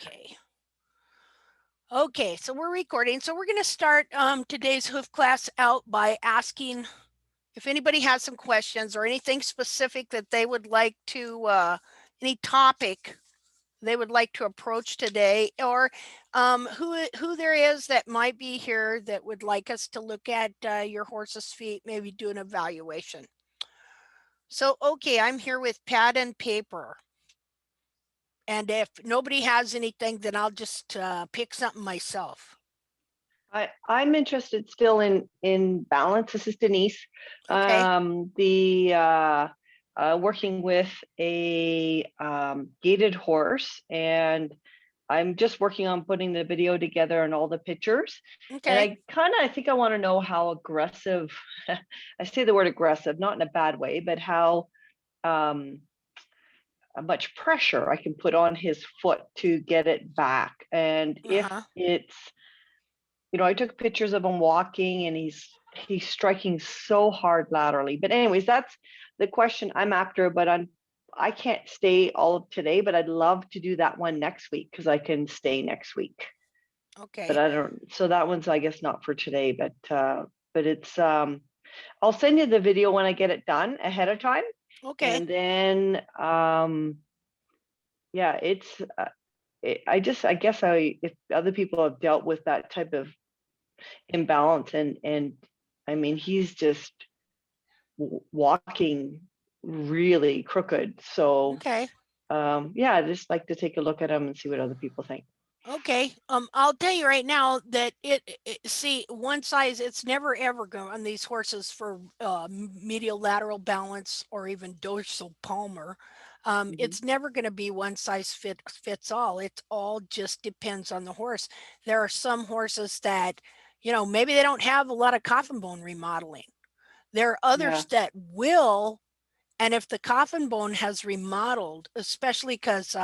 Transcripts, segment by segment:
Okay. Okay, so we're recording. So we're going to start today's hoof class out by asking if anybody has some questions or anything specific that they would like to, any topic they would like to approach today, or who there is that might be here that would like us to look at your horse's feet, maybe do an evaluation. So, okay, I'm here with pad and paper. And if nobody has anything, then I'll just pick something myself. I'm interested still in balance. This is Denise. Okay. Working with a gated horse, and I'm just working on putting the video together and all the pictures. And Okay. I think I want to know how aggressive. I say the word aggressive, not in a bad way, but how much pressure I can put on his foot to get it back. And if Uh-huh. it's I took pictures of him walking, and he's striking so hard laterally. But anyways, that's the question I'm after. But I can't stay all of today, but I'd love to do that one next week because I can stay next week. But Okay. I don't. So that one's, I guess, not for today. But it's I'll send you the video when I get it done ahead of time, Okay. and then yeah, I guess if other people have dealt with that type of imbalance, and I mean, he's just walking really crooked. So Okay. yeah, I just like to take a look at him and see what other people think. Okay. I'll tell you right now that see, one size, it's never ever going on these horses for medial lateral balance or even dorsal palmar. Mhm. It's never going to be one size fits all. It all just depends on the horse. There are some horses that, maybe they don't have a lot of coffin bone remodeling. There are Yeah. others that will. And if the coffin bone has remodeled, especially because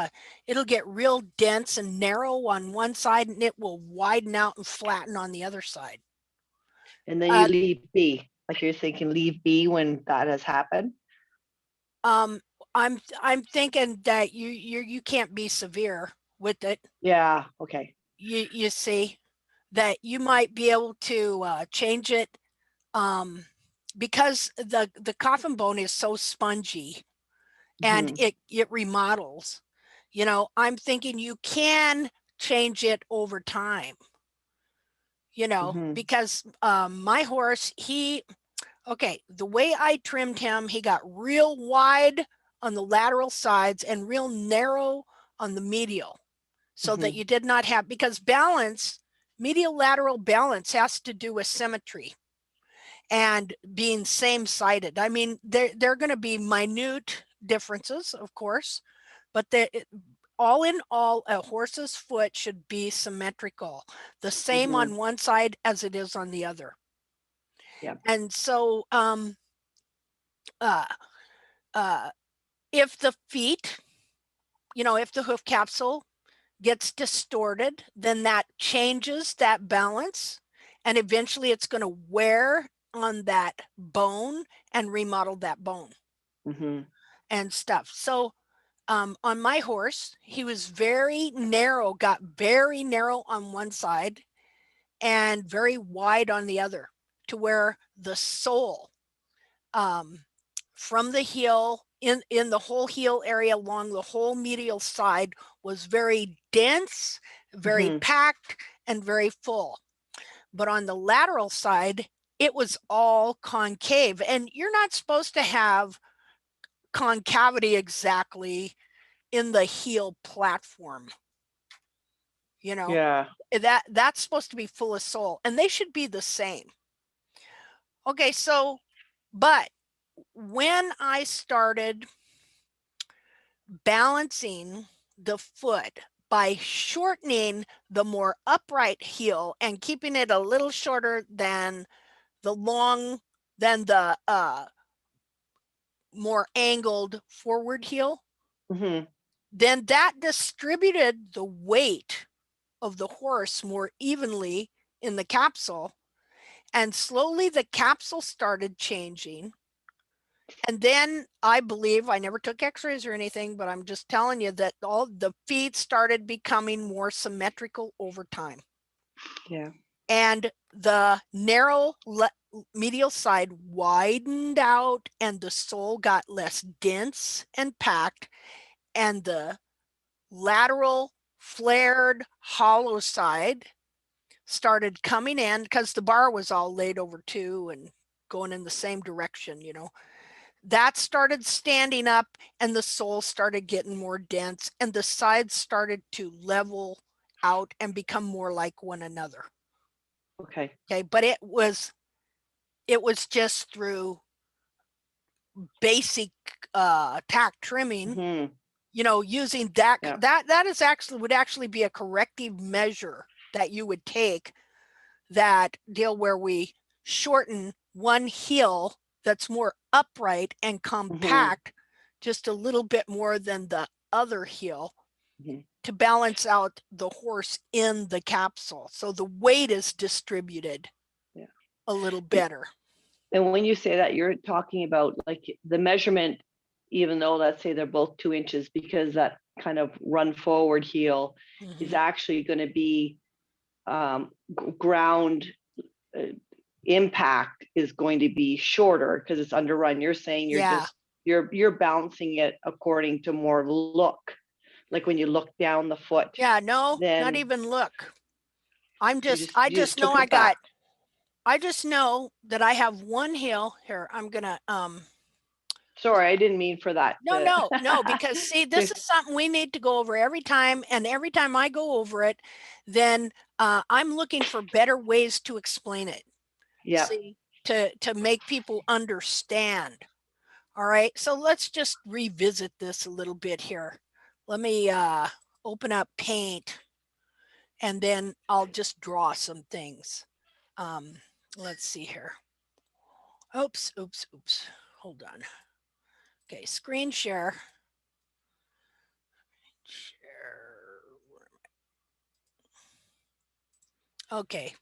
it'll get real dense and narrow on one side and it will widen out and flatten on the other side. And then you Uh, leave B, like you're thinking leave B when that has happened. um, I'm thinking that you can't be severe with it. Yeah. Okay. You see that you might be able to change it because the coffin bone is so spongy and Hmm. it remodels. I'm thinking you can change it over time, Hmm. because my horse, the way I trimmed him, he got real wide on the lateral sides and real narrow on the medial, so that Hmm. you did not have, because balance, medial lateral balance has to do with symmetry and being same sided. I mean, they're going to be minute differences, of course, but all in all, a horse's foot should be symmetrical, the same Hmm. on one side as it is on the other. Yeah. And so uh, uh, if the feet, if the hoof capsule gets distorted, then that changes that balance, and eventually it's going to wear on that bone and remodel that bone Hmm. and stuff. So on my horse, he was very narrow, got very narrow on one side and very wide on the other, to where the sole from the heel in the whole heel area along the whole medial side was very dense, very Hmm. packed, and very full. But on the lateral side, it was all concave. And you're not supposed to have concavity exactly in the heel platform. You know, Yeah. that's supposed to be full of sole, and they should be the same. Okay, so, but when I started balancing the foot by shortening the more upright heel and keeping it a little shorter than the more angled forward heel, Hmm. then that distributed the weight of the horse more evenly in the capsule, and slowly the capsule started changing, And then I believe, I never took x-rays or anything, but I'm just telling you that all the feet started becoming more symmetrical over time. Yeah. And the narrow medial side widened out and the sole got less dense and packed, and the lateral flared hollow side started coming in because the bar was all laid over too and going in the same direction, you know. That started standing up and the sole started getting more dense and the sides started to level out and become more like one another. Okay. Okay, but it was just through basic tack trimming, Mm-hmm. you know, using that. Yeah. That is actually would actually be a corrective measure that you would take, that deal where we shorten one heel that's more upright and Mm-hmm. compact just a little bit more than the other heel Mm-hmm. to balance out the horse in the capsule. So the weight is distributed Yeah. a little better. And when you say that, you're talking about like the measurement, even though let's say they're both 2 inches, because that kind of run forward heel is actually going to be ground impact is going to be shorter because it's underrun. You're saying Yeah. you're balancing it according to more look, like when you look down the foot. Yeah, no, not Then even look. I you just just know took the fact. I just know that I have one heel here. I'm gonna Sorry, I didn't mean for that to no, because see, this is something we need to go over every time, and every time I go over it, then I'm looking for better ways to explain it. yeah. See, to make people understand. All right, so let's just revisit this a little bit here. Let me open up Paint, and then I'll just draw some things. Let's see here. Oops. Hold on. Okay, screen share. Share. Okay.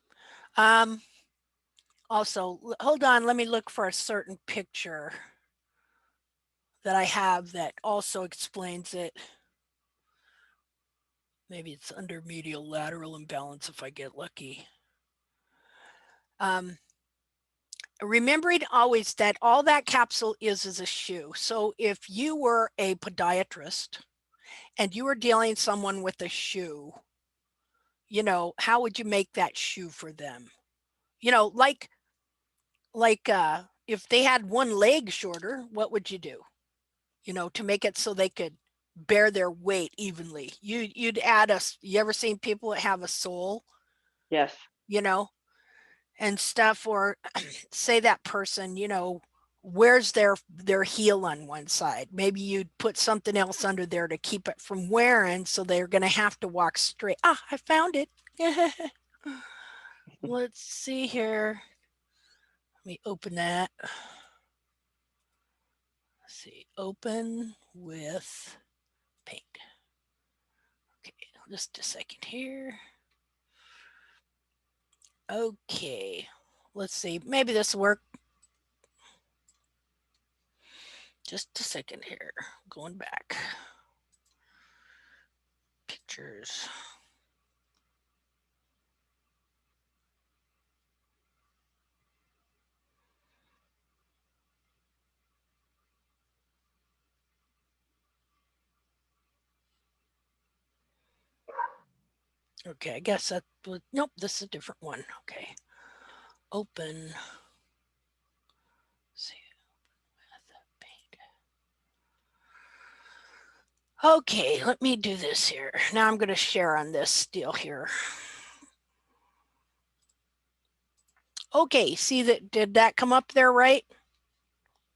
Also, hold on. Let me look for a certain picture that I have that also explains it. Maybe it's under medial lateral imbalance if I get lucky. Remembering always that all that capsule is a shoe. So if you were a podiatrist and you were dealing someone with a shoe, you know, how would you make that shoe for them? You know, like if they had one leg shorter, what would you do? You know, to make it so they could bear their weight evenly. You'd add you ever seen people that have a sole, Yes. you know, and stuff, or say that person, you know, wears their heel on one side. Maybe you'd put something else under there to keep it from wearing, so they're going to have to walk straight. Ah, I found it. Let's see here. Let me open that. Let's see, open with Paint. Okay, just a second here. Okay, let's see. Maybe this will work. Just a second here. Going back. Pictures. Okay, I guess that was, nope, this is a different one. Okay. Open. See with Paint. Okay, let me do this here. Now I'm going to share on this deal here. Okay, see that, did that come up there right?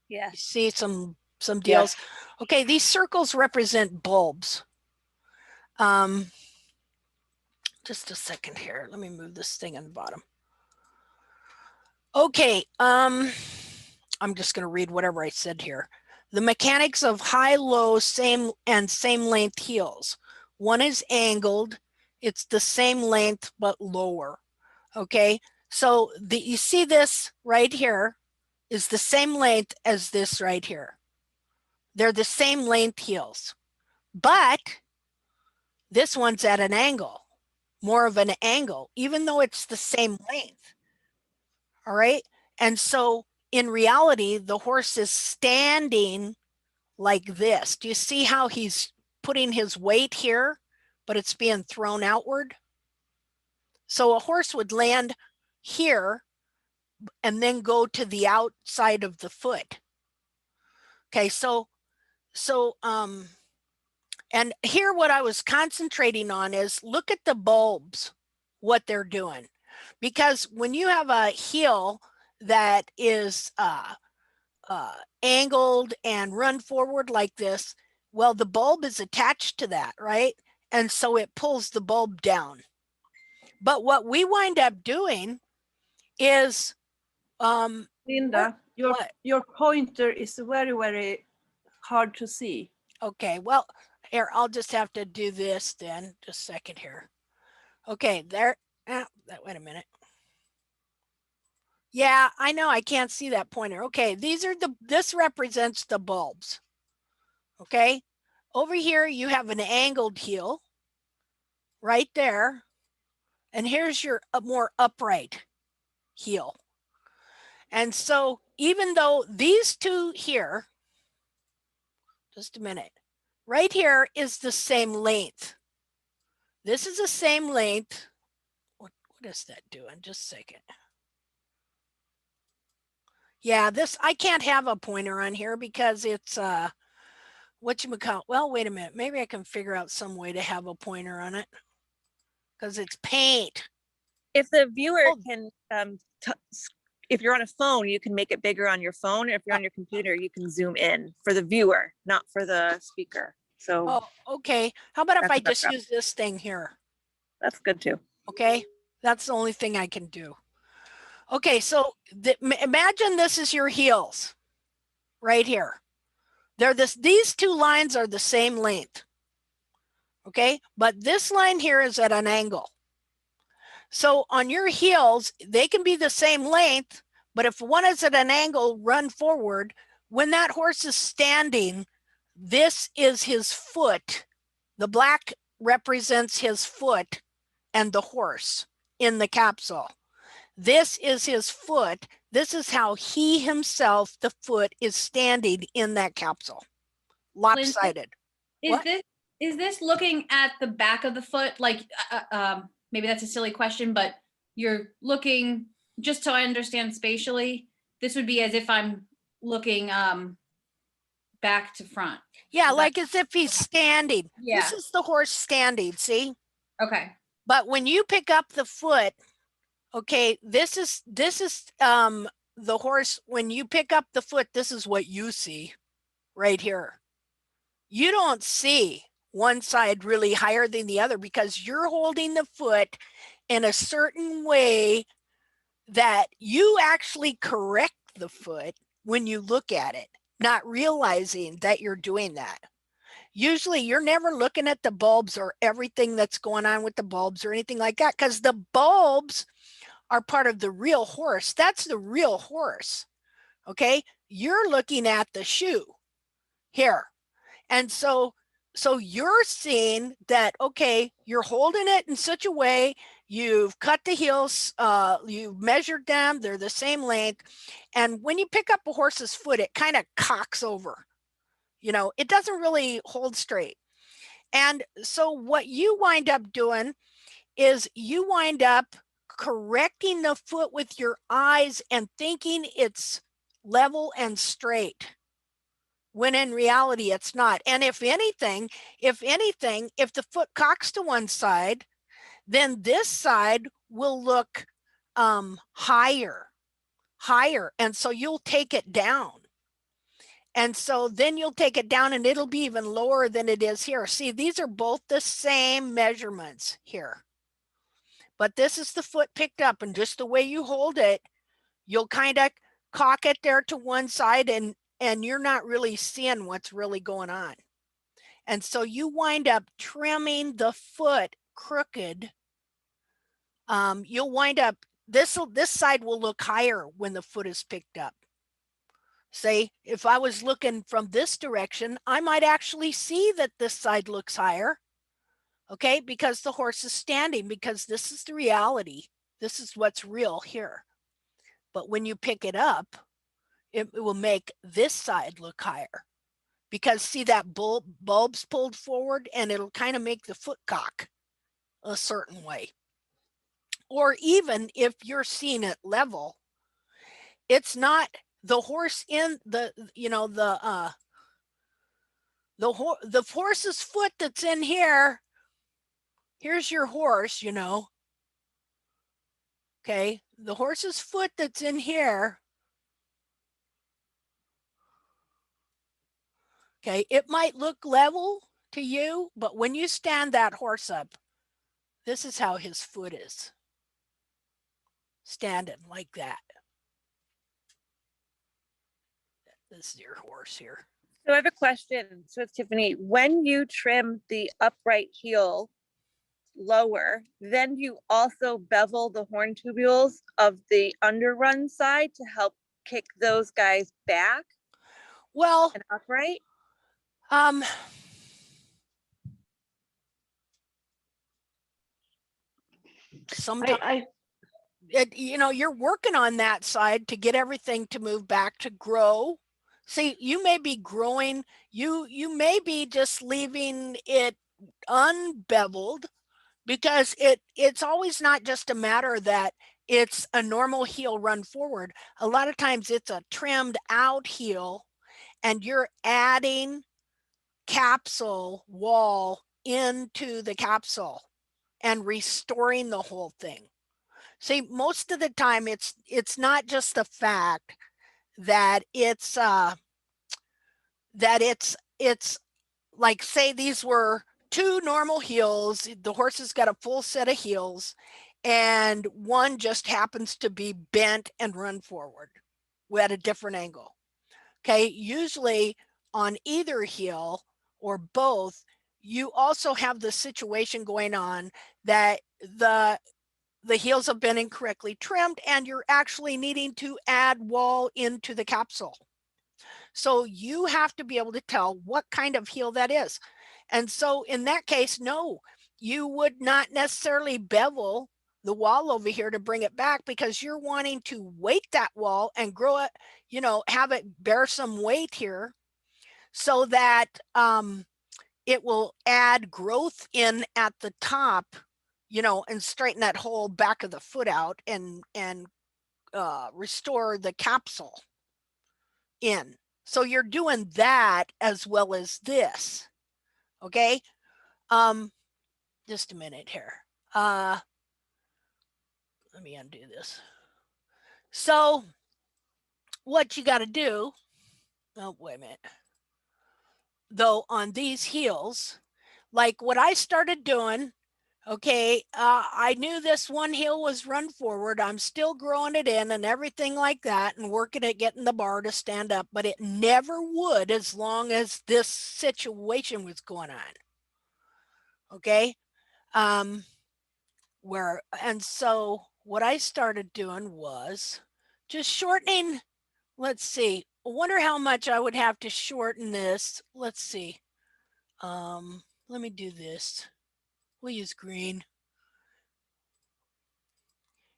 Yeah. You see some deals. Yes. Okay, these circles represent bulbs. Just a second here. Let me move this thing on the bottom. Okay, I'm just going to read whatever I said here. The mechanics of high, low, same length heels. One is angled. It's the same length but lower. Okay, so you see this right here. is the same length as this right here. They're the same length heels, but this one's at an angle, more of an angle, even though it's the same length. All right. And so in reality, the horse is standing like this. Do you see how he's putting his weight here, but it's being thrown outward? So a horse would land here and then go to the outside of the foot. Okay, and here what I was concentrating on is look at the bulbs, what they're doing. Because when you have a heel that is angled and run forward like this, well, the bulb is attached to that, right? And so it pulls the bulb down. But what we wind up doing is Linda, your pointer is very, very hard to see. Okay, well, here, I'll just have to do this then. Just a second here. Okay, there. Wait a minute. Yeah, I know I can't see that pointer. Okay, this represents the bulbs. Okay, over here you have an angled heel right there. And here's your more upright heel. And so even though these two here, just a minute, right here is the same length. This is the same length. What is that doing? Just a second. Yeah, this, I can't have a pointer on here because it's whatchamacallit. Well, wait a minute. Maybe I can figure out some way to have a pointer on it because it's paint. If the viewer can, if you're on a phone, you can make it bigger on your phone. If you're on your computer, you can zoom in for the viewer, not for the speaker. So, oh, okay. How about if I just use this thing here? That's good too. Okay, that's the only thing I can do. Okay, so imagine this is your heels right here. These two lines are the same length. Okay, but this line here is at an angle. So on your heels, they can be the same length, but if one is at an angle, run forward. When that horse is standing, this is his foot. The black represents his foot and the horse in the capsule. This is his foot. This is how he himself, the foot, is standing in that capsule. Lopsided. Is this looking at the back of the foot? Like, maybe that's a silly question, but you're looking, just so I understand spatially, this would be as if I'm looking back to front. Yeah, like as if he's standing. Yeah. This is the horse standing, see? Okay. But when you pick up the foot, okay, this is the horse. When you pick up the foot, this is what you see right here. You don't see one side really higher than the other because you're holding the foot in a certain way that you actually correct the foot when you look at it, not realizing that you're doing that. Usually you're never looking at the bulbs or everything that's going on with the bulbs or anything like that, because the bulbs are part of the real horse. That's the real horse. Okay, you're looking at the shoe here. And so you're seeing that, okay, you're holding it in such a way, you've cut the heels, you've measured them, they're the same length. And when you pick up a horse's foot, it kind of cocks over. You know, it doesn't really hold straight. And so what you wind up doing is you wind up correcting the foot with your eyes and thinking it's level and straight, when in reality it's not. And if anything, if the foot cocks to one side, then this side will look higher. And so you'll take it down. And so then you'll take it down and it'll be even lower than it is here. See, these are both the same measurements here. But this is the foot picked up, and just the way you hold it, you'll kind of cock it there to one side and you're not really seeing what's really going on. And so you wind up trimming the foot crooked. You'll wind up, this side will look higher when the foot is picked up. Say, if I was looking from this direction, I might actually see that this side looks higher. Okay, because the horse is standing, because this is the reality. This is what's real here. But when you pick it up, it will make this side look higher. Because see that bulb's pulled forward, and it'll kind of make the foot cock a certain way. Or even if you're seeing it level, it's not the horse in the, you know, the horse's foot that's in here. Here's your horse, you know. Okay, the horse's foot that's in here. Okay, it might look level to you, but when you stand that horse up, this is how his foot is. Standing like that. This is your horse here. So I have a question. So it's Tiffany, when you trim the upright heel lower, then you also bevel the horn tubules of the underrun side to help kick those guys back Well, and upright? Sometimes you know, you're working on that side to get everything to move back to grow. See, you may be growing, you may be just leaving it unbeveled, because it's always not just a matter that it's a normal heel run forward. A lot of times it's a trimmed out heel, and you're adding capsule wall into the capsule and restoring the whole thing. See, most of the time it's not just the fact that it's like, say these were two normal heels, the horse has got a full set of heels, and one just happens to be bent and run forward at a different angle. Okay, usually on either heel or both, you also have the situation going on that the heels have been incorrectly trimmed, and you're actually needing to add wall into the capsule. So you have to be able to tell what kind of heel that is. And so in that case, no, you would not necessarily bevel the wall over here to bring it back, because you're wanting to weight that wall and grow it, you know, have it bear some weight here, so that it will add growth in at the top, you know, and straighten that whole back of the foot out, and restore the capsule in. So you're doing that as well as this. Okay. Just a minute here. Let me undo this. So what you got to do, oh, wait a minute. Though on these heels, like what I started doing, okay, I knew this one heel was run forward. I'm still growing it in and everything like that, and working at getting the bar to stand up, but it never would as long as this situation was going on. Okay. And so what I started doing was just shortening. Let's see. I wonder how much I would have to shorten this. Let's see. Let me do this. We'll use green.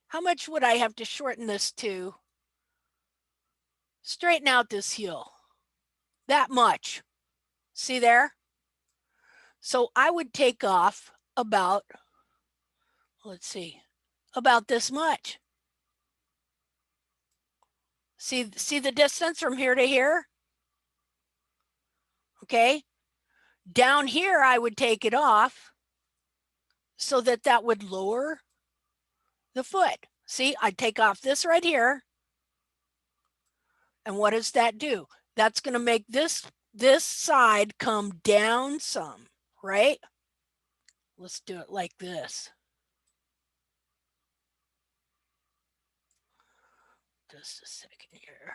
How much would I have to shorten this to straighten out this heel? That much. See there? So I would take off about, let's see, about this much. See the distance from here to here? Okay. Down here, I would take it off so that that would lower the foot. See, I take off this right here. And what does that do? That's going to make this side come down some, right? Let's do it like this. Just a second here.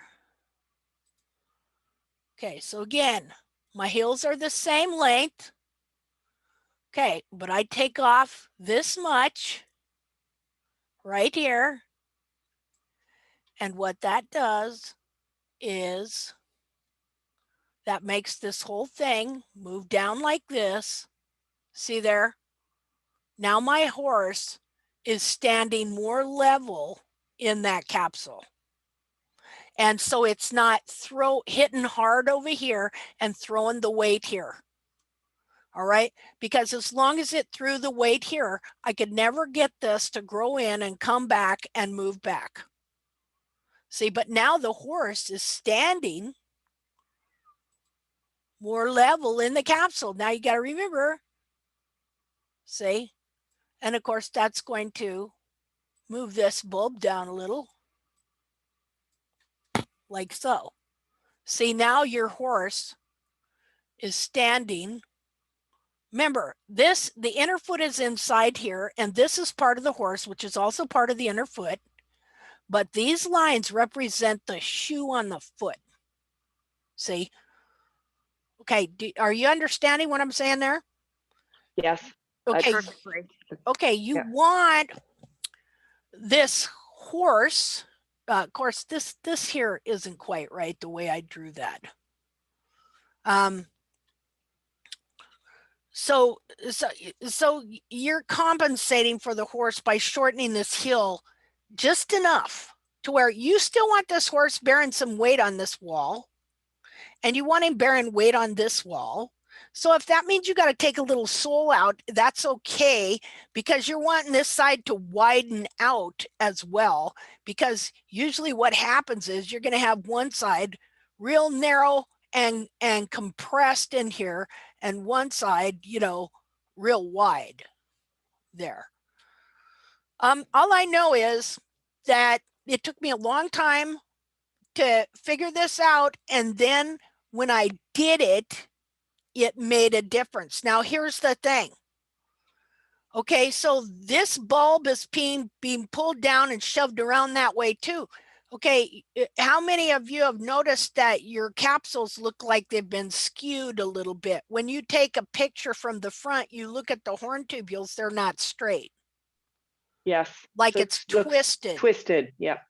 Okay, so again, my heels are the same length. Okay, but I take off this much right here. And what that does is that makes this whole thing move down like this. See there? Now my horse is standing more level in that capsule. And so it's not hitting hard over here and throwing the weight here. All right, because as long as it threw the weight here, I could never get this to grow in and come back and move back. See, but now the horse is standing more level in the capsule. Now you got to remember, see, and of course that's going to move this bulb down a little, like so. See, now your horse is standing. Remember, the inner foot is inside here, and this is part of the horse, which is also part of the inner foot. But these lines represent the shoe on the foot. See? Okay, are you understanding what I'm saying there? Yes. Okay. Okay, you want this horse. Of course, this here isn't quite right the way I drew that. So you're compensating for the horse by shortening this heel just enough to where you still want this horse bearing some weight on this wall, and you want him bearing weight on this wall. So if that means you got to take a little sole out, that's okay, because you're wanting this side to widen out as well, because usually what happens is you're going to have one side real narrow and compressed in here, and one side, you know, real wide there. All I know is that it took me a long time to figure this out, and then when I did it, it made a difference. Now here's the thing. Okay, so this bulb is being pulled down and shoved around that way too. Okay, how many of you have noticed that your capsules look like they've been skewed a little bit? When you take a picture from the front, you look at the horn tubules, they're not straight. Yes. Like So it's twisted. Twisted, yeah.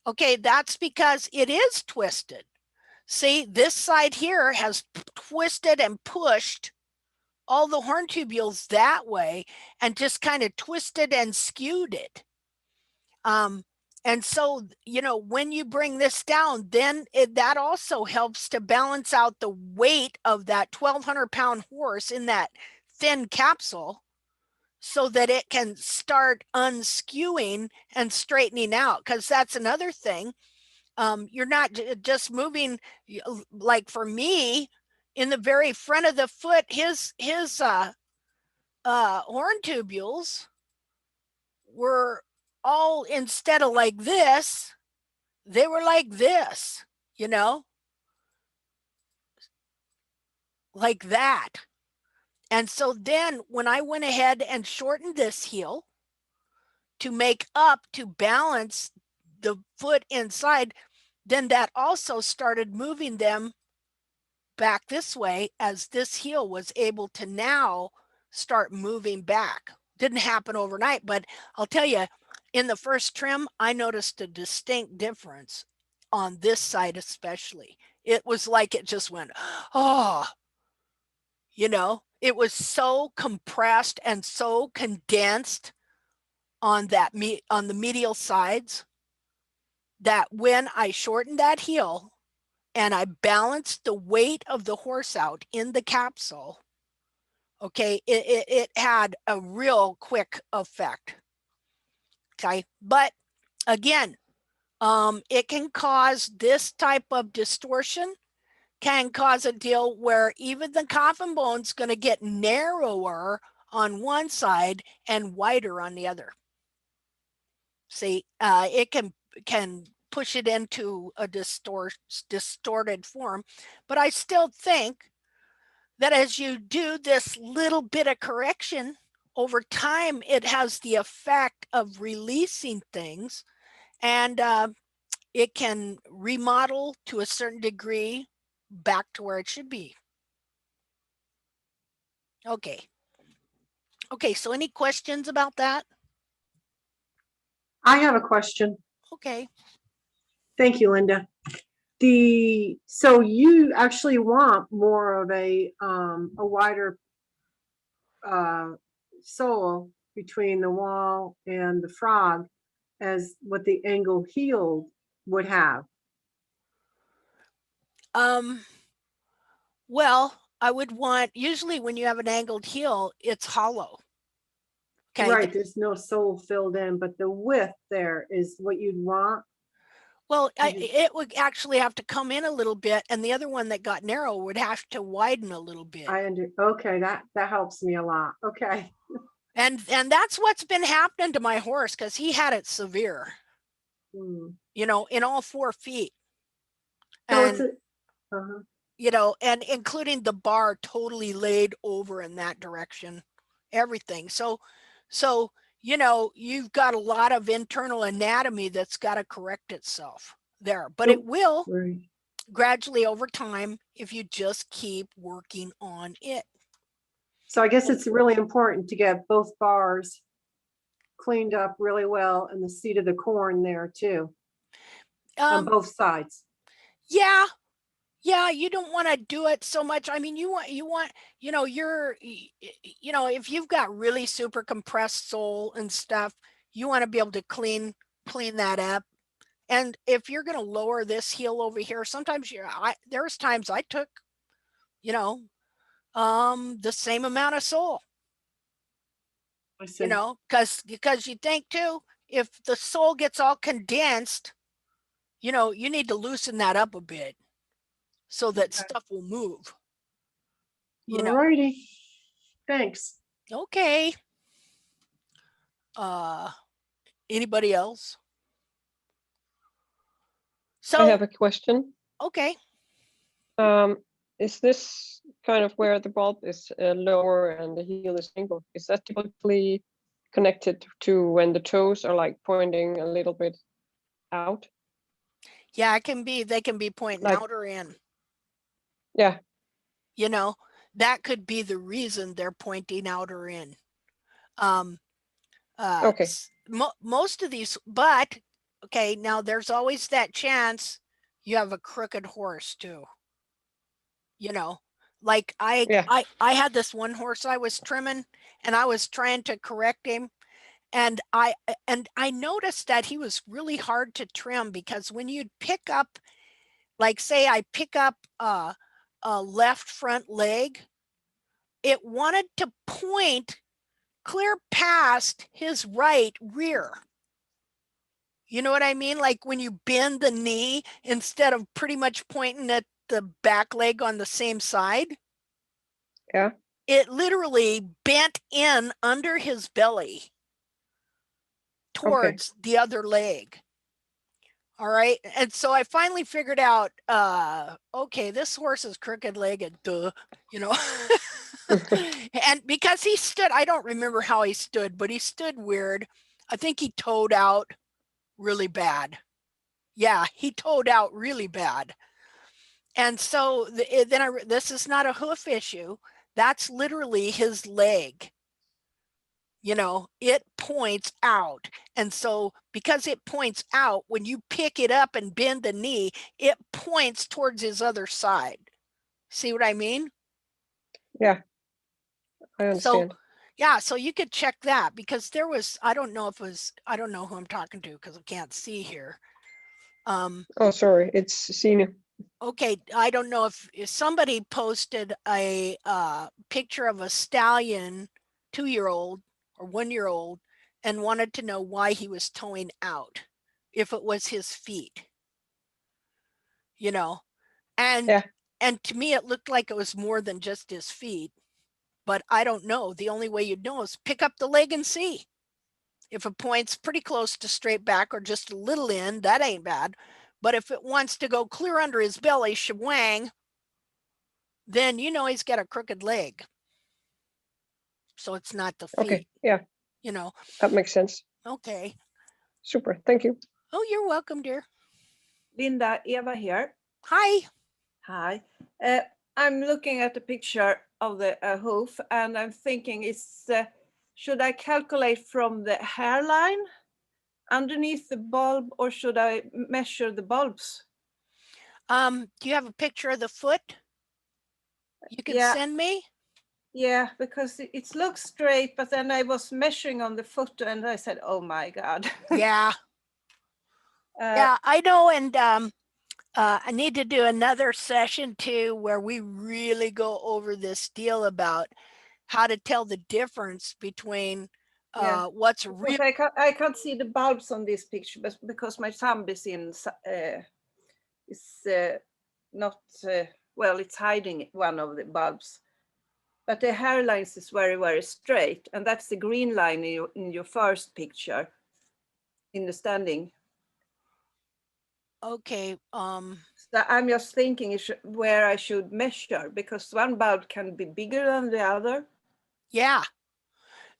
Okay, that's because it is twisted. See, this side here has twisted and pushed all the horn tubules that way and just kind of twisted and skewed it. And so, you know, when you bring this down, then that also helps to balance out the weight of that 1,200-pound horse in that thin capsule, so that it can start unskewing and straightening out. Because that's another thing. You're not just moving, like for me, in the very front of the foot, his horn tubules were all, instead of like this, they were like this, you know, like that. And so then when I went ahead and shortened this heel to make up, to balance the foot inside, then that also started moving them back this way, as this heel was able to now start moving back. Didn't happen overnight, but I'll tell you, in the first trim, I noticed a distinct difference on this side especially. It was like it just went, oh, you know, it was so compressed and so condensed on that on the medial sides, that when I shortened that heel and I balanced the weight of the horse out in the capsule, okay, it had a real quick effect. Okay, but again, it can cause this type of distortion, can cause a deal where even the coffin bone's going to get narrower on one side and wider on the other. See, it can push it into a distorted form, but I still think that as you do this little bit of correction over time, it has the effect of releasing things, and it can remodel to a certain degree back to where it should be. Okay. Okay, so any questions about that? I have a question. Okay. Thank you, Linda. So you actually want more of a wider sole between the wall and the frog as what the angled heel would have. Well, I would want, usually when you have an angled heel, it's hollow. Okay. Right, there's no sole filled in, but the width there is what you'd want. Well, it would actually have to come in a little bit, and the other one that got narrow would have to widen a little bit. Okay, that helps me a lot. Okay. And that's what's been happening to my horse, because he had it severe. You know, in all 4 feet. So and you know, and including the bar totally laid over in that direction, everything. So you know, you've got a lot of internal anatomy that's got to correct itself there, but it will gradually over time if you just keep working on it. So I guess it's really important to get both bars cleaned up really well and the seat of the corn there too, on both sides. Yeah, you don't want to do it so much. I mean, you want, you know, you know, if you've got really super compressed sole and stuff, you want to be able to clean that up. And if you're going to lower this heel over here, sometimes there's times I took, you know, the same amount of sole, you know, because you think too, if the sole gets all condensed, you know, you need to loosen that up a bit so that stuff will move. You know. Alrighty. Thanks. Okay. Anybody else? So I have a question. Okay. Is this kind of where the bulb is lower and the heel is angled? Is that typically connected to when the toes are like pointing a little bit out? Yeah, it can be. They can be pointing Like, out or in. Yeah. You know, that could be the reason they're pointing out or in. Okay. Most of these, but okay, now there's always that chance you have a crooked horse too. You know, like I had this one horse I was trimming and I was trying to correct him. And I noticed that he was really hard to trim because when you'd pick up, like say I pick up a left front leg, it wanted to point clear past his right rear. You know what I mean? Like when you bend the knee instead of pretty much pointing at the back leg on the same side. Yeah. It literally bent in under his belly towards the other leg. All right. And so I finally figured out, okay, this horse is crooked legged, duh, you know. And because he stood, I don't remember how he stood, but he stood weird. I think he toed out really bad. Yeah, he toed out really bad. And so then this is not a hoof issue. That's literally his leg. You know, it points out. And so because it points out, when you pick it up and bend the knee, it points towards his other side. See what I mean? Yeah, I understand. So, yeah, so you could check that because there was, I don't know who I'm talking to because I can't see here. Oh, sorry, it's Sina. Okay, I don't know if somebody posted a picture of a stallion, 2-year-old or 1-year-old, and wanted to know why he was toeing out, if it was his feet, you know, and to me it looked like it was more than just his feet, but I don't know. The only way you'd know is pick up the leg and see. If it points pretty close to straight back or just a little in, that ain't bad. But if it wants to go clear under his belly, shebang, then you know he's got a crooked leg. So it's not the feet. Okay, yeah. You know. That makes sense. Okay. Super, thank you. Oh, you're welcome, dear. Linda, Eva here. Hi. Hi. I'm looking at the picture of the hoof and I'm thinking, should I calculate from the hairline underneath the bulb or should I measure the bulbs? Do you have a picture of the foot you can Yeah. send me? Yeah, because it looks straight, but then I was measuring on the foot and I said, oh my God. Yeah. Yeah, I know. And I need to do another session too, where we really go over this deal about how to tell the difference between Yeah. what's Because real. I can't see the bulbs on this picture, but because my thumb is not, well, it's hiding one of the bulbs. But the hairlines is very, very straight. And that's the green line in your first picture in the standing. Okay. So I'm just thinking where I should measure, because one bulb can be bigger than the other. Yeah.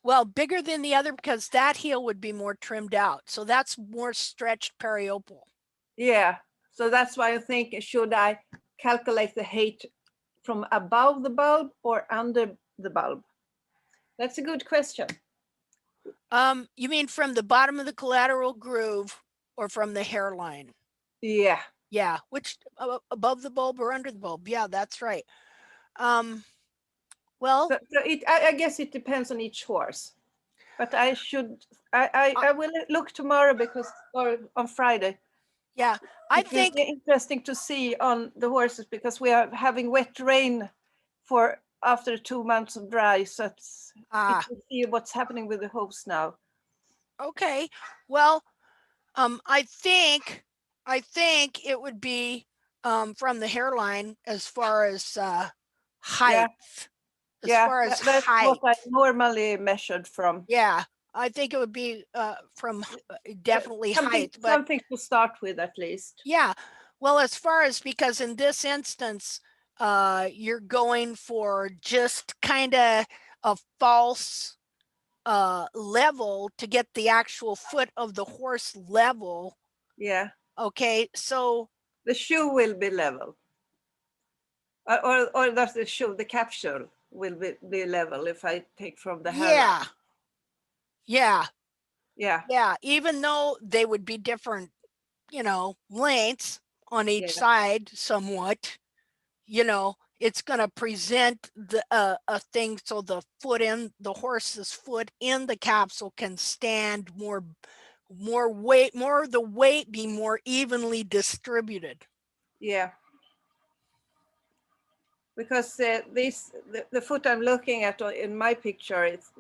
Well, bigger than the other because that heel would be more trimmed out. So that's more stretched periople. Yeah. So that's why I think, should I calculate the height from above the bulb or under the bulb? That's a good question. You mean from the bottom of the collateral groove or from the hairline? Yeah. Yeah, which above the bulb or under the bulb? Yeah, that's right. Well, so I guess it depends on each horse, but I will look tomorrow or on Friday. Yeah, I it think will be interesting to see on the horses, because we are having wet rain for after 2 months of dry. So it's to see what's happening with the hooves now. Okay. Well, I think it would be from the hairline as far as height. Yeah. As far as that's height. what I normally measured from. Yeah, I think it would be from definitely height. But something to start with at least. Yeah. Well, as far as, because in this instance, you're going for just kind of a false level to get the actual foot of the horse level. Yeah. Okay, so the shoe will be level, or does the shoe, the capsule will be level if I take from the hairline? Yeah. Even though they would be different, lengths on each side somewhat, it's going to present the a thing so the horse's foot in the capsule can stand more weight, the weight be more evenly distributed. Yeah. Because the foot I'm looking at in my picture, it's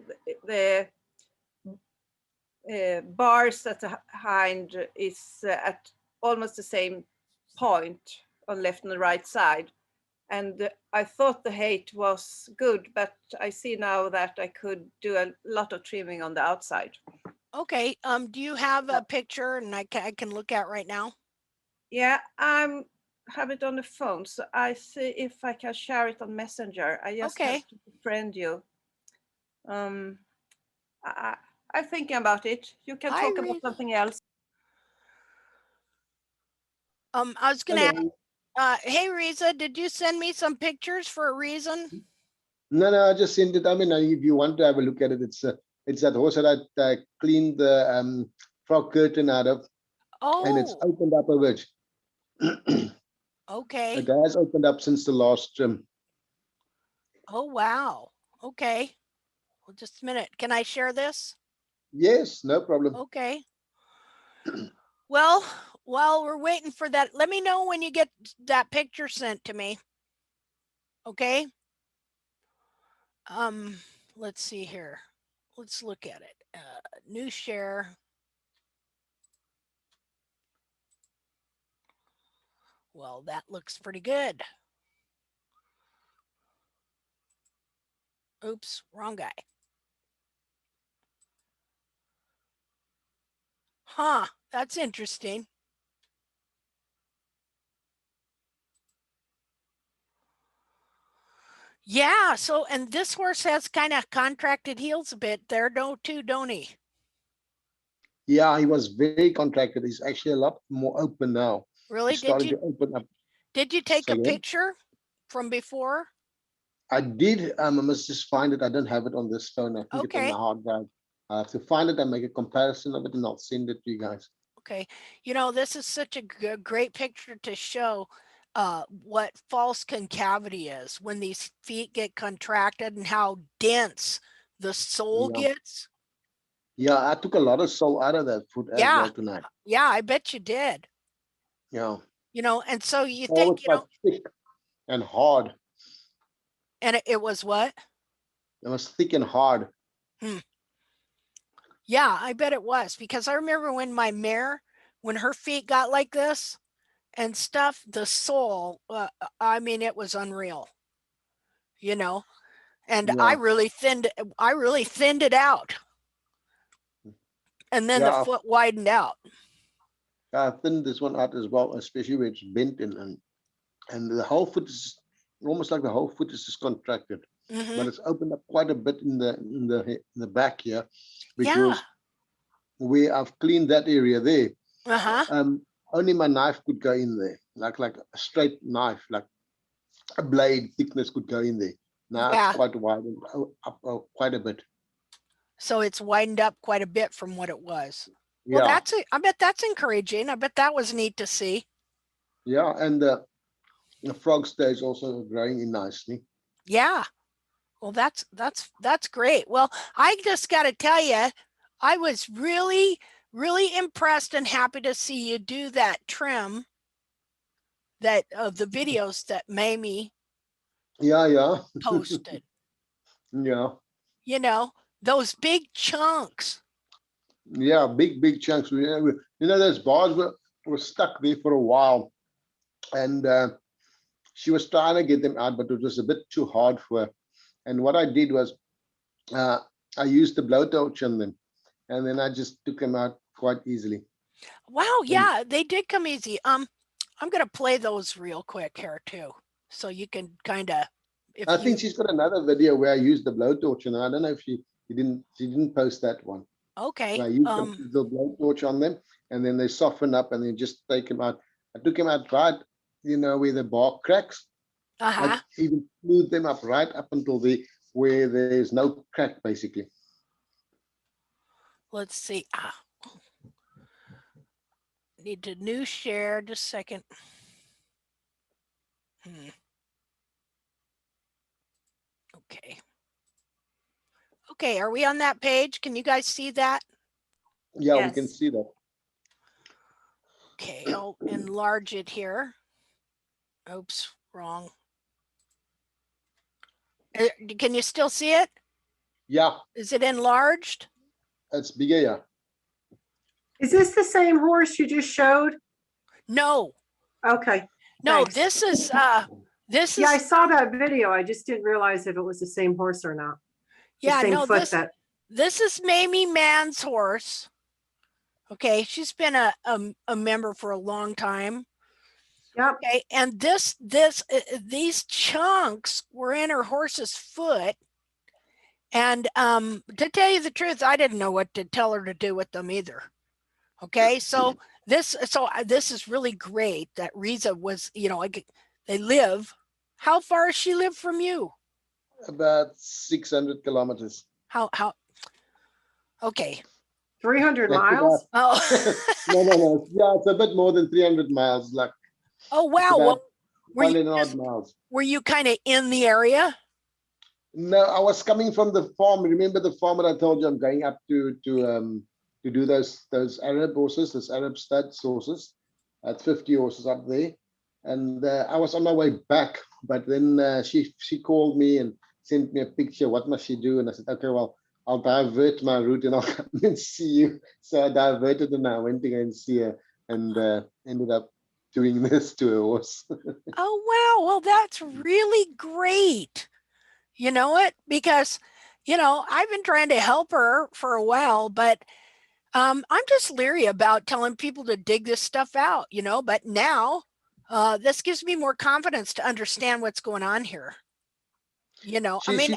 the bars at the hind is at almost the same point on left and the right side. And I thought the height was good, but I see now that I could do a lot of trimming on the outside. Okay. Do you have a picture and I can look at right now? Yeah, I have it on the phone, so I see if I can share it on Messenger. I just have to friend you. I'm thinking about it. You can talk about something else. I was gonna ask, hey Riza, did you send me some pictures for a reason? No, I just sent it. I mean, if you want to have a look at it, it's that horse that I cleaned the frog curtain out of. Oh. And it's opened up a bit. Okay. It has opened up since the last trim. Oh, wow. Okay. Well, just a minute. Can I share this? Yes, no problem. Okay. Well, while we're waiting for that, let me know when you get that picture sent to me. Okay. Let's see here. Let's look at it. New share. Well, that looks pretty good. Oops, wrong guy. Huh, that's interesting. Yeah, so, and this horse has kind of contracted heels a bit there, don't he? Yeah, he was very contracted. He's actually a lot more open now. Really? He's starting to open up. Did you take a picture from before? I did. I must just find it. I don't have it on this phone. I think it's on my hard drive. I have to find it and make a comparison of it, and I'll send it to you guys. Okay. This is such a great picture to show. what false concavity is, when these feet get contracted and how dense the sole Yeah. gets. Yeah, I took a lot of sole out of that foot as Yeah. well tonight. Yeah, I bet you did. Yeah. You know, and so you Sole think, was quite thick and hard. and it was what? It was thick and hard. Yeah, I bet it was, because I remember when my mare, when her feet got like this and stuff, the sole, I mean, it was unreal, you know, and Yeah. I really thinned it out. And then the Yeah, foot widened out. I thinned this one out as well, especially where it's bent and the whole foot is almost like the whole foot is just contracted. Mhm. But it's opened up quite a bit in the back here, Yeah. because where I've cleaned that area there, Uh-huh. only my knife could go in there, like a straight knife, like a blade thickness could go in there. Now Yeah. it's quite wide and up quite a bit. So it's widened up quite a bit from what it was. Yeah, Well, I bet that's encouraging. I bet that was neat to see. yeah, and the frog stage also growing in nicely. Yeah. Well, that's great. Well, I just got to tell you, I was really, really impressed and happy to see you do that trim, that of the videos that Mamie Yeah, posted. yeah, You know, those big chunks. yeah, big chunks. You know, those bars were stuck there for a while, and she was trying to get them out, but it was a bit too hard for her. And what I did was, I used the blowtorch on them, and then I just took them out quite easily. Wow, And yeah, they did come easy. I'm gonna play those real quick here too, so you can kind of, if I you, think she's got another video where I used the blowtorch, and I don't know if she didn't post that one. okay, I used the blowtorch on them, and then they soften up, and then just take them out. I took them out right, you know, where the bark cracks. uh-huh. I even smoothed them up right up until where there's no crack, basically. Let's see. Need to new share, just a second. Okay. Okay, are we on that page? Can you guys see that? Yeah, we can Yes. see that. Okay, I'll enlarge it here. Oops, wrong. Can you still see it? Yeah, Is it enlarged? it's bigger. Yeah. Is this the same horse you just showed? No, Okay. no, thanks. this is Yeah, I saw that video. I just didn't realize if it was the same horse or not. The yeah, same no, foot this is Mamie Mann's horse. Okay, she's been a member for a long time. Yep. Okay, and these chunks were in her horse's foot. And to tell you the truth, I didn't know what to tell her to do with them either. Okay, so this is really great that Riza was, you know, like they live. How far does she live from you? About 600 kilometers. How? Okay. 300 That's miles? Oh. No. Yeah, it's a bit more than 300 miles. Like, Oh wow. about Well, were 1.5 miles. were you kind of in the area? No, I was coming from the farm. Remember the farm that I told you I'm going up to do those Arab horses, those Arab stud horses, at 50 horses up there, and I was on my way back. But then she called me and sent me a picture. What must she do? And I said, okay, well, I'll divert my route and I'll come and see you. So I diverted and I went to go and see her, and ended up doing this to a horse. Oh wow. Well, that's really great. You know what? Because, you know, I've been trying to help her for a while, but I'm just leery about telling people to dig this stuff out, you know, but now this gives me more confidence to understand what's going on here. You know, I mean,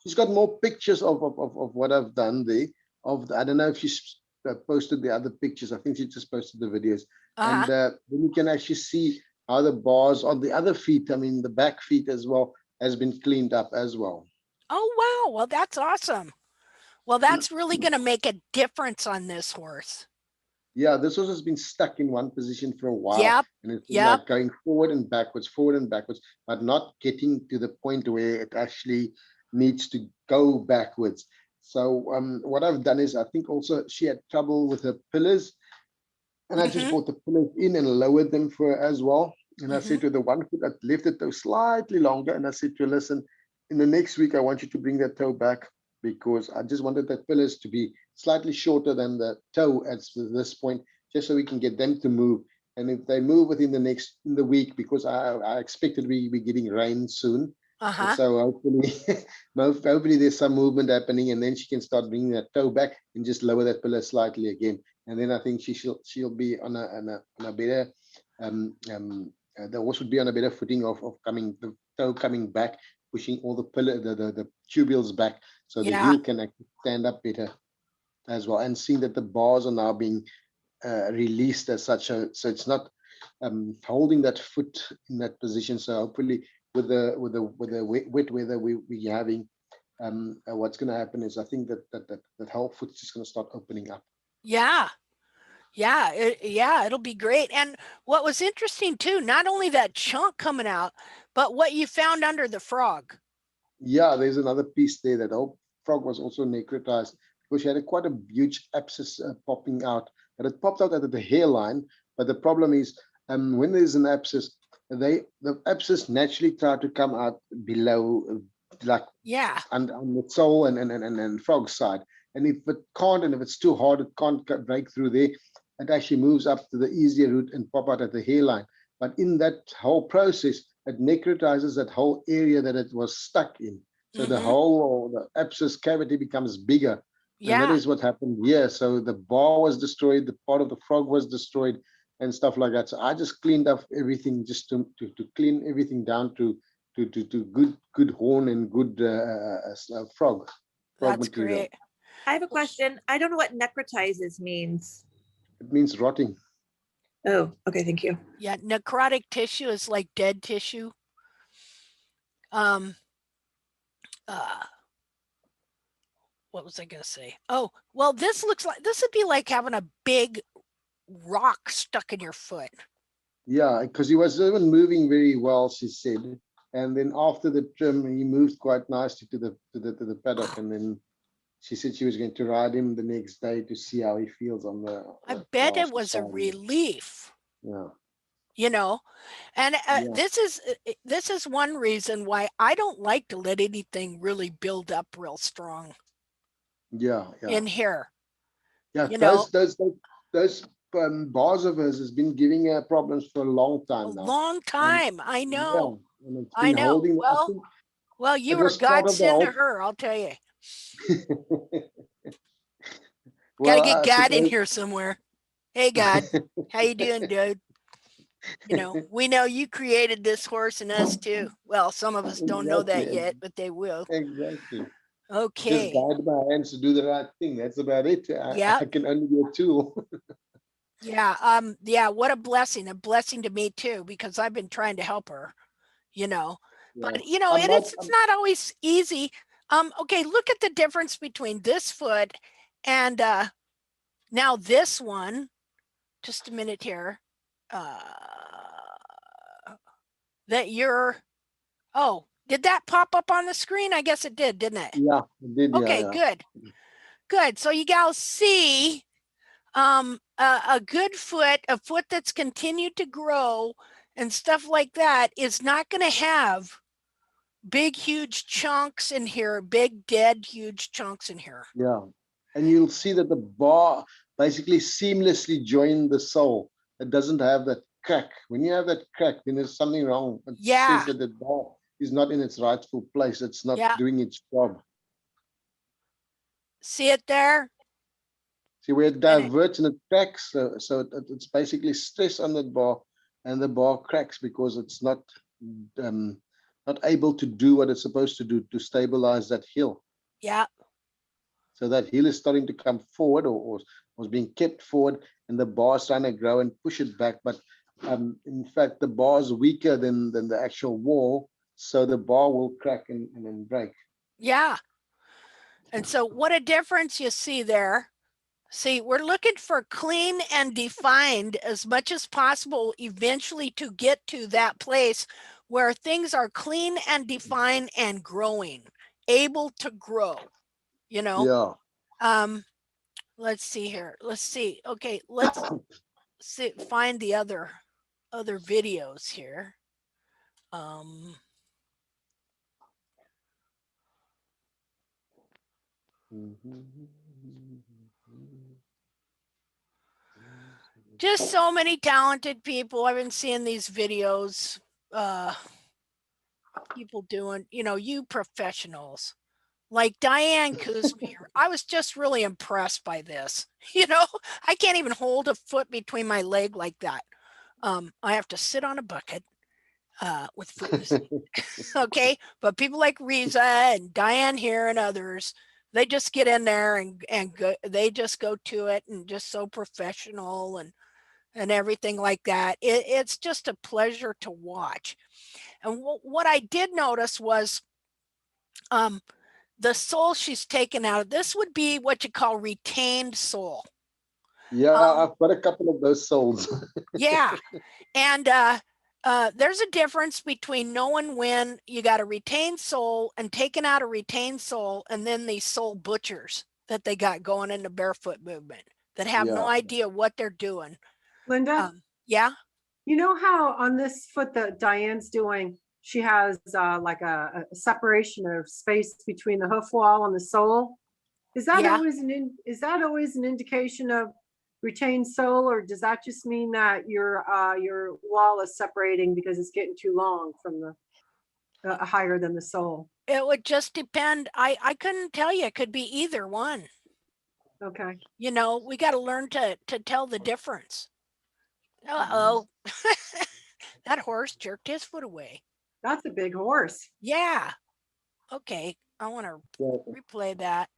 She's got more pictures of what I've done there. I don't know if she's posted the other pictures. I think she just posted the videos. And then you can actually see how the bars on the other feet, I mean, the back feet as well, has been cleaned up as well. oh, wow. Well, that's awesome. Well, that's really going to make a difference on this horse. Yeah, this horse has been stuck in one position for a while, Yep. and it's been Yep. like going forward and backwards, but not getting to the point where it actually needs to go backwards. So what I've done is, I think also she had trouble with her pillars, and I just Mhm. brought the pillars in and lowered them for her as well. And I said Mhm. to the one foot, I left the toe slightly longer, and I said to her, listen, in the next week, I want you to bring that toe back, because I just wanted that pillars to be slightly shorter than the toe at this point, just so we can get them to move. And if they move within in the week, because I expected we be getting rain soon. And Uh-huh. so hopefully, hopefully there's some movement happening, and then she can start bringing that toe back and just lower that pillar slightly again. And then I think she'll be on a better the horse would be on a better footing of coming, the toe coming back, pushing all the pillar the tubules back, so the Yeah. heel can actually stand up better as well, and seeing that the bars are now being released as such, so it's not holding that foot in that position. So hopefully with the wet weather we're having, what's going to happen is, I think that whole foot's just going to start opening up. Yeah. Yeah. It'll be great. And what was interesting too, not only that chunk coming out, but what you found under the frog. Yeah, there's another piece there. That whole frog was also necrotized, because she had quite a huge abscess popping out, but it popped out at the hairline. But the problem is, when there's an abscess, the abscess naturally try to come out below, like Yeah. on the sole and frog side. And if it can't, and if it's too hard, it can't break through there. It actually moves up to the easier route and pop out at the hairline. But in that whole process, it necrotizes that whole area that it was stuck in. So the Mhm. whole, or the abscess cavity becomes bigger. And that Yeah. is what happened here. So the bar was destroyed, the part of the frog was destroyed, and stuff like that. So I just cleaned up everything, just to clean everything down to good horn and good frog That's material. great. I have a question. I don't know what necrotizes means. It means rotting. Oh, okay, thank you. Yeah. Necrotic tissue is like dead tissue. Um, what was I going to say? Oh, well, this looks like, this would be like having a big rock stuck in your foot. Yeah, because he was even moving very well, she said. And then after the trim, he moved quite nicely to the paddock. And then she said she was going to ride him the next day to see how he feels on the. I the bet it last was a assignment. relief. Yeah. And Yeah. this is one reason why I don't like to let anything really build up real strong Yeah. in here. Yeah. You know, Those bars of hers has been giving her problems for a long a time now. long And time. I know. yeah, and it's I been know. holding. I think Well, it you were was part of the godsend to whole. her, I'll tell you. Got to Well, get I God in suppose. here somewhere. Hey, God, how you doing, dude? We know you created this horse and us too. Well, some of us don't know that Exactly. yet, but they will. Exactly. Okay. Just guide my hands to do the right thing. That's about it. Yeah. I can only be a tool. Yeah. Yeah. What a blessing to me too, because I've been trying to help her, Yeah. but I'm not. it's not always easy. Okay. Look at the difference between this foot and, now this one. Just a minute here. That you're, oh, did that pop up on the screen? I guess it did, didn't it? Yeah, it did. Okay, Yeah. good. So you guys see a good foot, a foot that's continued to grow and stuff like that is not going to have big, huge chunks in here, big, dead, huge chunks in here. Yeah. And you'll see that the bar basically seamlessly joined the sole. It doesn't have that crack. When you have that crack, then there's something wrong. It Yeah. says that the bar is not in its rightful place. It's not Yeah. doing its job. See it there? See where it diverts and it cracks. So it's basically stress on that bar, and the bar cracks because it's not able to do what it's supposed to do to stabilize that heel. Yeah. So that heel is starting to come forward, or was being kept forward, and the bar is trying to grow and push it back. But in fact, the bar is weaker than the actual wall, so the bar will crack and then break. Yeah. And so what a difference you see there. See, we're looking for clean and defined as much as possible eventually to get to that place where things are clean and defined and growing, able to grow, you know? Yeah. Let's see here. Let's see. Okay, let's see, find the other videos here. Just so many talented people. I've been seeing these videos, people doing, you know, you professionals like Diane Kuzma here. I was just really impressed by this. You know, I can't even hold a foot between my leg like that. I have to sit on a bucket with food. Okay, but people like Riza and Diane here and others, they just get in there and go, they just go to it and just so professional and everything like that. It's just a pleasure to watch. And what I did notice was the soul she's taken out of this would be what you call retained soul. Yeah, I've got a couple of those souls. Yeah, and there's a difference between knowing when you got a retained soul and taking out a retained soul, and then these soul butchers that they got going in the barefoot movement that have no Yeah. idea what they're doing. Linda, Yeah, you know how on this foot that Diane's doing, she has like a separation of space between the hoof wall and the sole. Is that Yeah. always is that always an indication of retained sole, or does that just mean that your wall is separating because it's getting too long from the higher than the sole? it would just depend. I couldn't tell you. It could be either one. Okay. You know, we got to learn to tell the difference. Uh-oh. That horse jerked his foot away. That's a big horse. Yeah. Okay. I want to replay that.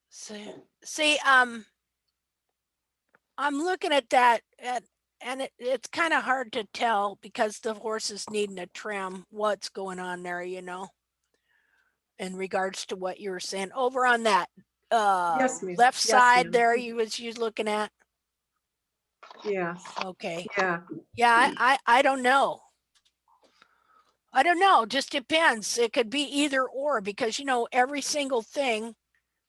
See, I'm looking at that and it's kind of hard to tell because the horse is needing a trim what's going on there, you know, in regards to what you were saying over on that Yes, ma'am. left Yes, side ma'am. there you was looking at. Yeah. Okay. Yeah. Yeah, I don't know. I don't know. Just depends. It could be either or because, you know, every single thing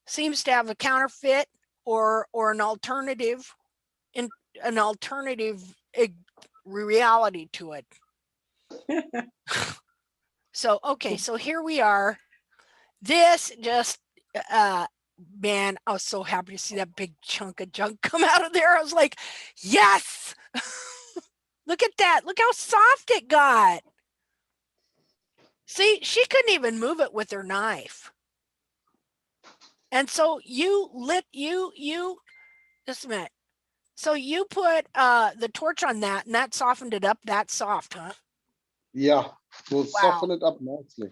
seems to have a counterfeit or an alternative in an alternative reality to it. So, okay, so here we are. This just, man, I was so happy to see that big chunk of junk come out of there. I was like, yes, look at that. Look how soft it got. See, she couldn't even move it with her knife. And so you just a minute. So you put the torch on that and that softened it up that soft, huh? Yeah, we'll soften it up nicely.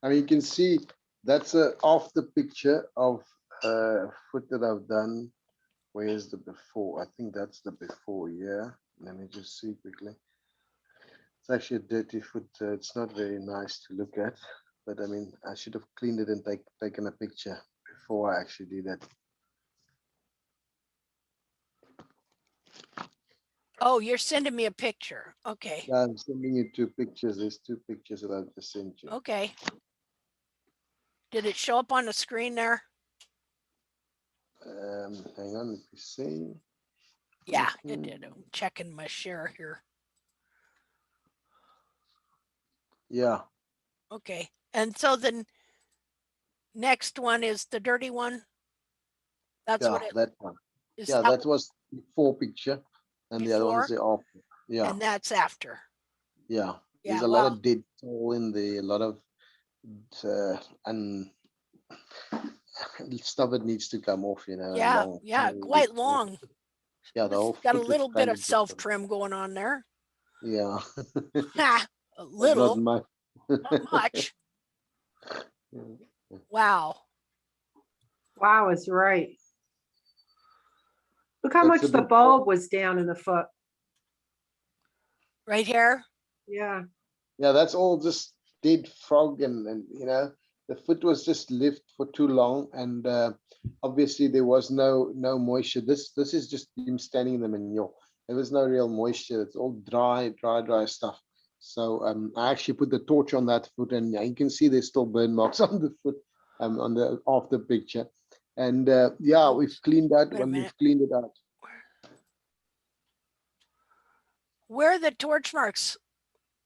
I mean, you can see that's a after picture of foot that I've done. Where's the before? I think that's the before. Yeah, let me just see quickly. It's actually a dirty foot. It's not very nice to look at, but I mean, I should have cleaned it and taken a picture before I actually did that. Oh, you're sending me a picture. Okay. Yeah, I'm sending you 2 pictures. There's 2 pictures that I've just sent you. Okay. Did it show up on the screen there? Hang on, let me see. Yeah, it did. I'm checking my share here. Yeah. Okay. And so the next one is the dirty one. That's what it that one. is. Yeah, that was before picture, and the other one is the after. Yeah. And that's after. Yeah. There's Yeah, a lot of dead soul in there, a lot of and stuff that needs to come off, you know. Yeah, long, yeah, quite long. Yeah, the whole got a foot is little bit kind of self trim going on there. Yeah. A little. Not much. Not much. Wow. Wow is right. Look how That's much a the bit- bulb was down in the foot. Right here. Yeah. Yeah, that's all just dead frog and you know, the foot was just left for too long, and obviously there was no moisture. This is just him standing in the manure. There was no real moisture. It's all dry stuff. So I actually put the torch on that foot, and you can see there's still burn marks on the foot on the after picture. And yeah, we've cleaned that Wait a when minute. we've cleaned it out. Where are the torch marks?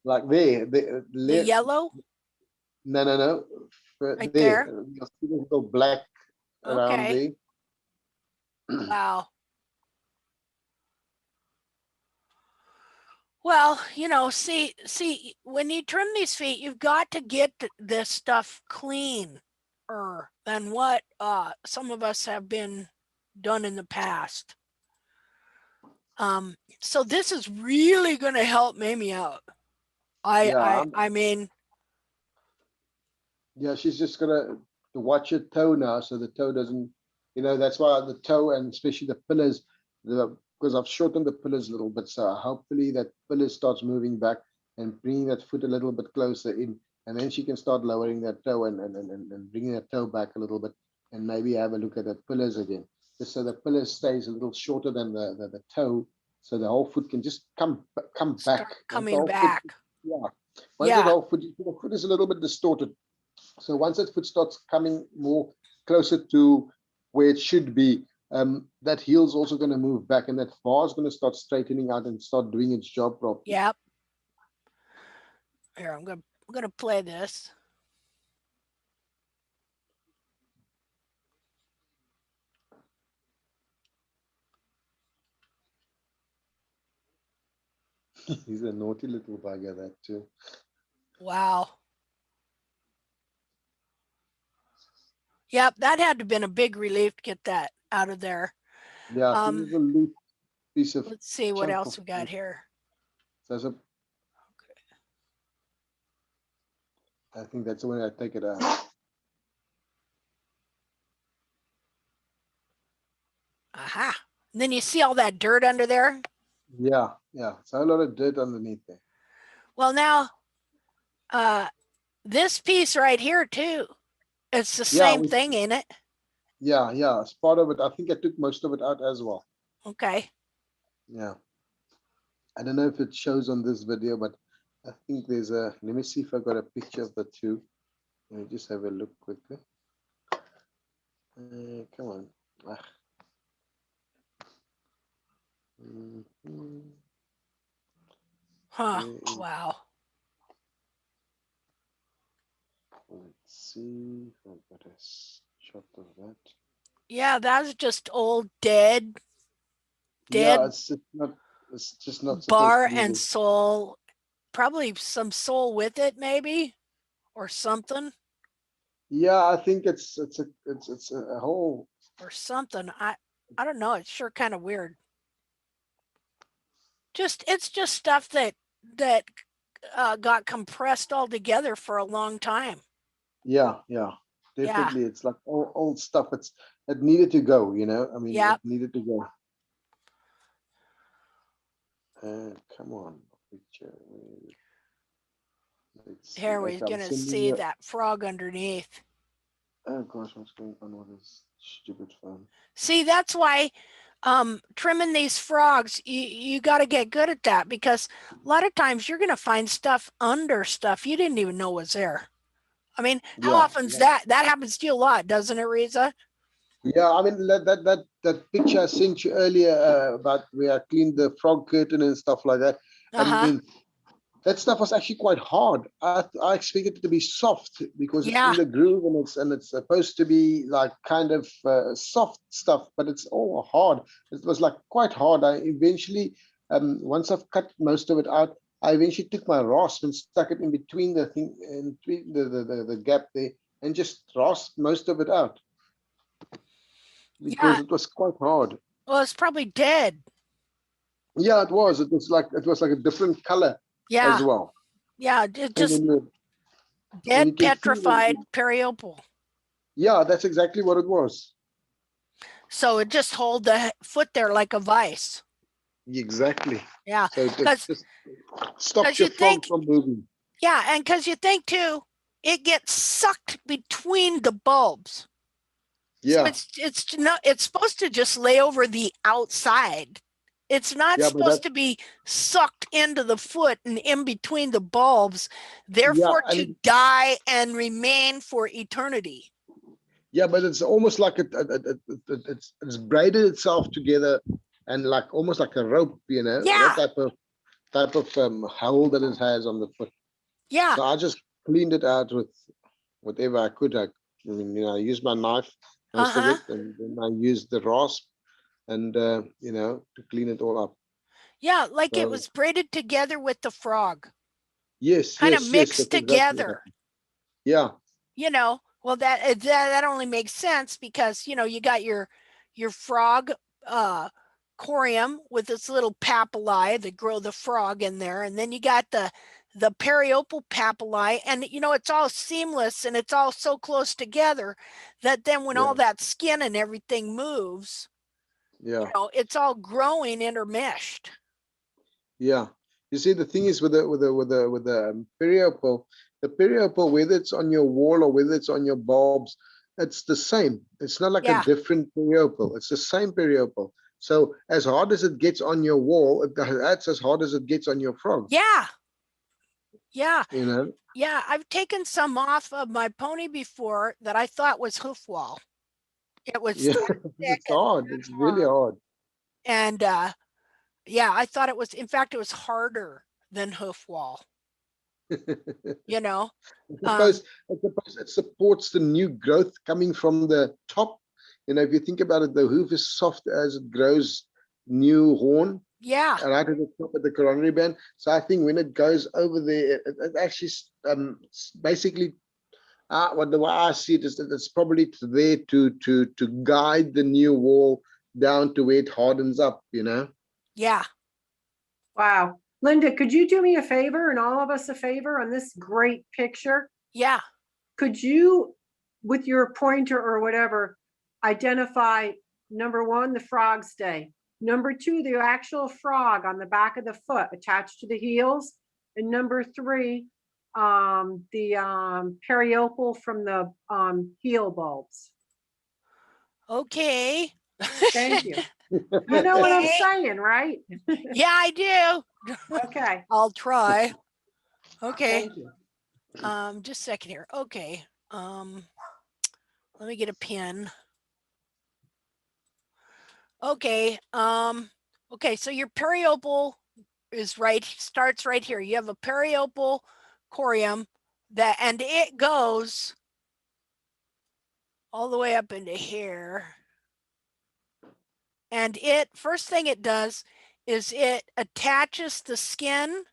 Like there, The yellow? no. Right There, there? you'll see the little black around Okay. there. Wow. Well, see, when you trim these feet, you've got to get this stuff cleaner than what some of us have been done in the past. So this is really going to help Mamie out. I mean, Yeah, she's just gonna watch her toe now, so the toe doesn't, that's why the toe and especially the pillars, because I've shortened the pillars a little bit, so hopefully that pillar starts moving back and bringing that foot a little bit closer in, and then she can start lowering that toe and bringing that toe back a little bit, and maybe have a look at the pillars again, just so the pillar stays a little shorter than the toe, so the whole foot can just come start back. Once the coming whole foot- back. yeah. Once Yeah. the whole foot, the foot is a little bit distorted. So once that foot starts coming more closer to where it should be, that heel's also going to move back, and that bar is going to start straightening out and start doing its job properly. Yep. Here, I'm gonna play this. He's a naughty little bugger, that too. Wow. Yep, that had to have been a big relief to get that out of there. Yeah, this is a loose piece of. Let's see what chunk else of we got wood. here. So I think that's when I take it out. Aha. And then you see all that dirt under there? Yeah. So a lot of dirt underneath there. Well, now, this piece right here too, it's the same thing, ain't it? Yeah. It's part of it. I think I took most of it out as well. Okay. Yeah. I don't know if it shows on this video, but I think there's let me see if I got a picture of the two. Let me just have a look quickly. Come on. Huh. Wow. Let's see if I've got a shot of that. Yeah, that's just old dead Yeah, it's just not bar supposed to be and there. sole, probably some sole with it maybe, or something, Yeah, I think it's a whole. or something. I don't know. It's sure kind of weird. It's just stuff that got compressed all together for a long time. Yeah, definitely. It's like old stuff. It needed to go, I mean, Yep. it needed to go. Come on, picture. Here we're gonna see that frog underneath. Oh gosh, what's going on with this stupid phone? See, that's why trimming these frogs, you got to get good at that, because a lot of times you're going to find stuff under stuff you didn't even know was there. I mean, how often's that happens to you a lot, doesn't it, Riza? Yeah, I mean that picture I sent you earlier about where I cleaned the frog curtain and stuff like that. I mean, that stuff was actually quite hard. I expected it to be soft because it's in the groove and it's supposed to be like kind of soft stuff, but it's all hard. It was like quite hard. I eventually, once I've cut most of it out, I eventually took my rasp and stuck it in between the thing, in between the gap there, and just rasped most of it out because it was quite hard. Well, it's probably dead. Yeah, it was. It was like a different color as well. Yeah, it just dead, petrified periople. Yeah, that's exactly what it was. So it just hold the foot there like a vice. Exactly. Yeah, so it just stops your frog from moving. Yeah, and because you think too, it gets sucked between the bulbs. So Yeah, it's supposed to just lay over the outside. It's not yeah, but supposed that, to be sucked into the foot and in between the bulbs, yeah, therefore to and die and remain for eternity. yeah, but it's almost like it's braided itself together and like almost like a rope, you know, Yeah, that type of hole that it has on the foot. yeah, So I just cleaned it out with whatever I could. I mean, you know, I used my knife most of uh-huh. it, and then I used the rasp and you know, to clean it all up. Yeah, like it So was braided together with the frog, yes, kind of yes, yes, mixed that's exactly what together. happened. Yeah, You know, well that only makes sense because you know you got your frog corium with its little papillae that grow the frog in there, and then you got the periople papillae, and you know it's all seamless and it's all so close together that then when all yeah, that skin and everything moves, you yeah. know, it's all growing intermeshed. Yeah, you see, the thing is with the periople, the periople, whether it's on your wall or whether it's on your bulbs, it's the same. It's not like a Yeah, different periople. It's the same periople. So as hard as it gets on your wall, that's as hard as it gets on your frog. yeah, yeah. You know? Yeah, I've taken some off of my pony before that I thought was hoof wall. It was Yeah, that thick it's hard. It's really hard. and yeah, I thought it was, in fact, it was harder than hoof wall, you know. I Um, suppose, I suppose it supports the new growth coming from the top. You know, if you think about it, the hoof is soft as it grows new horn yeah, right at the top of the coronary band. So I think when it goes over there, it actually basically what the way I see it is that it's probably there to guide the new wall down to where it hardens up. You know. yeah, Wow. Linda, could you do me a favor and all of us a favor on this great picture? yeah. Could you, with your pointer or whatever, identify number one, the frog stay, number two, the actual frog on the back of the foot attached to the heels, and number three, the periople from the heel bulbs. Okay. Thank you. You know what I'm Okay. saying, right? Yeah, I do. Okay, I'll try. Okay. thank you. Just a second here. Okay. Let me get a pen. Okay. Okay, so your periople is starts right here. You have a periople corium and it goes all the way up into here. And first thing it does is it attaches the skin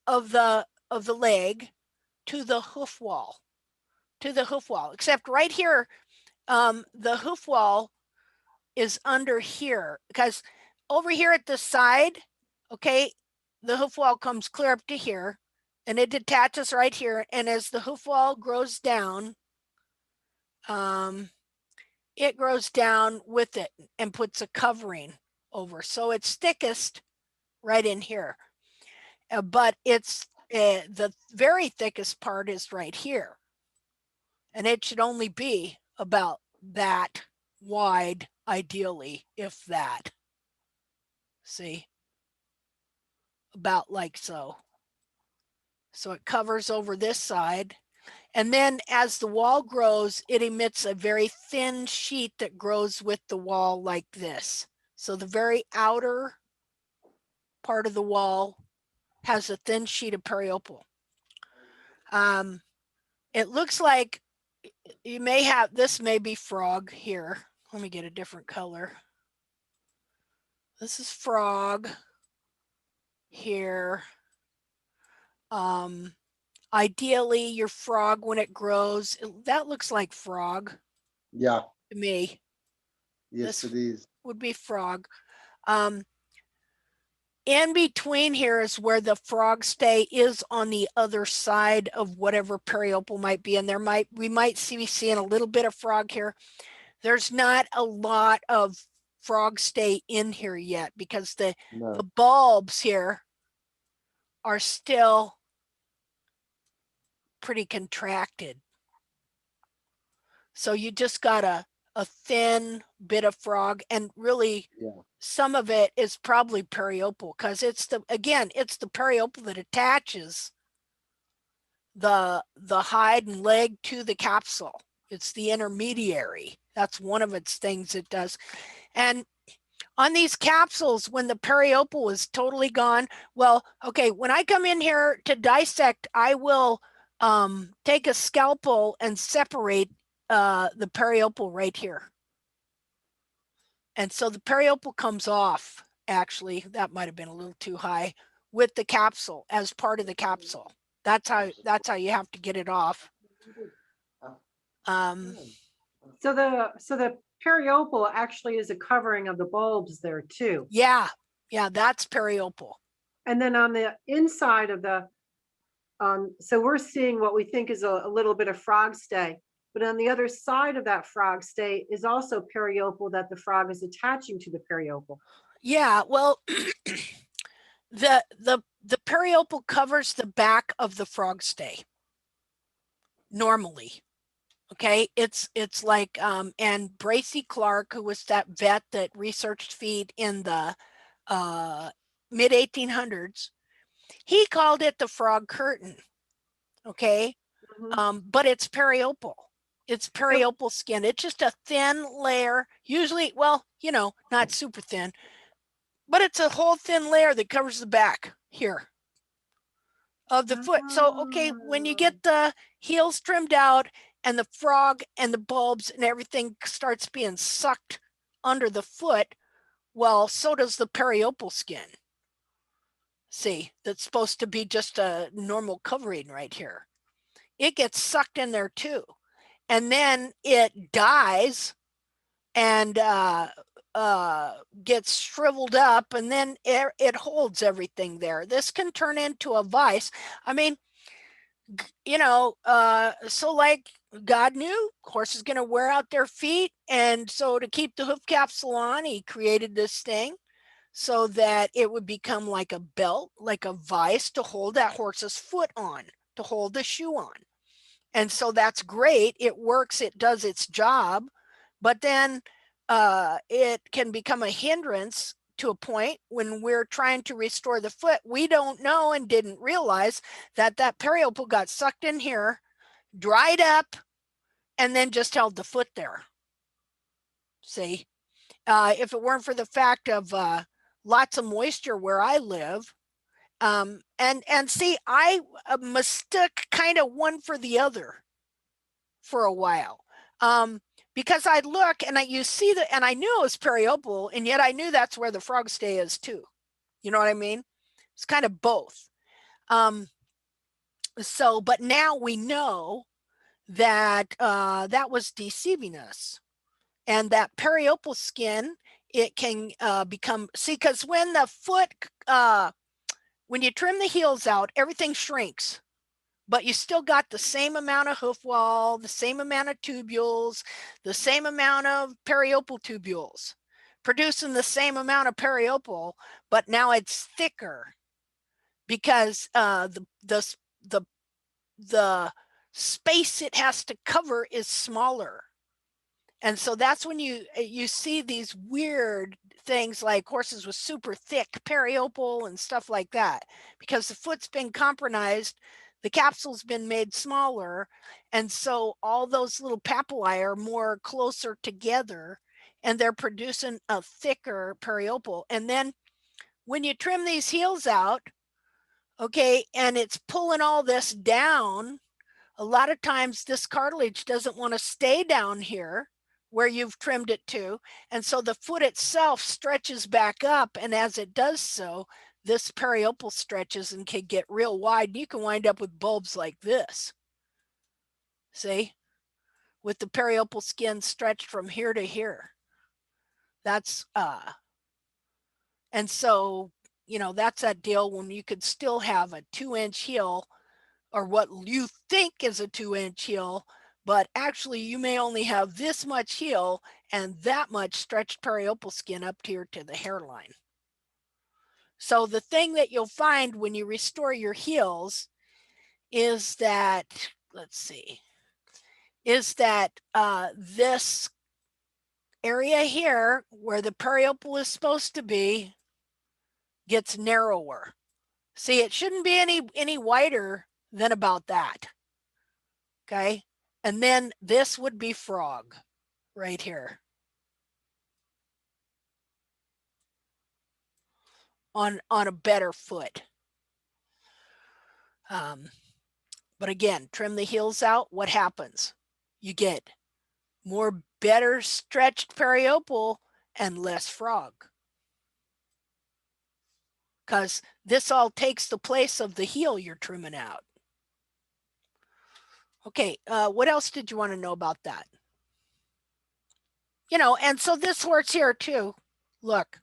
of the leg to the hoof wall, except right here, the hoof wall is under here because over here at the side, okay, the hoof wall comes clear up to here and it detaches right here. And as the hoof wall grows down, it grows down with it and puts a covering over. So it's thickest right in here. But it's the very thickest part is right here. And it should only be about that wide, ideally, if that. See? About like so. So it covers over this side. And then as the wall grows, it emits a very thin sheet that grows with the wall like this. So the very outer part of the wall has a thin sheet of periople. It looks like you may have, this may be frog here. Let me get a different color. This is frog here. Ideally your frog when it grows, that looks like frog Yeah. to me. Yes, This it is. would be frog. In between here is where the frog stay is on the other side of whatever periople might be. And we might be seeing a little bit of frog here. There's not a lot of frog stay in here yet because the bulbs here are still pretty contracted. So you just got a thin bit of frog, and really Yeah. some of it is probably periople, because it's the periople that attaches the hide and leg to the capsule. It's the intermediary. That's one of its things it does. And on these capsules, when the periople is totally gone, well, okay, when I come in here to dissect, I will take a scalpel and separate the periople right here. And so the periople comes off, actually, that might have been a little too high, with the capsule, as part of the capsule. That's how you have to get it off. So the periople actually is a covering of the bulbs there too. Yeah, that's periople. And then on the inside of the, so we're seeing what we think is a little bit of frog stay, but on the other side of that frog stay is also periople that the frog is attaching to the periople. Yeah, well, the periople covers the back of the frog stay normally. Okay, it's like and Bracy Clark, who was that vet that researched feet in the mid 1800s, he called it the frog curtain. Okay, but it's periople. It's periople skin. It's just a thin layer, usually, well, you know, not super thin, but it's a whole thin layer that covers the back here of the foot. So, okay, when you get the heels trimmed out and the frog and the bulbs and everything starts being sucked under the foot, well, so does the periople skin. See, that's supposed to be just a normal covering right here. It gets sucked in there too. And then it dies and gets shriveled up, and then it holds everything there. This can turn into a vise. I mean, you know, so like God knew horse is going to wear out their feet, and so to keep the hoof capsule on, he created this thing so that it would become like a belt, like a vise to hold that horse's foot on, to hold the shoe on. And so that's great. It works, it does its job, but then it can become a hindrance to a point when we're trying to restore the foot. We don't know and didn't realize that periople got sucked in here, dried up, and then just held the foot there. See, if it weren't for the fact of lots of moisture where I live, and see, I mistook kind of one for the other for a while. Because I'd look and you see that, and I knew it was periople, and yet I knew that's where the frog stay is too. You know what I mean? It's kind of both. So, but now we know that that was deceiving us, and that periople skin, it can become, see, because when the foot, when you trim the heels out, everything shrinks. But you still got the same amount of hoof wall, the same amount of tubules, the same amount of periople tubules, producing the same amount of periople, but now it's thicker because the space it has to cover is smaller. And so that's when you see these weird things like horses with super thick periople and stuff like that, because the foot's been compromised. The capsule's been made smaller, and so all those little papillae are more closer together, and they're producing a thicker periople. And then when you trim these heels out, okay, and it's pulling all this down, a lot of times this cartilage doesn't want to stay down here where you've trimmed it to, and so the foot itself stretches back up, and as it does so, this periople stretches and can get real wide. You can wind up with bulbs like this. See? With the periople skin stretched from here to here. That's and so, you know, that's that deal when you could still have a 2-inch heel, or what you think is a 2-inch heel, but actually you may only have this much heel and that much stretched periople skin up here to the hairline. So the thing that you'll find when you restore your heels is that, let's see, is that this area here where the periople is supposed to be gets narrower. See, it shouldn't be any wider than about that. Okay. And then this would be frog right here. On a better foot. But again, trim the heels out. What happens? You get more better stretched periople and less frog. Because this all takes the place of the heel you're trimming out. Okay, what else did you want to know about that? You know, and so this horse here too, look,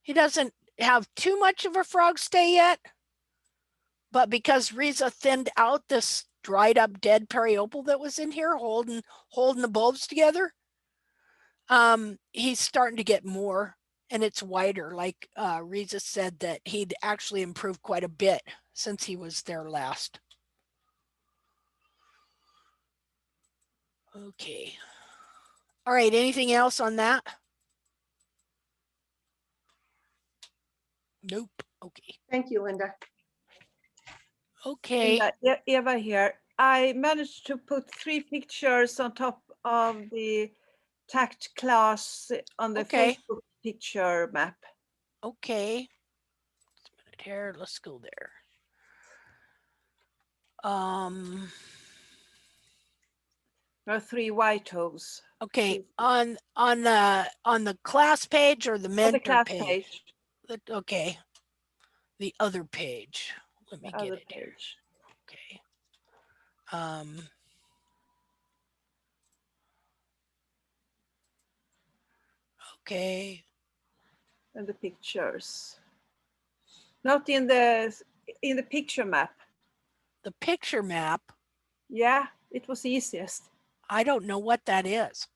he doesn't have too much of a frog stay yet, but because Riza thinned out this dried up dead periople that was in here holding the bulbs together, he's starting to get more and it's wider. Like Riza said that he'd actually improved quite a bit since he was there last. Okay. All right, anything else on that? Nope. Okay. Thank you, Linda. Okay. Eva here. I managed to put 3 pictures on top of the TACT class on the Okay. Facebook picture map. Okay. Just a minute here. Let's go there. There are 3 white hooves. Okay. On the class page or the On mentor the class page? page. Okay. The other page. Let me The get other it here. page. Okay. Okay. And the pictures. Not in the picture map. The picture map. Yeah, it was easiest. I don't know what that is.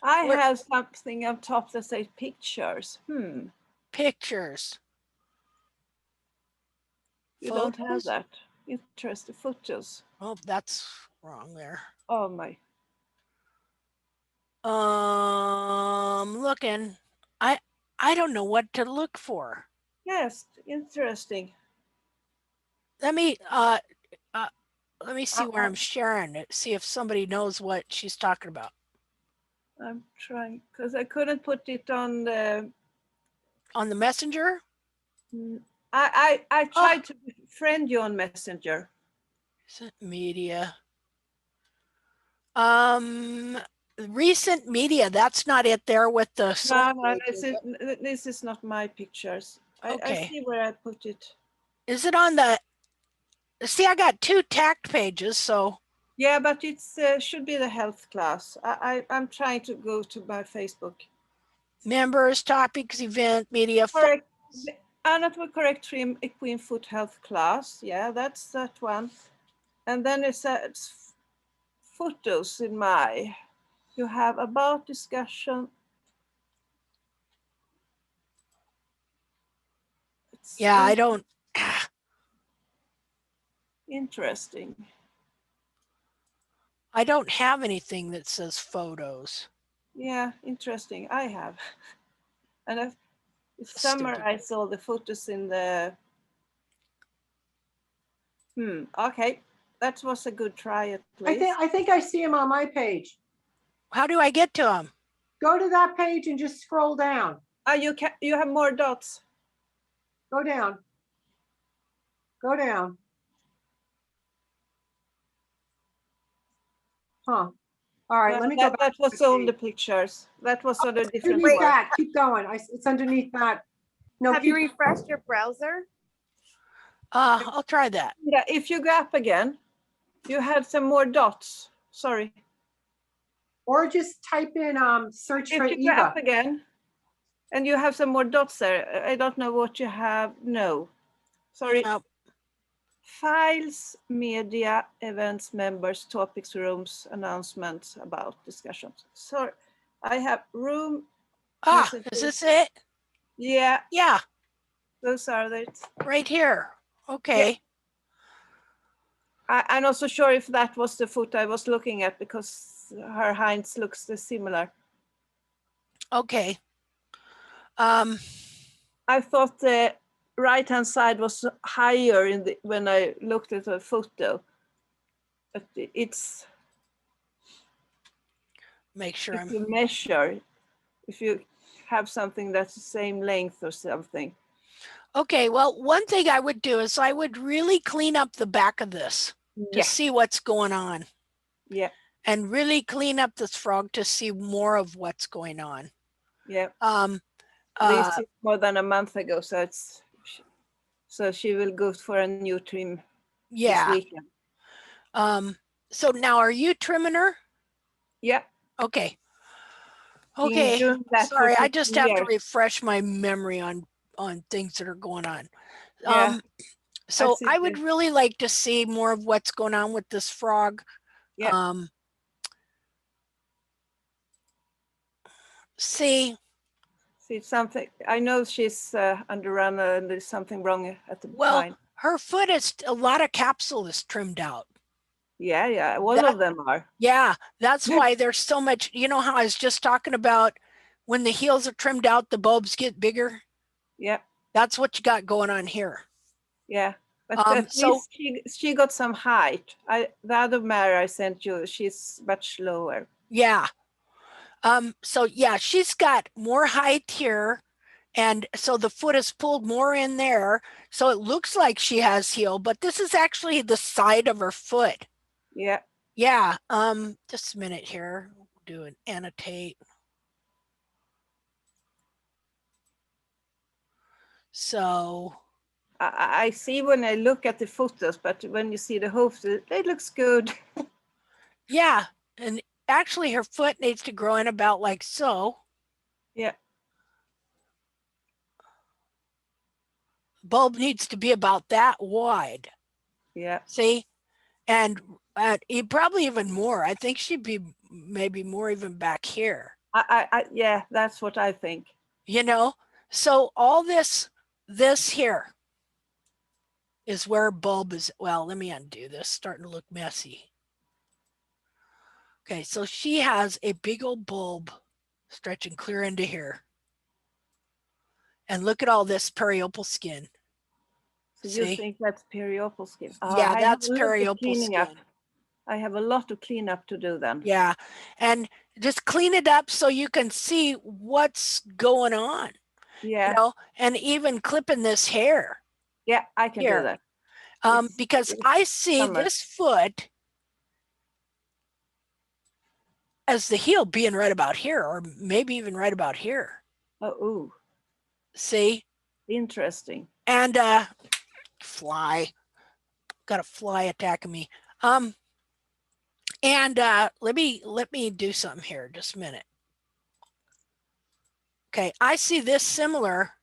I Where- have something on top that says pictures. Pictures. You don't have Photos? that. Interesting photos. Oh, that's wrong there. Oh my. Looking. I don't know what to look for. Yes, interesting. Let me see where I'm sharing it. See if somebody knows what she's talking about. I'm trying because I couldn't put it on the. On the messenger? I tried to friend you on Messenger. Recent media. Recent media. That's not it there with the. No, this is not my pictures. I Okay. see where I put it. Is it on the? See, I got 2 TACT pages, so. Yeah, but it's should be the health class. I'm trying to go to my Facebook. Members, topics, event, media. Correct. Anna will correct trim equine foot health class. Yeah, that's that one. And then it says photos in my. You have about discussion. Yeah, I don't. Interesting. I don't have anything that says photos. Yeah, interesting. I have. And I've Stupid. summarized all the photos in the. Okay, that was a good try at least. I think I see him on my page. How do I get to them? Go to that page and just scroll down. You have more dots. Go down. Go down. Huh. All right, let me go back. That was all the pictures. That was on a different Underneath one. that, keep going. It's underneath that. No, Have you refreshed your browser? I'll try that. Yeah, if you go up again, you have some more dots. Sorry. or just type in search for If you go Eva. up again, and you have some more dots there. I don't know what you have. No, sorry. Nope. Files, media, events, members, topics, rooms, announcements, about discussions. So I have room. Is this it? Yeah, Yeah, those are it. right here. Okay. I'm not so sure if that was the foot I was looking at because her hinds looks similar. Okay. I thought the right-hand side was higher in the when I looked at the photo. But it's Make sure if I'm. you measure, if you have something that's the same length or something. Okay, well, one thing I would do is I would really clean up the back of this to Yeah, see what's going on, yeah, and really clean up this frog to see more of what's going on. yeah. Um, This is more than a month ago, so she will go for a new trim this yeah. weekend. So now are you trimming her? Yeah, Okay. been Okay. doing that for Sorry, I 15 just have to years. refresh my memory on things that are going on. Yeah, So see I would the- really like to see more of what's going on with this frog. Yeah. See, See something. I know she's underrun and there's something wrong at the well, hind. her foot is a lot of capsule is trimmed out. Yeah, yeah. All That- of them are. Yeah, that's why there's so much. You know how I was just talking about when the heels are trimmed out, the bulbs get bigger. Yeah, That's what you got going on here. yeah. But at So least she got some height. The other mare I sent you, she's much lower. yeah. So yeah, she's got more height here. And so the foot is pulled more in there. So it looks like she has heel, but this is actually the side of her foot. Yeah. Yeah. Just a minute here. We'll do an annotate. So I see when I look at the photos, but when you see the hoof, it looks good. yeah, and actually her foot needs to grow in about like so. Yeah. Bulb needs to be about that wide. Yeah. See? And probably even more. I think she'd be maybe more even back here. Yeah, that's what I think. You know? So all this here is where bulb is. Well, let me undo this. Starting to look messy. Okay, so she has a big old bulb stretching clear into here. And look at all this periople skin. So See? you think that's periople skin? Yeah, I that's have a lot of periople cleaning up. skin. I have a lot of cleanup to do then. Yeah, and just clean it up so you can see what's going on. Yeah. You know, and even clipping this hair. Yeah, I can Here. do that. Because I see summer. this foot as the heel being right about here, or maybe even right about here. Oh, ooh, See? interesting. And fly. Got a fly attacking me. And let me do something here, just a minute. Okay, I see this similar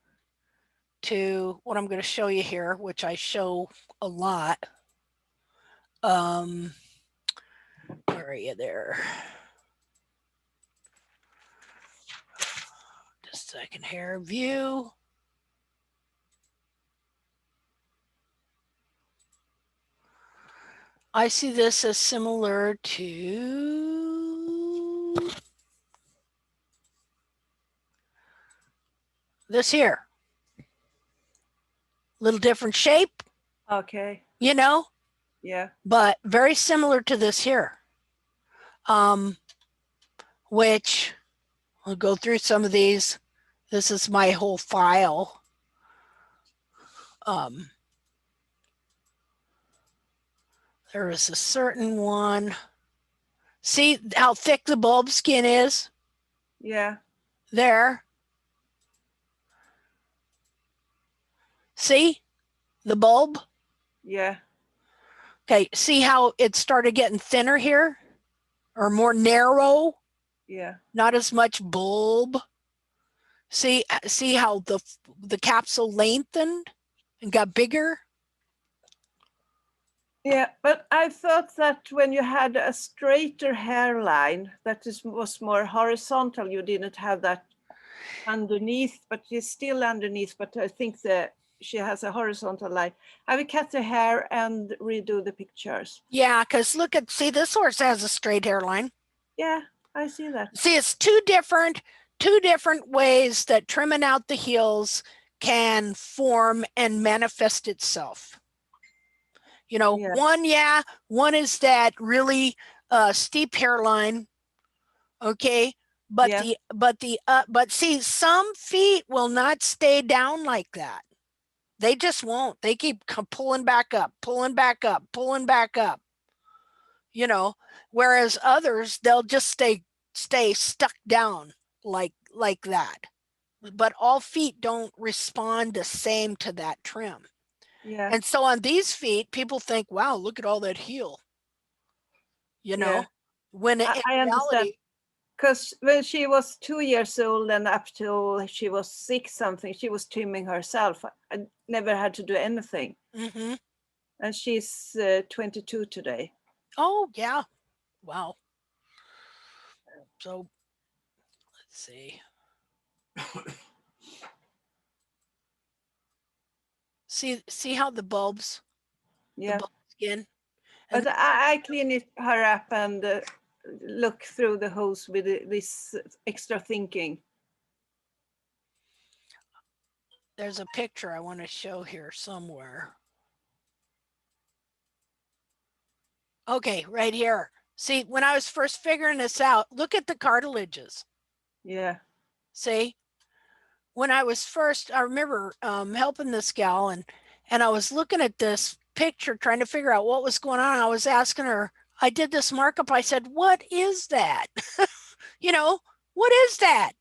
to what I'm going to show you here, which I show a lot. Where are you there? Just a second here. View. I see this as similar to this here. Little different shape, Okay. you know, Yeah. but very similar to this here. Which I'll go through some of these. This is my whole file. There is a certain one. See how thick the bulb skin is? Yeah. There. See the bulb? Yeah. Okay, see how it started getting thinner here? Or more narrow? Yeah. Not as much bulb. See how the capsule lengthened and got bigger? Yeah, but I thought that when you had a straighter hairline, was more horizontal. You didn't have that underneath, but you're still underneath. But I think the she has a horizontal line. I will cut the hair and redo the pictures. Yeah, because look at, see, this horse has a straight hairline. Yeah, I see that. See, it's two different ways that trimming out the heels can form and manifest itself. You know, Yes. one is that really steep hairline. Okay. But Yeah. but see, some feet will not stay down like that. They just won't. They keep pulling back up, pulling back up, pulling back up. You know, whereas others, they'll just stay stuck down like that. But all feet don't respond the same to that trim. Yeah. And so on these feet, people think, wow, look at all that heel. You know, Yeah. when in I understand. reality, Because when she was 2 years old and up till she was 6 something, she was trimming herself. I never had to do anything. mm-hmm. And she's 22 today. Oh, yeah. Wow. So let's see. see how the bulbs, Yeah. the bulb skin. But I clean it her up and look through the hose with this extra thinking. There's a picture I want to show here somewhere. Okay, right here. See, when I was first figuring this out, look at the cartilages. Yeah. See, when I was first, I remember helping this gal and I was looking at this picture trying to figure out what was going on. I was asking her, I did this markup. I said, what is that? You know, what is that?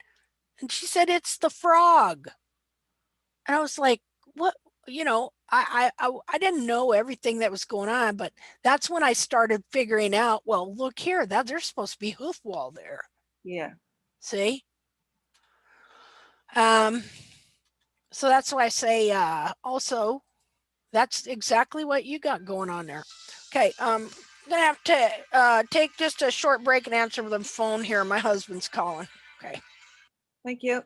And she said, it's the frog. And I was like, what? You know, I didn't know everything that was going on, but that's when I started figuring out, well, look here, that there's supposed to be hoof wall there. Yeah. See? So that's why I say also, that's exactly what you got going on there. Okay, I'm gonna have to take just a short break and answer the phone here. My husband's calling. Okay. Thank you.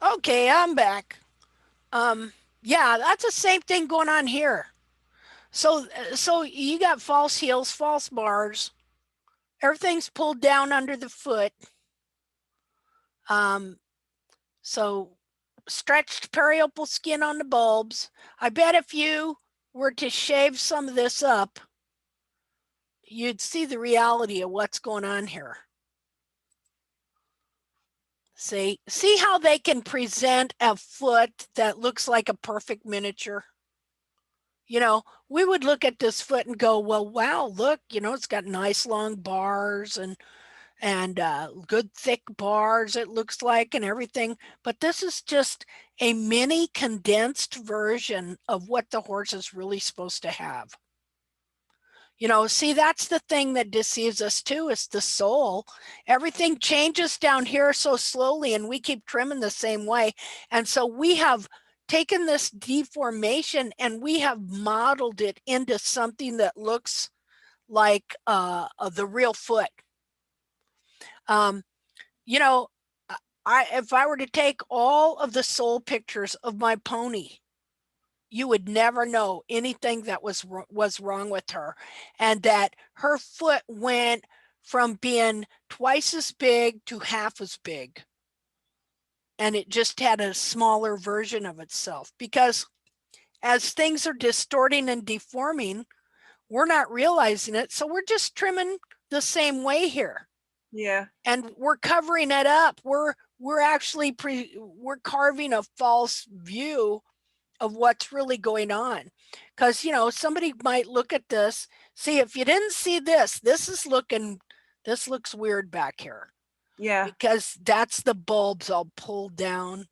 Okay, I'm back. Yeah, that's the same thing going on here. So you got false heels, false bars. Everything's pulled down under the foot. So stretched periople skin on the bulbs. I bet if you were to shave some of this up, you'd see the reality of what's going on here. See how they can present a foot that looks like a perfect miniature? You know, we would look at this foot and go, well, wow, look, you know, it's got nice long bars and good thick bars, it looks like, and everything. But this is just a mini condensed version of what the horse is really supposed to have. You know, see, that's the thing that deceives us too, is the soul. Everything changes down here so slowly and we keep trimming the same way. And so we have taken this deformation and we have modeled it into something that looks like the real foot. You know, if I were to take all of the soul pictures of my pony, you would never know anything that was wrong with her, and that her foot went from being twice as big to half as big. and it just had a smaller version of itself, because as things are distorting and deforming, we're not realizing it. So we're just trimming the same way here. Yeah. And we're covering it up. We're actually we're carving a false view of what's really going on. Because, you know, somebody might look at this, see, if you didn't see this, this looks weird back here. Yeah. Because that's the bulbs all pulled down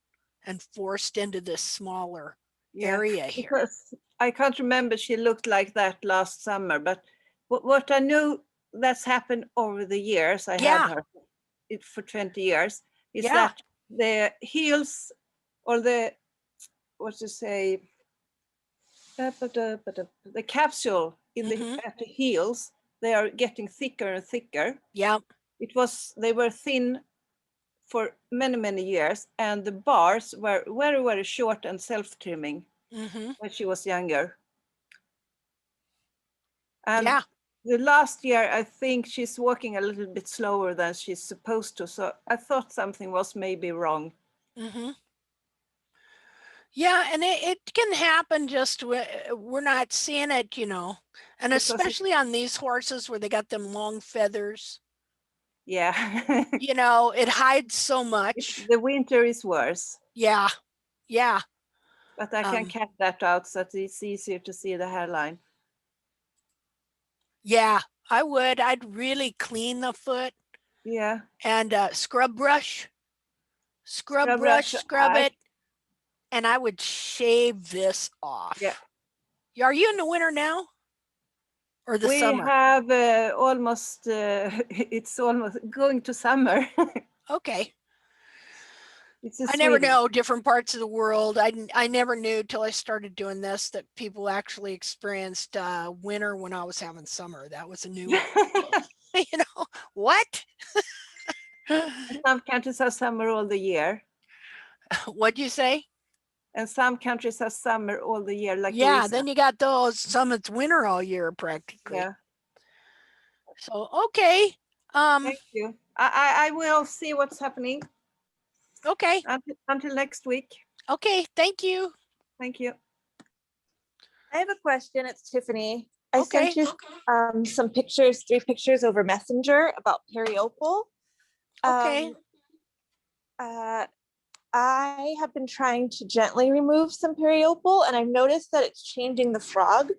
and forced into this smaller area here. Because I can't remember she looked like that last summer, but what I knew that's happened over the years, I had her for 20 years, is that the heels, or the, what to say, the capsule in the at the heels, they are getting thicker and thicker. Yeah. They were thin for many, many years, and the bars were very, very short and self-trimming when she was younger. And the last year, I think she's walking a little bit slower than she's supposed to. So I thought something was maybe wrong. Yeah, and it can happen, just we're not seeing it, you know, and Because especially on these horses where they got them long feathers. Yeah. You know, it hides so much. The winter is worse. Yeah. Yeah. But I can cut that out so that it's easier to see the hairline. Yeah, I would. I'd really clean the foot. Yeah. And scrub brush. Scrub it. And I would shave this off. Yeah. Are you in the winter now? Or the summer? We have almost, it's almost going to summer. Okay. I never know different parts of the world. I never knew till I started doing this that people actually experienced winter when I was having summer. That was a new one. You know, what? Some countries have summer all the year. What'd you say? And some countries have summer all the year. Like then you got some it's winter all year practically. Yeah. So, okay. Thank you. I will see what's happening. Okay. Until next week. Okay, thank you. Thank you. I have a question. It's Tiffany. I sent you some pictures, 3 pictures over Messenger about periople. Okay. I have been trying to gently remove some periople, and I've noticed that it's changing the frog.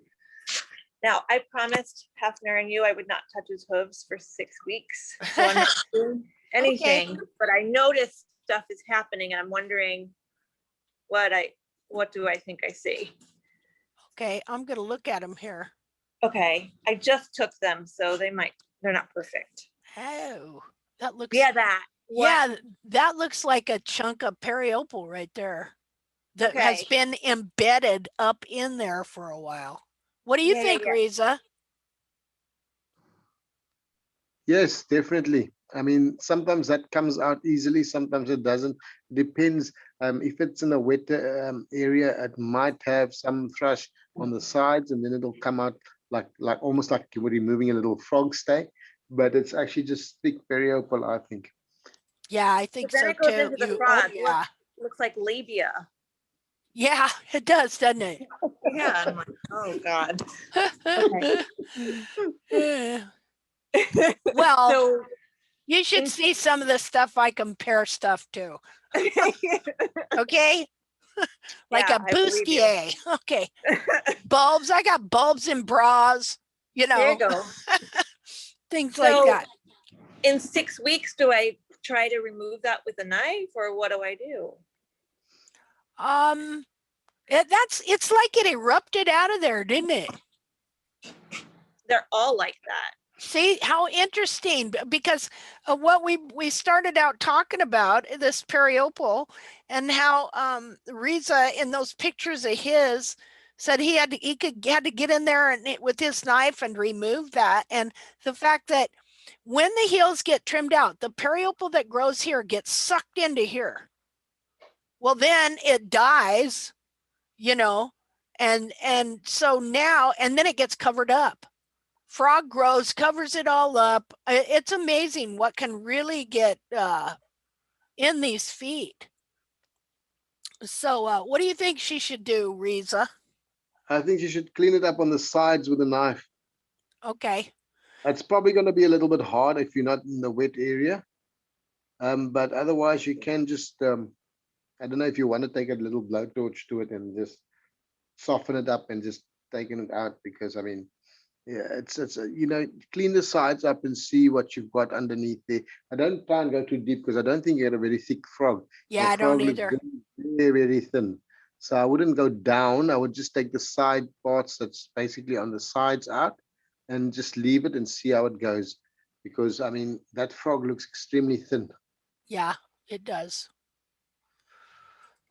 Now, I promised Hafner and you I would not touch his hooves for 6 weeks, so I'm not doing anything. But I noticed stuff is happening, and I'm wondering what do I think I see? Okay, I'm gonna look at them here. Okay, I just took them, so they're not perfect. Oh, that looks. Yeah, that. Yeah, that looks like a chunk of periople right there that has been embedded up in there for a while. What do you think, Riza? Yes, definitely. I mean, sometimes that comes out easily, sometimes it doesn't. Depends. If it's in a wetter area, it might have some thrush on the sides, and then it'll come out like almost like you were removing a little frog stay. But it's actually just thick periople, I think. Yeah, I think so it goes too. Into the frog. Looks like labia. Yeah, it does, doesn't it? Yeah, I'm like, oh God. Well, so, you should see some of the stuff I compare stuff to. Okay? Like a bustier. Okay. Bulbs. I got bulbs in bras, you know. There you go. Things like that. In 6 weeks, do I try to remove that with a knife, or what do I do? It's like it erupted out of there, didn't it? They're all like that. See how interesting, because what we started out talking about, this periople, and how Riza in those pictures of his said he had to get in there and with his knife and remove that, and the fact that when the heels get trimmed out, the periople that grows here gets sucked into here. Well, then it dies, you know, and so now, and then it gets covered up. Frog grows, covers it all up. It's amazing what can really get in these feet. So what do you think she should do, Riza? I think you should clean it up on the sides with a knife. Okay. It's probably going to be a little bit hard if you're not in the wet area. But otherwise you can just, I don't know if you want to take a little blowtorch to it and just soften it up and just taking it out, because I mean, yeah, it's you know, clean the sides up and see what you've got underneath there. I don't try and go too deep because I don't think you get a very thick frog. Yeah, My I don't frog looks either. very thin. So I wouldn't go down. I would just take the side parts that's basically on the sides out and just leave it and see how it goes. Because I mean, that frog looks extremely thin. Yeah, it does.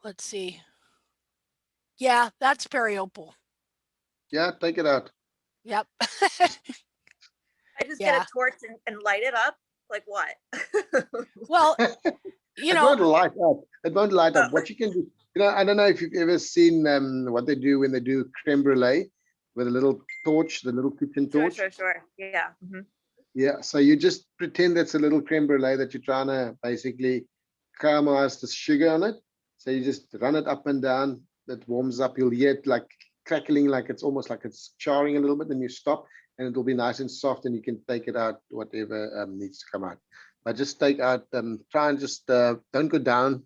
Let's see. Yeah, that's periople. Yeah, take it out. Yep. I just Yeah. get a torch and light it up. Like what? Well, you It know, won't light up. It won't light up. Oh. What you can do, you know, I don't know if you've ever seen what they do when they do creme brulee with a little torch, the little kitchen torch. Sure. Yeah. Mhm. Yeah, so you just pretend it's a little creme brulee that you're trying to basically caramelize the sugar on it. So you just run it up and down. That warms up. You'll hear it like crackling, like it's almost like it's charring a little bit. Then you stop, and it'll be nice and soft, and you can take it out, whatever needs to come out. But just take out. Try and just don't go down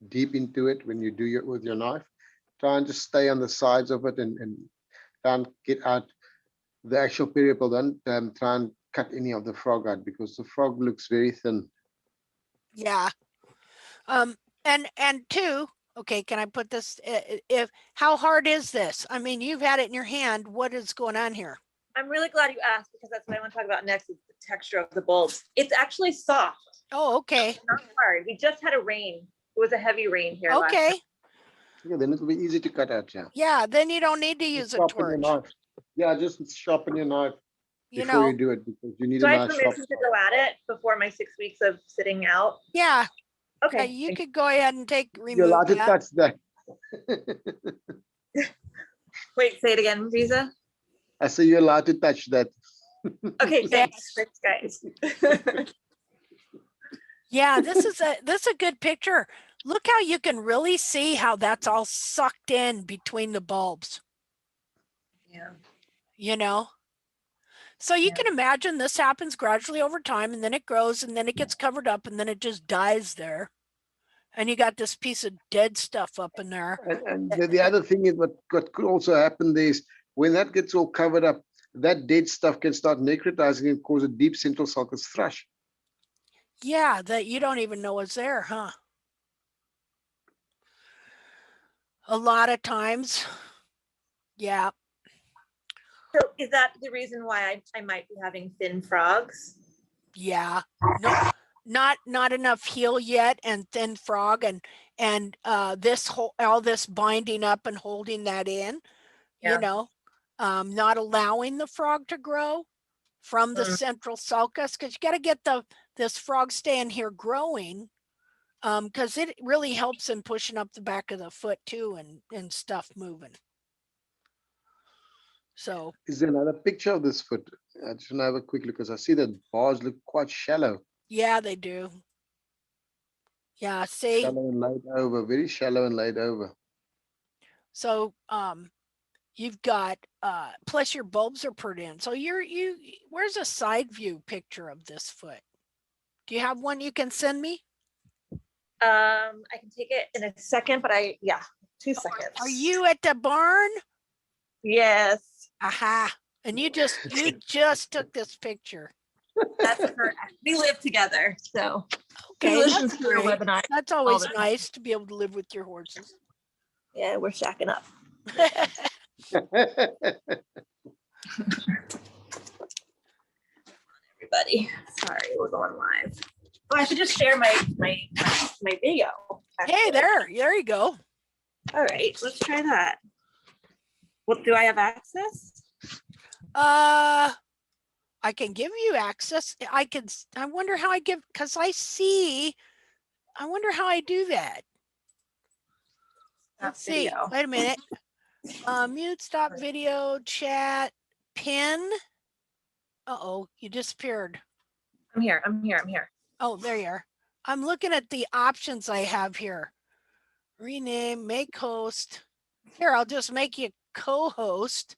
deep into it when you do it with your knife. Try and just stay on the sides of it and try and get out the actual periople. Don't try and cut any of the frog out because the frog looks very thin. yeah. And two, okay, can I put this, if, how hard is this? I mean, you've had it in your hand. What is going on here? I'm really glad you asked because that's what I want to talk about next is the texture of the bulbs. It's actually soft, Oh, okay. not hard. We just had a rain. It was a heavy rain here. last Okay. night. Yeah, then it'll be easy to cut out. Yeah. Yeah, then you don't need to use Just a sharpen your torch, knife. Yeah, just sharpen your knife you before know? you do it because you need So a I have nice sharp. permission to go at it before my 6 weeks of sitting out. Yeah, Okay. you could go ahead and You're remove allowed to that. touch that. Wait, say it again, Visa. I say you're allowed to touch that. Okay, thanks. Thanks, guys. Yeah, this is a good picture. Look how you can really see how that's all sucked in between the bulbs, Yeah. you know? So you Yeah. can imagine this happens gradually over time and then it grows and then it gets covered up and then it just dies there. And you got this piece of dead stuff up in there. And the other thing is what could also happen there is when that gets all covered up, that dead stuff can start necrotizing and cause a deep central sulcus thrush. Yeah, that you don't even know is there, huh? A lot of times. Yeah. So is that the reason why I might be having thin frogs? Yeah. No, not enough heel yet and thin frog and this whole all this binding up and holding that in, Yeah. you know, not allowing the frog to grow from the central sulcus, because you got to get this frog staying here growing, because it really helps in pushing up the back of the foot too and stuff moving. So Is there another picture of this foot? I just want to have a quick look because I see that bars look quite shallow. yeah, they do. Yeah, see. Shallow and laid over, very shallow and laid over. So you've got plus your bulbs are put in. So where's a side view picture of this foot? Do you have one you can send me? I can take it in a second, but 2 seconds. Are you at the barn? Yes. Aha. And you just took this picture. That's correct. We live together, so Okay, we listen that's to your great. webinar. That's always the time. nice to be able to live with your horses. Yeah, we're shacking up. Everybody, sorry, we're going live. Oh, I should just share my video. Hey, actually. there you go. All right, let's try that. What do I have access? I can give you access. I wonder how I give, because I wonder how I do that. Let's see. Video. Wait a minute. Mute, stop video, chat, pin. Uh-oh, you disappeared. I'm here. Oh, there you are. I'm looking at the options I have here. Rename, make host. Here, I'll just make you co-host.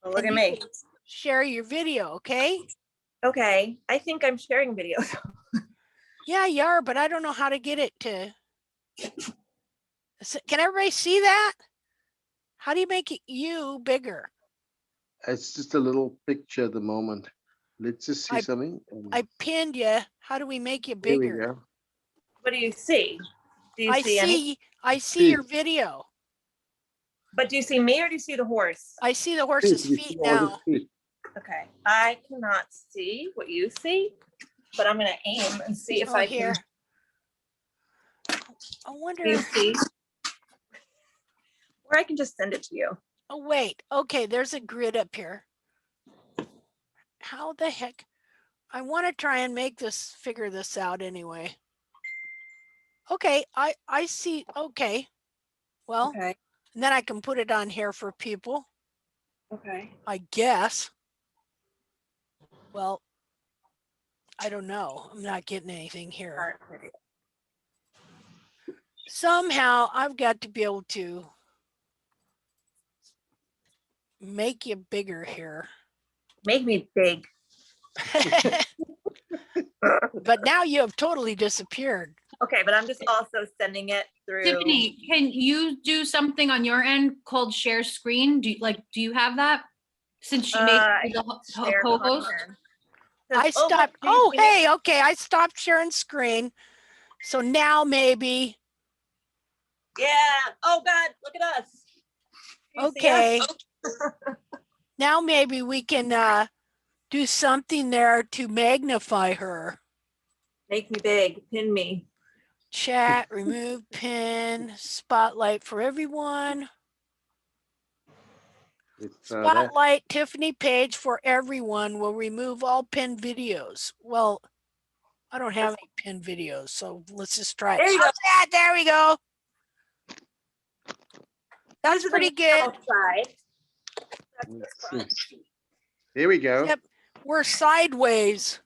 Oh, look and at you me. can Share your video, okay? Okay, I think I'm sharing videos. Yeah, you are, but I don't know how to get it to. Can everybody see that? How do you make it you bigger? It's just a little picture at the moment. Let's just see something. I pinned you. How do we make you There we bigger? go. What do you see? Do you see any? I see your video. But do you see me or do you see the horse? I see the horse's You feet see all the now. feet. Okay, I cannot see what you see, but I'm gonna aim and see if I Here. can. I wonder Do you if. see? Or I can just send it to you. Oh, wait. Okay, there's a grid up here. How the heck? I want to try and figure this out anyway. Okay, I see. Okay. Well, Okay. and then I can put it on here for people, Okay. I guess. Well, I don't know. I'm not getting anything here. Somehow I've got to be able to make you bigger here. Make me big. But now you have totally disappeared. Okay, but I'm just also sending it through. Tiffany, can you do something on your end called share screen? Do you have that? Since she made you the share co-host. content. I Says, stopped. look, do you Oh, see me? hey, okay. I stopped sharing screen. So now maybe. Yeah. Oh God, look at us. Do you see Okay. us? Now maybe we can do something there to magnify her. Make me big. Pin me. Chat, remove pin, spotlight for everyone. It's, Spotlight Tiffany page for everyone will remove all pinned videos. Well, I don't have any pinned videos, so let's just try it. There you go. There we go. That's This is pretty the good. outside. That's the let's front. see. There we go. Yep, we're sideways.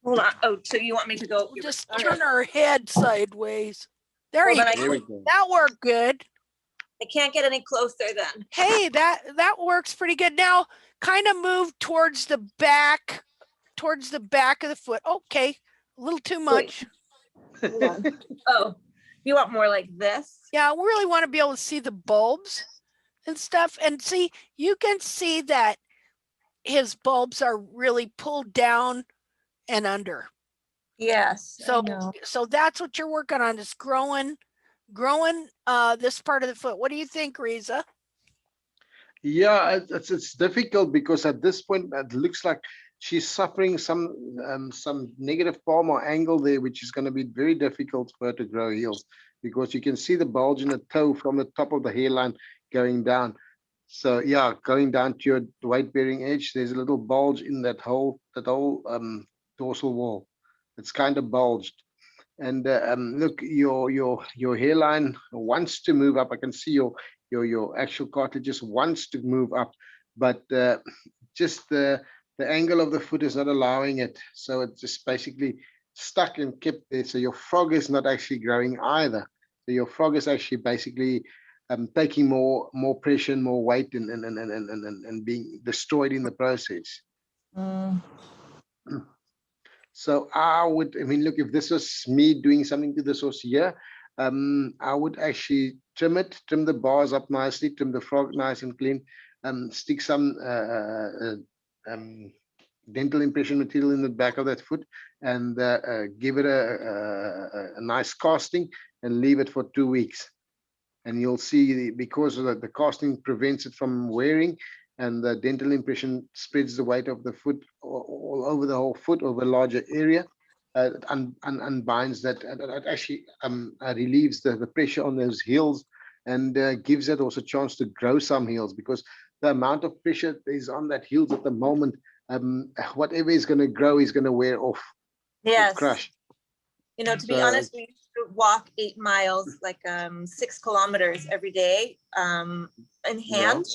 Hold on. Oh, so you want me to go? We'll just Okay. turn our head sideways. There Well, you then go. There we go. That worked good. I can't get any closer then. Hey, that works pretty good. Now, kind of move towards the back of the foot. Okay, a little too much. Hold on. Oh, you want more like this? Yeah, we really want to be able to see the bulbs and stuff. And see, you can see that his bulbs are really pulled down and under. Yes. So that's what you're working on, is growing this part of the foot. What do you think, Riza? Yeah, it's difficult because at this point it looks like she's suffering some negative form or angle there, which is going to be very difficult for her to grow heels, because you can see the bulge in the toe from the top of the hairline going down. So yeah, going down to your weight bearing edge, there's a little bulge in that whole dorsal wall. It's kind of bulged. And look, your hairline wants to move up. I can see your actual cartilage wants to move up, but just the angle of the foot is not allowing it. So it's just basically stuck and kept there. So your frog is not actually growing either. So your frog is actually basically taking more pressure and more weight and being destroyed in the process. So I mean, look, if this was me doing something to this horse here, I would actually trim the bars up nicely, trim the frog nice and clean, stick some dental impression material in the back of that foot, and give it a nice casting and leave it for 2 weeks. And you'll see, because of the casting prevents it from wearing, and the dental impression spreads the weight of the foot all over the whole foot, over a larger area, unbinds that, it actually relieves the pressure on those heels, and gives it also a chance to grow some heels, because the amount of pressure is on that heels at the moment, whatever is going to grow is going to wear off. Yes. Crush. You know, to be honest, we used to walk 8 miles, like 6 kilometers every day, in hand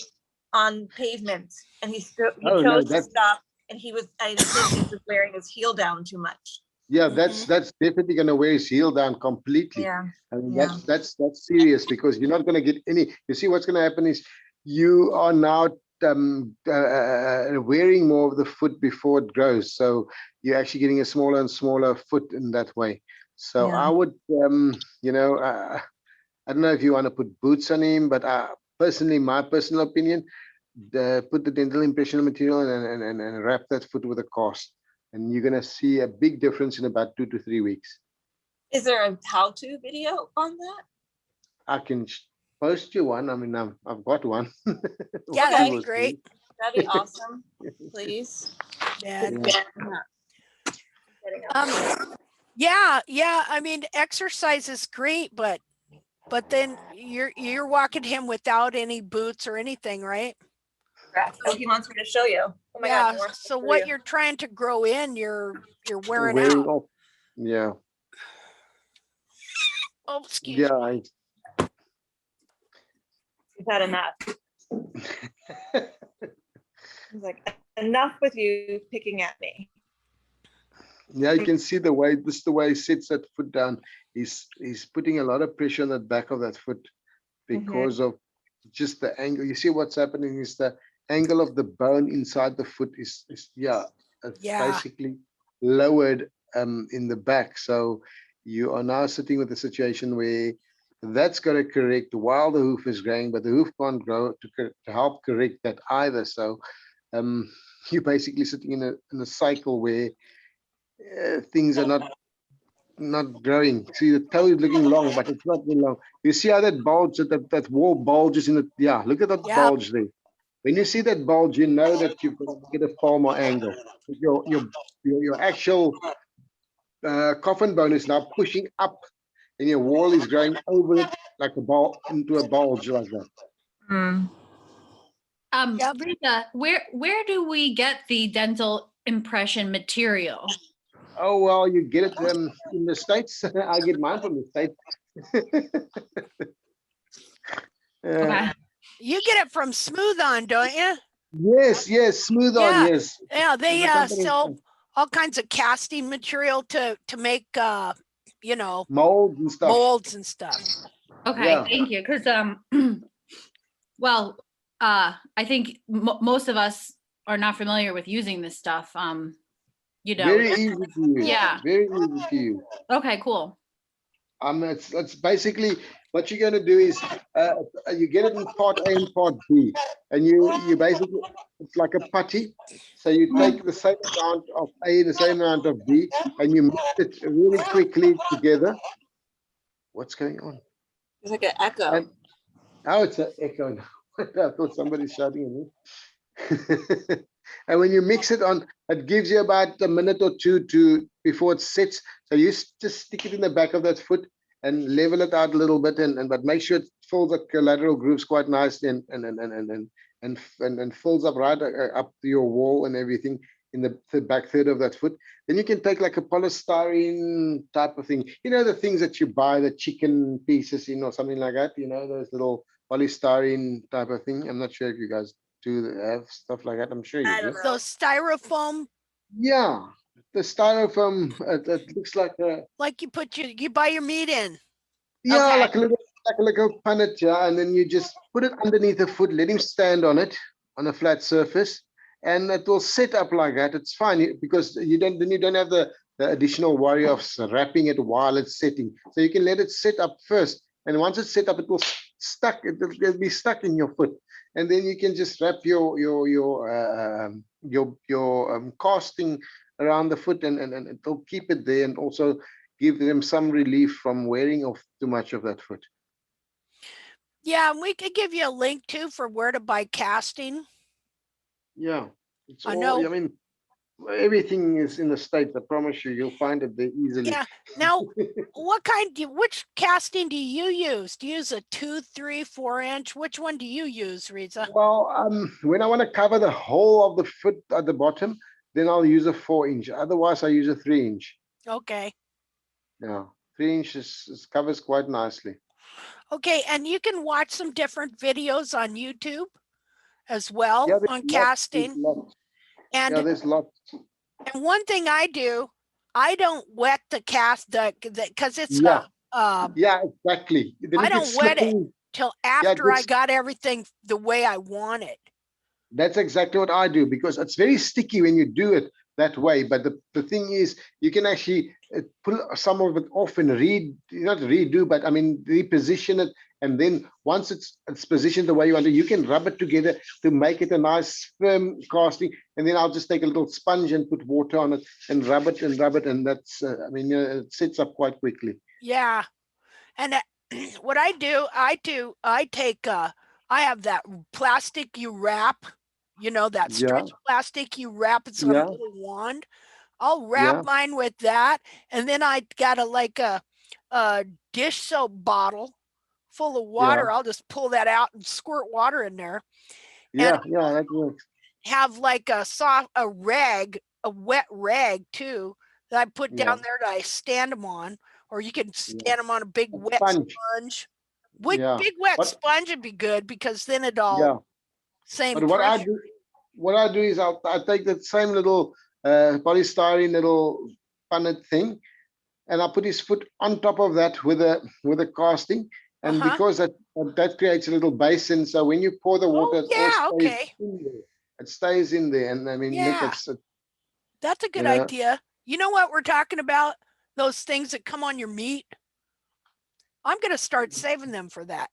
on pavement, and he chose to stop. And I think he was wearing his heel down too much. Yeah, that's definitely going to wear his heel down completely. Yeah. I mean, Yeah. that's serious, because you're not going to get any. You see, what's going to happen is you are now wearing more of the foot before it grows, so you're actually getting a smaller and smaller foot in that way. So Yeah. I would, you know, I don't know if you want to put boots on him, but personally, my personal opinion, put the dental impressionable material and wrap that foot with a cast, and you're gonna see a big difference in about 2 to 3 weeks. Is there a how-to video on that? I can post you one. I mean, I've got one. Yeah, that'd be great. That'd be awesome. Please. Yeah. Yeah. Yeah. I mean, exercise is great, but then you're walking him without any boots or anything, right? Correct. Oh, he wants me to show you. Oh my Yeah. God. he wants me to So show what you. you're trying to grow in, you're wearing Wearing out. off. Yeah. Oh, excuse Yeah. me. He's had enough. He's like, enough with you picking at me. Yeah, you can see the way the way he sits that foot down. He's putting a lot of pressure on the back of that foot because of just the angle. You see what's happening is the angle of the bone inside the foot is it's basically lowered in the back. So you are now sitting with a situation where that's got to correct while the hoof is growing, but the hoof can't grow to help correct that either. So you're basically sitting in a cycle where things are not growing. See, the toe is looking long, but it's not very long. You see how that bulge, that wall bulges in it? Yeah, look at that bulge there. When you see that bulge, you know that you've got to get a palmar angle. Your actual coffin bone is now pushing up, and your wall is growing over it like a ball into a bulge like that. Rita, where do we get the dental impression material? Oh, well, you get it in the States. I get mine from the States. Okay. You get it from Smooth On, don't you? Yes, Smooth On, yes. Yeah, they sell all kinds of casting material to make you know, molds and stuff. Okay, Yeah. thank you. Because well, I think most of us are not familiar with using this stuff. You know. Very easy to use. Yeah. Very easy to use. Okay, cool. It's basically what you're going to do is you get it in part A and part B, and you basically, it's like a putty. So you take the same amount of A, the same amount of B, and you mix it really quickly together. What's going on? It's like an echo. Oh, it's an echo now. I thought somebody's shouting at me. And when you mix it on, it gives you about a minute or two before it sits. So you just stick it in the back of that foot and level it out a little bit, but make sure it fills the lateral grooves quite nicely and fills up right up to your wall and everything in the back third of that foot. Then you can take like a polystyrene type of thing. You know, the things that you buy the chicken pieces in or something like that, you know, those little polystyrene type of thing. I'm not sure if you guys do have stuff like that. I'm sure you do. Those styrofoam. Yeah, the styrofoam. It looks like a. Like you buy your meat in. Yeah, Okay. like a little punnet, yeah, and then you just put it underneath the foot, let him stand on it on a flat surface, and it will set up like that. It's fine because you don't have the additional worry of wrapping it while it's setting. So you can let it set up first, and once it's set up, it will it'll be stuck in your foot, and then you can just wrap your casting around the foot, and it'll keep it there, and also give them some relief from wearing off too much of that foot. Yeah, and we could give you a link too for where to buy casting. Yeah, it's I all. know. I mean, everything is in the States. I promise you, you'll find it there easily. Yeah. Now, which casting do you use? Do you use a 2, 3, 4 inch? Which one do you use, Riza? Well, when I want to cover the whole of the foot at the bottom, then I'll use a 4-inch. Otherwise, I use a 3-inch. Okay. Yeah, 3 inches covers quite nicely. Okay, and you can watch some different videos on YouTube as well, Yeah, on casting. And there's lots. And one thing I do I don't wet the cast because it's Yeah, yeah, exactly. Then I it gets don't wet it slippery. till Yeah, it after I gets, got everything the way I want it. that's exactly what I do, because it's very sticky when you do it that way. But the thing is, you can actually pull some of it off and not redo, but I mean, reposition it. And then once it's positioned the way you want it, you can rub it together to make it a nice firm casting. And then I'll just take a little sponge and put water on it and rub it and rub it. And that's, I mean, it sets up quite quickly. Yeah. And what I do, I take, I have that plastic you wrap, you know, that Yeah, stretch plastic you wrap. It's on a yeah, little wand. I'll wrap yeah, mine with that. And then I got a dish soap bottle full of yeah, water. I'll just pull that out and squirt water in there. And yeah, yeah, that works. have like a wet rag too, that I put down Yeah, there that I stand them on, or you can yeah. stand them on a big A wet sponge. sponge. Yeah. Big wet What? sponge would be good because then it all Yeah. same But pressure. what I do is I take that same little polystyrene little punnet thing, and I put his foot on top of that with a casting, and Uh-huh. because that creates a little basin, so when you pour the water, Oh it all yeah, stays okay. in there. It stays in there, and I mean, look, Yeah, that's a good yeah. idea. You know what we're talking about? Those things that come on your meat. I'm gonna start saving them for that.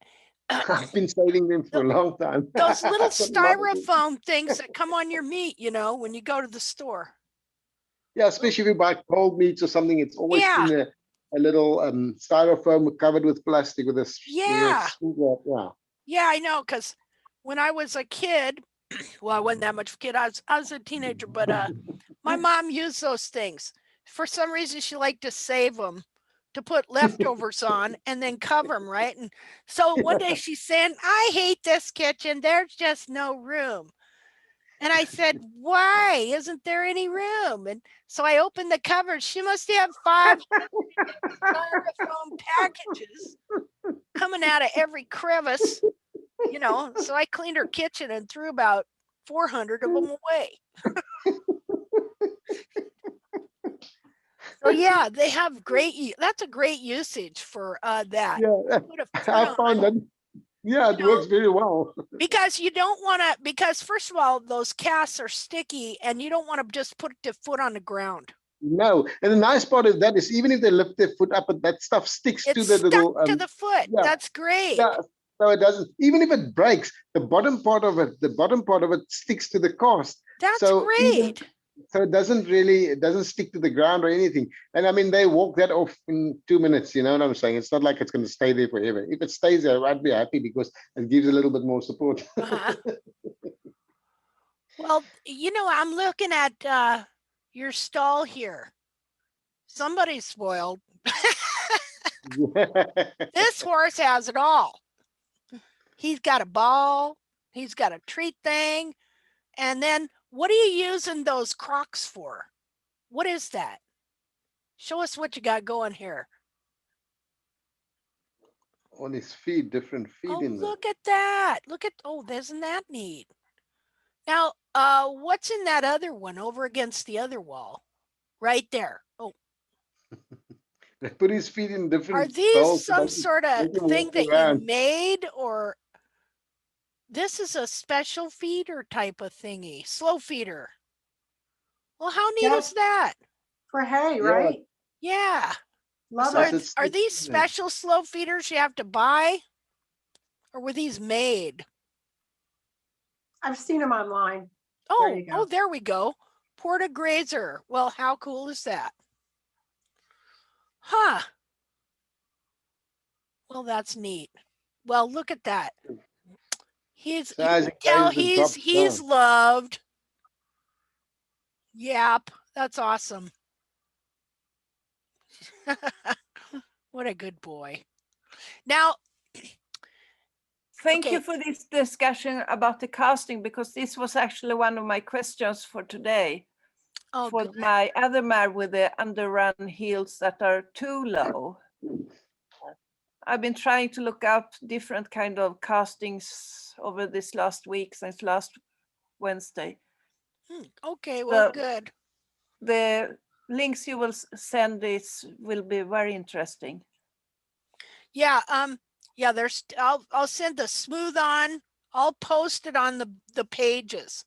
I've been saving them for a long time. Those little I've got a lot of them. styrofoam things that come on your meat, you know, when you go to the store. Yeah, especially if you buy cold meats or something, it's always Yeah, in a little styrofoam covered with plastic with a yeah, yeah. yeah, I know. Because when I was a kid, well, I wasn't that much of a kid. I was a teenager, but my mom used those things. For some reason, she liked to save them to put leftovers on and then cover them, right? And so one day she said, "I hate this kitchen. There's just no room." And I said, "Why isn't there any room?" And so I opened the cupboard. She must have 5 styrofoam packages coming out of every crevice, you know. So I cleaned her kitchen and threw about 400 of them away. So yeah, they have that's a great usage for that. Yeah, Put a foot I found on, that. Yeah, it you know, works very well. because you don't want to, because first of all, those casts are sticky and you don't want to just put the foot on the ground. No, and the nice part of that is even if they lift their foot up, that stuff sticks to It's the stuck little to the foot. yeah, That's great. yeah. So it doesn't, even if it breaks, the bottom part of it sticks to the cast. That's So even great. so it doesn't stick to the ground or anything. And I mean, they walk that off in 2 minutes, you know what I'm saying? It's not like it's going to stay there forever. If it stays there, I'd be happy because it gives a little bit more support. Uh-huh. Well, you know, I'm looking at your stall here. Somebody's spoiled. This horse has it all. He's got a ball, he's got a treat thing, and then what are you using those Crocs for? What is that? Show us what you got going here. On his feet, different feet Oh, in there. look at that. Oh, isn't that neat? Now, what's in that other one over against the other wall? Right there. Oh, They put his feet in are different these holes so some they can sort of thing walk that you around. made, or this is a special feeder type of thingy? Slow feeder. Well, how neat Yeah, is that? for hay, Yeah, right? Yeah. Love So yes, it. are it's these in there. special slow feeders you have to buy, or were these made? I've seen them online. Oh, you go. oh, there we go. Porta Grazer. Well, how cool is that? Huh. Well, that's neat. Well, look at that. You So as can it tell goes, it drops he's down. loved. Yep, that's awesome. What a good boy. Now, Thank you okay. for this discussion about the casting, because this was actually one of my questions for today. Oh, For good. my other mare with the underrun heels that are too low. I've been trying to look up different kind of castings over this last week, since last Wednesday. Okay, well, So good. the links you will send this will be very interesting. Yeah, yeah, I'll send the smooth on. I'll post it on the pages.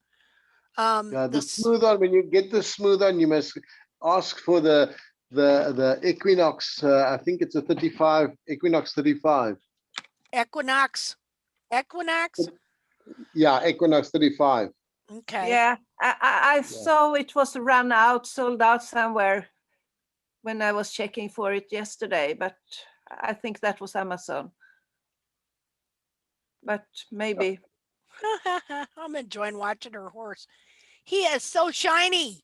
Yeah, the The smooth on, when you get the smooth on, you must ask for the Equinox. I think it's a 35, Equinox 35. Equinox. Yeah, Equinox 35. Okay. Yeah, I saw it was run out, sold out somewhere when I was checking for it yesterday, but I think that was Amazon. But maybe. I'm enjoying watching her horse. He is so shiny.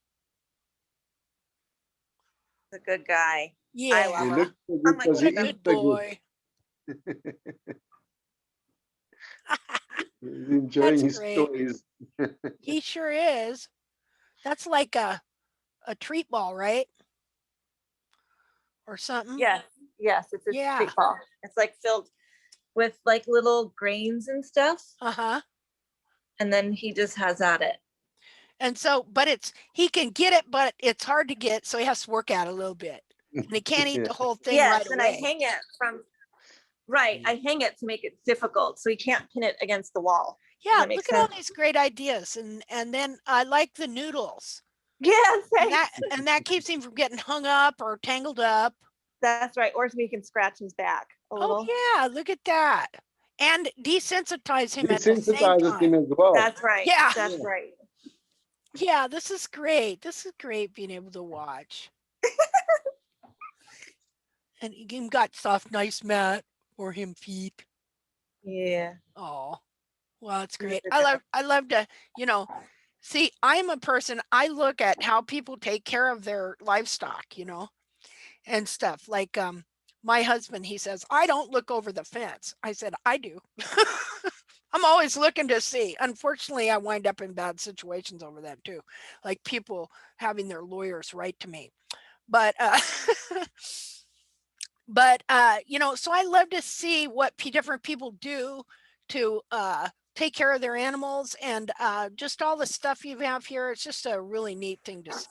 A good guy. Yeah. love He him. looks so I'm good like, because What he a eats good so good. boy. He's enjoying That's his great. toys. He sure is. That's like a treat ball, right? Or something. Yes, yes, it's a Yeah. treat ball. It's like filled with like little grains and stuff, Uh-huh. and then he just has at it. And so, but he can get it, but it's hard to get, so he has to work out a little bit. And he can't eat Yeah. the whole thing Yes, right and away. I hang it from. Right, I hang it to make it difficult, so he can't pin it against the wall. Yeah, that make look at all sense? these great ideas. And then I like the noodles. Yes, And that keeps him from getting hung up or tangled up. that's right. Or so he can scratch his back a little. Oh yeah, look at that. And desensitize him at the same Desensitizes him time. as well. That's right. Yeah. That's right. Yeah, this is great. This is great being able to watch. And he got soft, nice mat for him feet. Yeah. Oh, well, it's He's a great. good I love to, see, I'm a person, I look at how people take care of their livestock, and stuff. Like my husband, he says, I don't look over the fence. I said, I do. I'm always looking to see. Unfortunately, I wind up in bad situations over that too. Like people having their lawyers write to me. But so I love to see what different people do to take care of their animals, and just all the stuff you have here. It's just a really neat thing to see.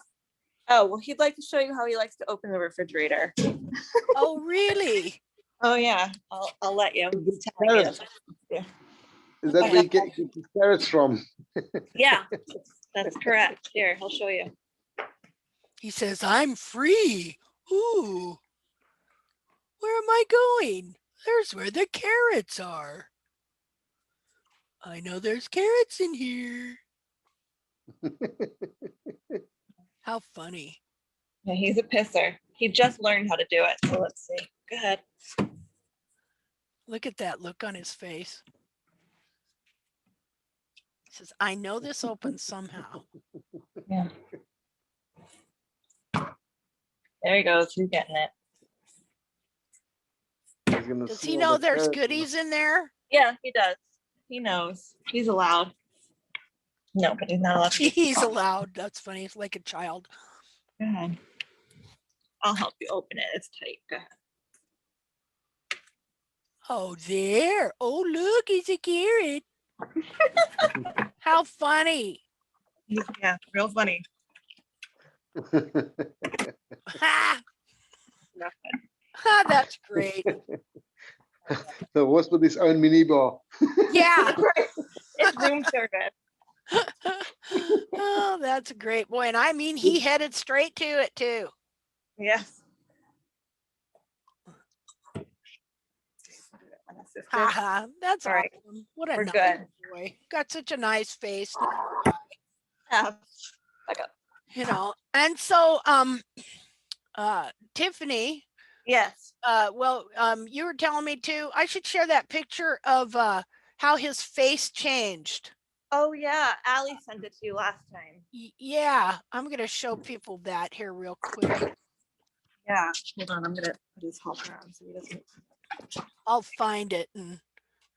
Oh, well, he'd like to show you how he likes to open the refrigerator. Oh, really? Oh yeah, I'll let you. Carrots. Is that where you get the carrots from? Yeah, that's correct. Here, I'll show you. He says, I'm free. Ooh. Where am I going? There's where the carrots are. I know there's carrots in here. How funny. Yeah, he's a pisser. He just learned how to do it. So let's see. Go ahead. Look at that look on his face. He says, I know this opens somehow. Yeah. There he goes. He's getting it. Does he know there's goodies in there? Yeah, he does. He knows. He's allowed. No, but he's not allowed to. He's allowed. That's funny. He's like a child. Go ahead. I'll help you open it. It's tight. Go ahead. Oh, there. Oh, look, he's a carrot. How funny. Yeah, real funny. Ha! Nothing. Ha, that's great. The horse with his own mini bar. Yeah. It's room service. Oh, that's a great boy. And I mean, he headed straight to it too. Yes. Haha, that's All right. awesome. What a We're nice good. boy. Got such a nice face. Yeah. Back up. And so Tiffany, Yes. you were telling me too, I should share that picture of how his face changed. Oh yeah, Allie sent it to you last time. Yeah, I'm gonna show people that here real quick. Yeah. Hold on, I'm gonna put his hop around so he doesn't. I'll find it and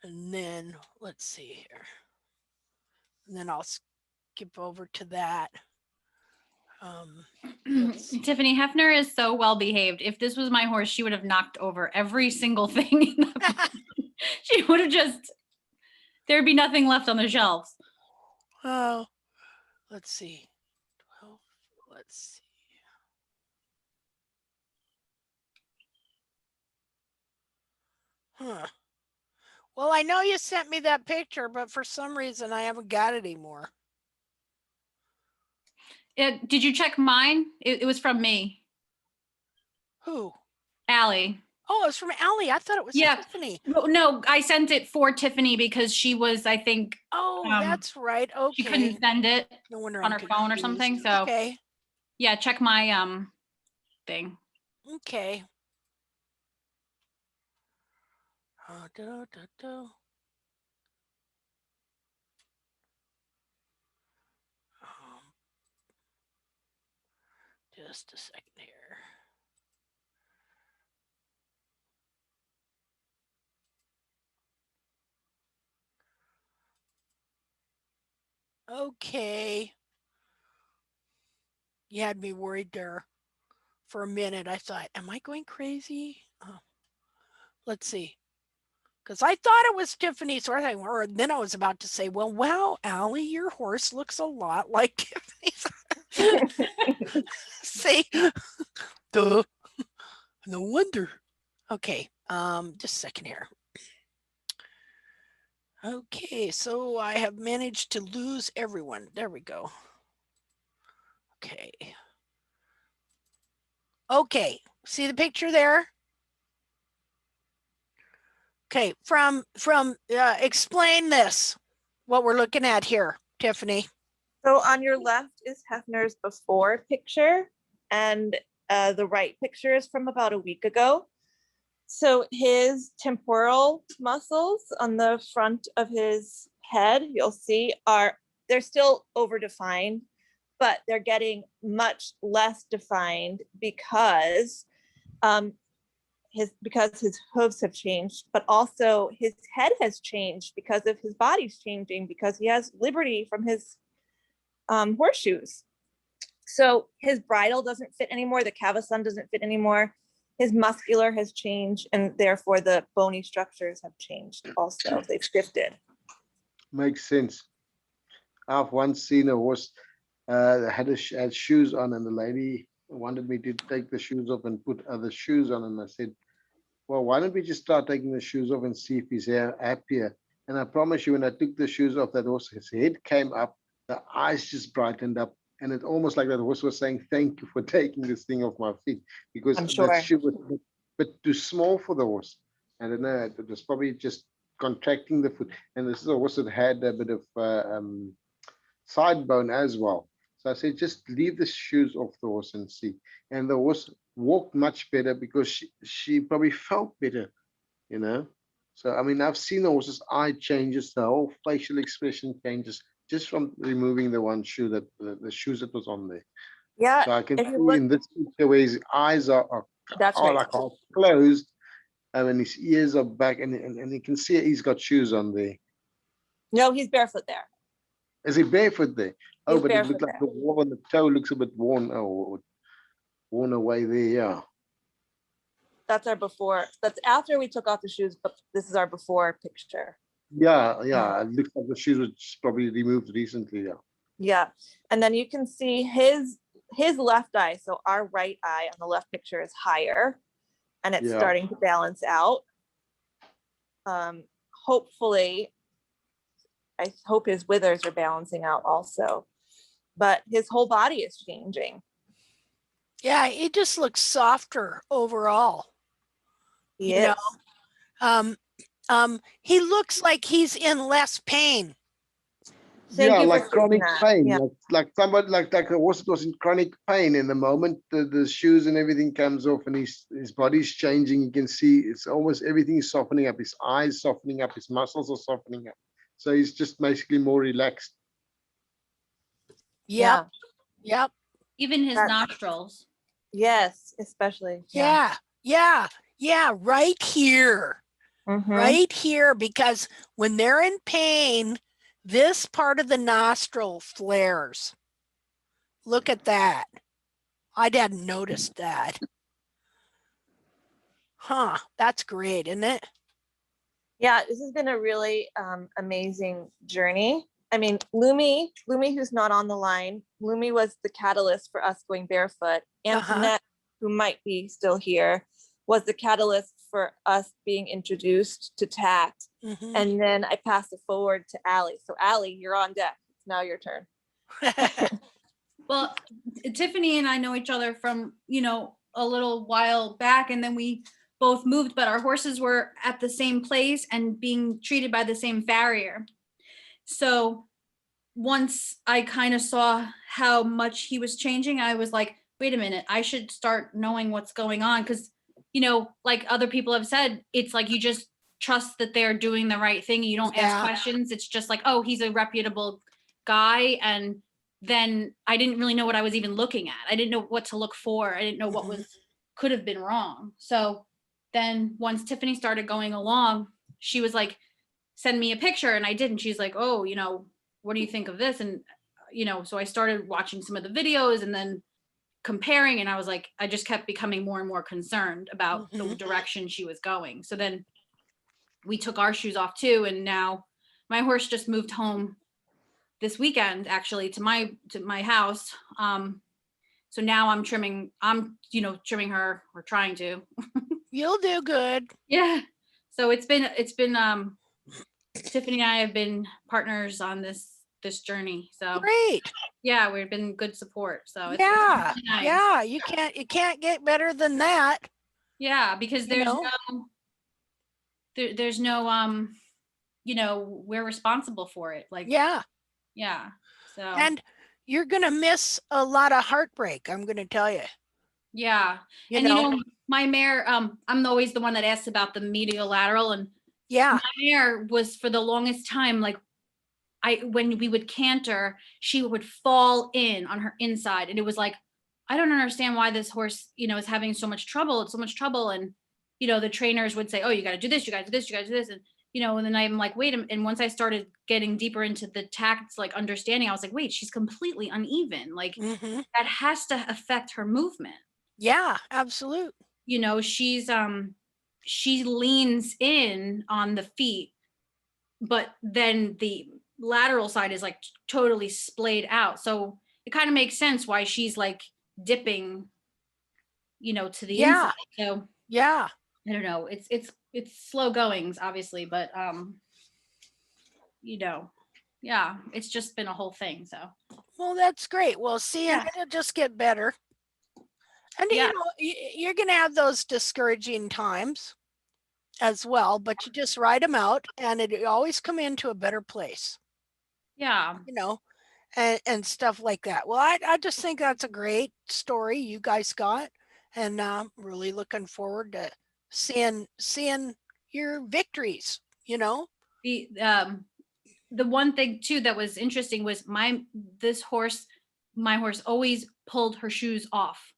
then let's see here. And then I'll skip over to that. Tiffany Hefner is so well behaved. If this was my horse, she would have knocked over every single thing. She would have just, there'd be nothing left on the shelves. Oh, let's see. 12, let's see. Huh. Well, I know you sent me that picture, but for some reason I haven't got it anymore. Did you check mine? It was from me, Who? Allie. Oh, it was from Allie. I thought it was Yeah. Tiffany. No, I sent it for Tiffany because she was, I think, Oh, that's right. she Okay. couldn't send it No wonder on I'm her phone or confused. something. So Okay. yeah, check my thing. Okay. Do, do, do. Just a second here. Okay. You had me worried there for a minute. I thought, am I going crazy? Let's see. Because I thought it was Tiffany's, or then I was about to say, well, wow, Allie, your horse looks a lot like Tiffany's. See? Duh. No wonder. Okay, just a second here. Okay, so I have managed to lose everyone. There we go. Okay. Okay, see the picture there? Okay, from explain this, what we're looking at here, Tiffany. So on your left is Hefner's before picture, and the right picture is from about a week ago. So his temporal muscles on the front of his head, you'll see, they're still overdefined, but they're getting much less defined because his hooves have changed, but also his head has changed because of his body's changing, because he has liberty from his horseshoes. So his bridle doesn't fit anymore. The cavesson doesn't fit anymore. His muscular has changed, and therefore the bony structures have changed also. They've shifted. Makes sense. I've once seen a horse that had shoes on, and the lady wanted me to take the shoes off and put other shoes on, and I said, well, why don't we just start taking the shoes off and see if he's happier? And I promise you, when I took the shoes off, that horse, his head came up, the eyes just brightened up, and it almost like that horse was saying, thank you for taking this thing off my feet, because I'm sure. that shoe was a bit too small for the horse. I don't know, it was probably just contracting the foot. And this is a horse that had a bit of side bone as well. So I said, just leave the shoes off the horse and see. And the horse walked much better because she probably felt better, you know. So, I mean, I've seen the horse's eye changes, the whole facial expression changes just from removing the one shoe, that the shoes that was on there. Yeah. So I can if see you look, in this picture where his eyes are that's right. like half closed, and his ears are back, and you can see he's got shoes on there. No, he's barefoot there. Is he barefoot there? Oh, He's but it barefoot looked like there. the wall on the toe looks a bit worn. Oh, worn away there. Yeah. That's our before. That's after we took off the shoes, but this is our before picture. Yeah. It looks like the shoes were probably removed recently. Yeah. Yeah. And then you can see his left eye. So our right eye on the left picture is higher, and it's starting to balance out. Hopefully, I hope his withers are balancing out also, but his whole body is changing. Yeah, it just looks softer overall. He You is. know, he looks like he's in less pain. Thank you for like saying chronic that. pain, Yeah. like somebody like a horse that was in chronic pain. In the moment the shoes and everything comes off, and his body's changing, you can see it's almost everything is softening up. His eyes softening up, his muscles are softening up. So he's just basically more relaxed. Yep. Even his nostrils. Yes, especially. Yeah. Right here. Mhm. Right here, because when they're in pain, this part of the nostril flares. Look at that. I hadn't noticed that. Huh, that's great, isn't it? Yeah, this has been a really amazing journey. I mean, Lumi, who's not on the line, Lumi was the catalyst for us going barefoot. Antoinette, who might be still here, was the catalyst for for us being introduced to TACT. Mhm. And then I passed it forward to Allie. So Allie, you're on deck. It's now your turn. Well, Tiffany and I know each other from, a little while back, and then we both moved, but our horses were at the same place and being treated by the same farrier. So once I kind of saw how much he was changing, I was like, wait a minute, I should start knowing what's going on. Cause, like other people have said, it's like you just trust that they're doing the right thing. You don't Yeah. ask questions. It's just like, oh, he's a reputable guy. And then I didn't really know what I was even looking at. I didn't know what to look for. I didn't know what could have been wrong. So then once Tiffany started going along, she was like, send me a picture. And I did. And she's like, oh, what do you think of this? And, so I started watching some of the videos and then comparing. And I was like, I just kept becoming more and more concerned about the direction she was going. So then we took our shoes off too. And now my horse just moved home this weekend, actually, to my house. So now I'm trimming her, or trying to. You'll do good. Yeah. So it's been Tiffany and I have been partners on this journey. So Great. yeah, we've been good support. So it's Yeah. really nice. Yeah. You can't get better than that. Yeah, because there's no we're responsible for it. Like Yeah. yeah. So And you're gonna miss a lot of heartbreak, I'm gonna tell you. yeah. My mare, I'm always the one that asks about the medial lateral, and Yeah. my mare was for the longest time, like when we would canter, she would fall in on her inside. And it was like, I don't understand why this horse, is having so much trouble. It's so much trouble. And, the trainers would say, oh, you got to do this, you got to do this, you got to do this. And, and then I'm like, wait a minute. And once I started getting deeper into the TACT, like understanding, I was like, wait, she's completely uneven. Like that has to affect her movement. Yeah, absolute. She leans in on the feet, but then the lateral side is like totally splayed out. So it kind of makes sense why she's like dipping, to the inside. So yeah, I don't know. It's slow goings, obviously, but yeah, it's just been a whole thing. So well, that's great. Well, see, and it'll just get better. And you're gonna have those discouraging times as well, but you just write them out, and it always come into a better place. Yeah. And stuff like that. Well, I just think that's a great story you guys got, and really looking forward to seeing your victories. The one thing too that was interesting was my horse always pulled her shoes off.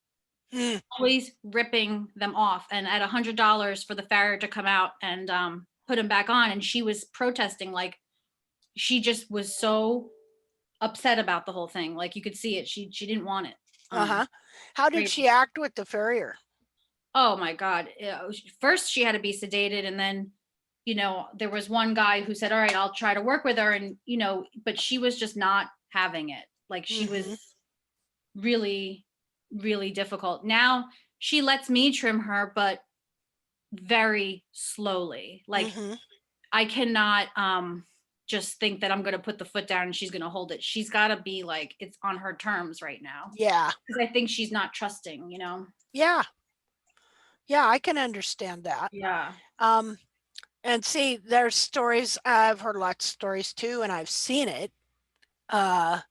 Always ripping them off, and at $100 for the farrier to come out and put them back on, and she was protesting, like she just was so upset about the whole thing. Like you could see it, she didn't want it. How did she act with the farrier? Oh my God. First she had to be sedated, and then there was one guy who said, all right, I'll try to work with her, and but she was just not having it. Like she was really, really difficult. Now she lets me trim her, but very slowly. Like I cannot just think that I'm going to put the foot down and she's going to hold it. She's got to be like, it's on her terms right now. Yeah. Because I think she's not trusting, Yeah. Yeah, I can understand that. Yeah. And see, there's stories, I've heard lots of stories too, and I've seen it. Not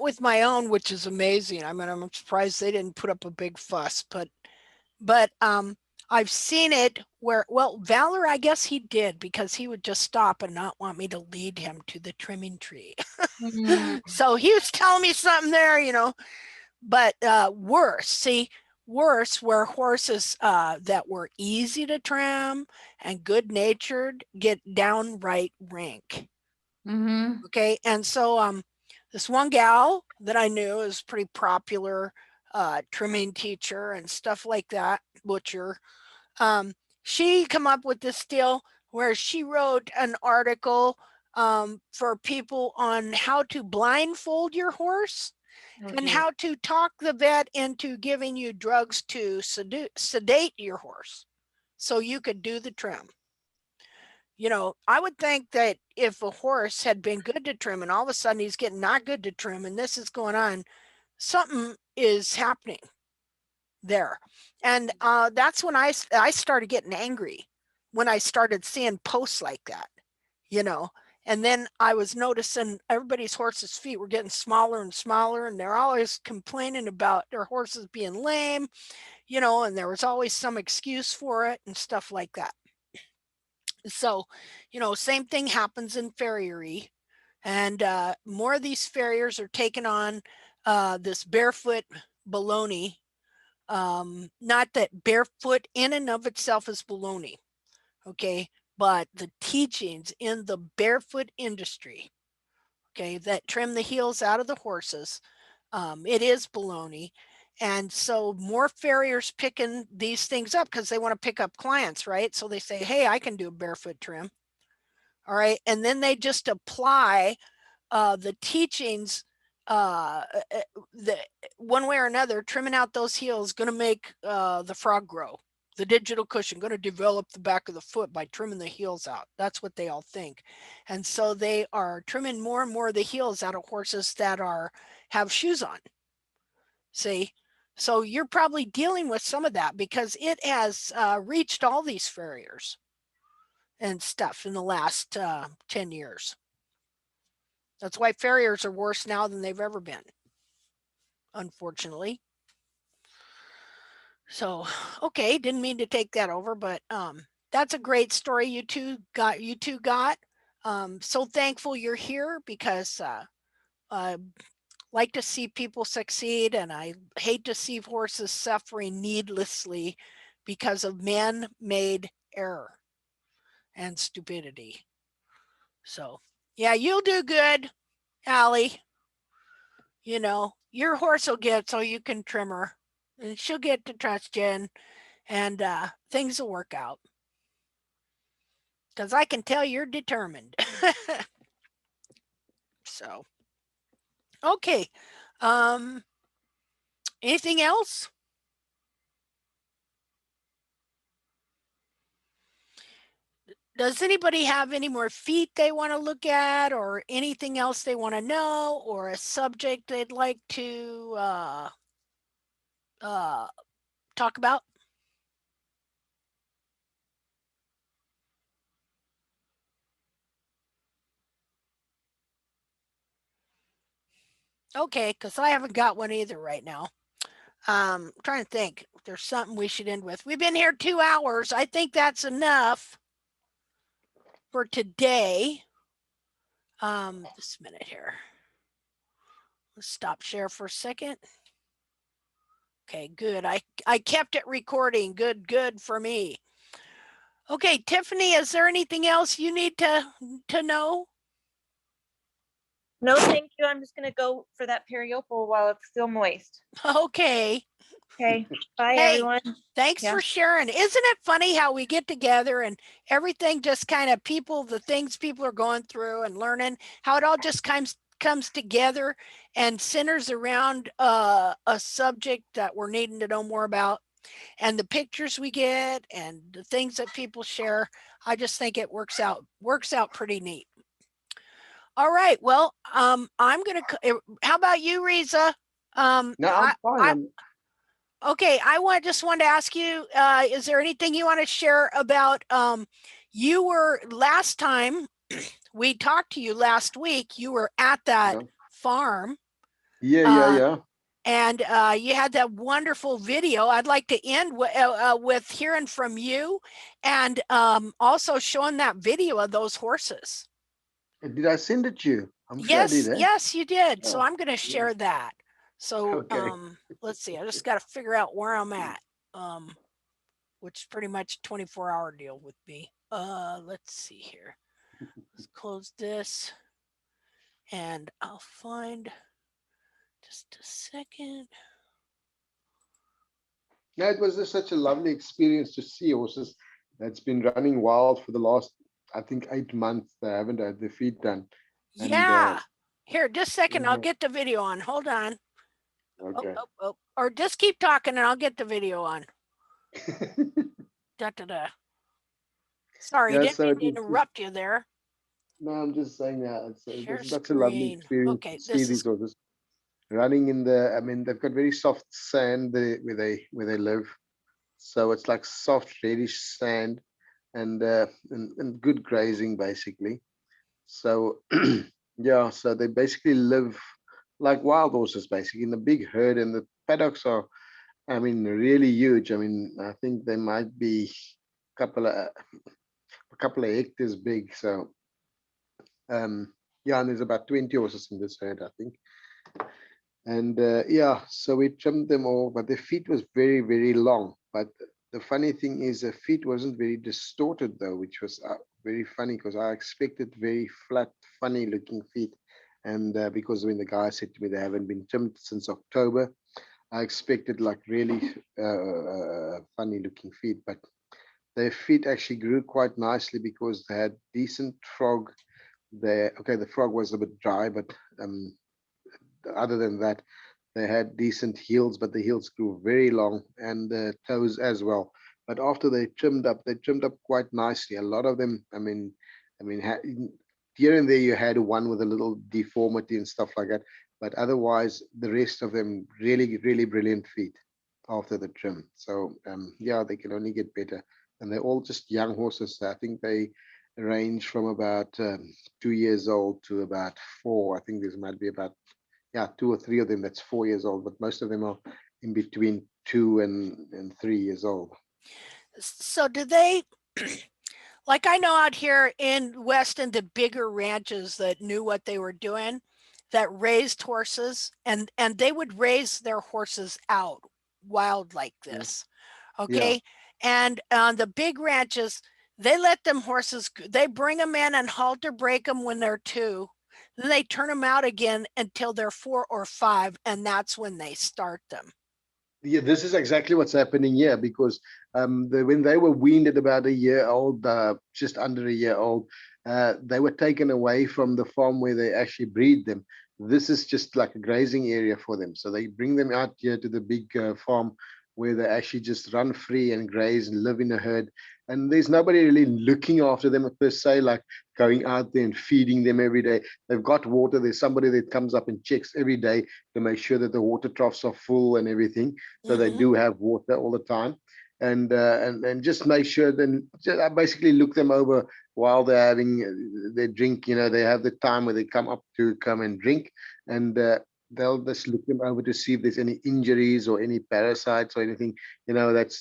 with my own, which is amazing. I mean, I'm surprised they didn't put up a big fuss, but I've seen it where, well, Valor, I guess he did, because he would just stop and not want me to lead him to the trimming tree. So he was telling me something there, but worse where horses that were easy to trim and good natured get downright rank. Okay. And so this one gal that I knew is pretty popular trimming teacher and stuff like that, butcher. She come up with this deal where she wrote an article for people on how to blindfold your horse and how to talk the vet into giving you drugs to sedate your horse. so you could do the trim. You know, I would think that if a horse had been good to trim and all of a sudden he's getting not good to trim and this is going on, something is happening there. And that's when I started getting angry, when I started seeing posts like that, you know. And then I was noticing everybody's horses' feet were getting smaller and smaller, and they're always complaining about their horses being lame, you know, and there was always some excuse for it and stuff like that. So, you know, same thing happens in farriery. And more of these farriers are taking on this barefoot baloney. Not that barefoot in and of itself is baloney, okay, but the teachings in the barefoot industry, okay, that trim the heels out of the horses, it is baloney. And so more farriers picking these things up because they want to pick up clients, right? So they say, hey, I can do a barefoot trim. All right. And then they just apply the teachings the one way or another. Trimming out those heels going to make the frog grow. The digital cushion going to develop the back of the foot by trimming the heels out. That's what they all think. And so they are trimming more and more of the heels out of horses that have shoes on. See? So you're probably dealing with some of that because it has reached all these farriers and stuff in the last 10 years. That's why farriers are worse now than they've ever been, unfortunately. So, okay, didn't mean to take that over, but that's a great story you two got. So thankful you're here because I like to see people succeed, and I hate to see horses suffering needlessly because of man-made error and stupidity. So, yeah, you'll do good, Allie. You know, your horse will get so you can trim her, and she'll get to trust you, and things will work out. Because I can tell you're determined. So, okay. Anything else? Does anybody have any more feet they want to look at, or anything else they want to know, or a subject they'd like to talk about? Okay, because I haven't got one either right now. I'm trying to think if there's something we should end with. We've been here 2 hours. I think that's enough for today. Just a minute here. Let's stop share for a second. Okay, good. I kept it recording. Good for me. Okay, Tiffany, is there anything else you need to know? No, thank you. I'm just gonna go for that periople while it's still moist. Okay. Okay, bye Hey, everyone. Thanks Yeah. for sharing. Isn't it funny how we get together and everything just kind of the things people are going through and learning, how it all just comes together and centers around a subject that we're needing to know more about, and the pictures we get and the things that people share. I just think it works out pretty neat. All right. Well, I'm gonna. How about you, Riza? No, I'm fine. Okay, I just wanted to ask you, is there anything you want to share about, you were last time we talked to you last week, you were at that farm. Yeah. And you had that wonderful video. I'd like to end with hearing from you and also showing that video of those horses. Did I send it to you? I'm sure I did, eh? Yes, you did. So Oh, I'm going to share that. So Okay. let's see. I just got to figure out where I'm at, which is pretty much 24-hour deal with me. Let's see here. Let's close this, and I'll find just a second. No, it was just such a lovely experience to see horses that's been running wild for the last, I think, 8 months. They haven't had their feet done. And, Yeah. Here, just a second. I'll yeah. get the video on. Hold on. Okay. Oh. Or just keep talking and I'll get the video on. Da, da, da. Sorry, Yeah, didn't so mean it to was interrupt you there. no, I'm just saying that Share that's a lovely screen. experience Okay, to see this is these horses running in the. I mean, they've got very soft sand where they live, so it's like soft reddish sand and good grazing basically. So yeah, so they basically live like wild horses basically in a big herd, and the paddocks are, I mean, really huge. I mean, I think they might be couple of a couple of hectares big. So yeah, and there's about 20 horses in this herd, I think. And yeah, so we trimmed them all, but their feet was very, very long. But the funny thing is, the feet wasn't very distorted though, which was very funny because I expected very flat, funny looking feet. And because when the guy said to me they haven't been trimmed since October, I expected like really funny looking feet. But their feet actually grew quite nicely because they had decent frog. Okay, the frog was a bit dry, but other than that, they had decent heels, but the heels grew very long and the toes as well. But after they trimmed up quite nicely. A lot of them, I mean, here and there you had one with a little deformity and stuff like that. But otherwise, the rest of them really, really brilliant feet after the trim. So yeah, they can only get better. And they're all just young horses. I think they range from about 2 years old to about 4. I think there might be about, yeah, 2 or 3 of them that's 4 years old, but most of them are in between 2 and 3 years old. so do they like I know out here in Weston, the bigger ranches that knew what they were doing, that raised horses, and they would raise their horses out wild like Yeah. this. Yeah. Okay. And on the big ranches, they let them horses, they bring them in and halter break them when they're 2. Then they turn them out again until they're 4 or 5, and that's when they start them. Yeah, this is exactly what's happening here because when they were weaned at about a year old, just under a year old, they were taken away from the farm where they actually breed them. This is just like a grazing area for them. So they bring them out here to the big farm where they actually just run free and graze and live in a herd. And there's nobody really looking after them per se, like going out there and feeding them every day. They've got water. There's somebody that comes up and checks every day to make sure that the water troughs are full and everything. So they do have water all the time, and just make sure. Then I basically look them over while they're having their drink. You know, they have the time where they come up to come and drink, and they'll just look them over to see if there's any injuries or any parasites or anything. You know, that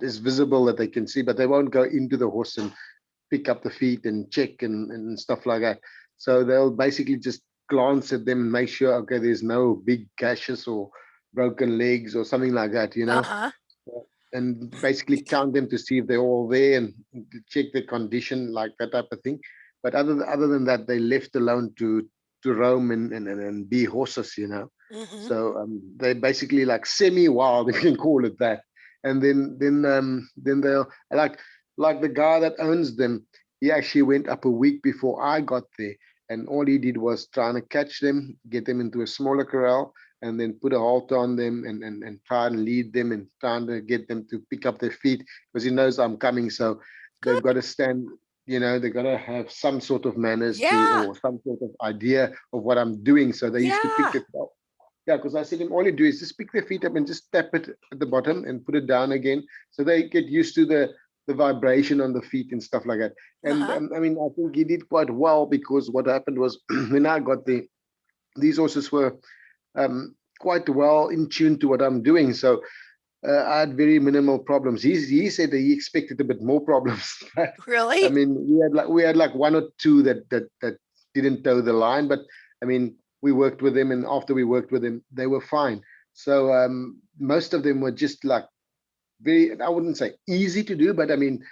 is visible that they can see, but they won't go into the horse and pick up the feet and check and stuff like that. So they'll basically just glance at them and make sure, okay, there's no big gashes or broken legs or something like that, you know, Uh-huh. and basically count them to see if they're all there and to check the condition, like that type of thing. But other than that, they left alone to roam and be horses, you know. So they're basically like semi-wild, if you can call it that. And then they'll like the guy that owns them. He actually went up a week before I got there, and all he did was trying to catch them, get them into a smaller corral, and then put a halter on them and try and lead them and trying to get them to pick up their feet because he knows I'm coming. So they've got to stand, you know, they've got to have some sort of manners to Yeah. or some sort of idea of what I'm doing. So they used to pick Yeah. it up. Yeah, because I said to him, all you do is just pick their feet up and just tap it at the bottom and put it down again. So they get used to the vibration on the feet and stuff like that. And I mean, I think he did quite well because what happened was when I got there, these horses were quite well in tune to what I'm doing. So I had very minimal problems. He said that he expected a bit more problems. I Really? mean, we had like 1 or 2 that didn't toe the line, but I mean, we worked with them, and after we worked with them, they were fine. So most of them were just like very, I wouldn't say easy to do, but I mean,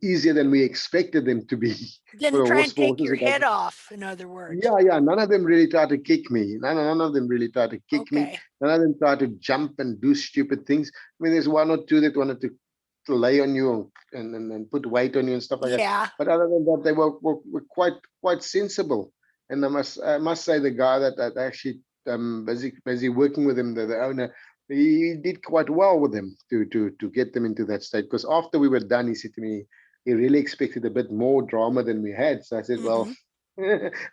easier than we expected them to be for Didn't the try and take horses. your head off, in other words. Yeah, none of them really tried to kick me. None of them really tried to kick me. Okay. None of them tried to jump and do stupid things. I mean, there's 1 or 2 that wanted to lay on you and put weight on you and stuff like that. Yeah. But other than that, they were quite sensible. And I must say the guy that actually busy working with him, the owner, he did quite well with them to get them into that state. Because after we were done, he said to me, he really expected a bit more drama than we had. So I said, well,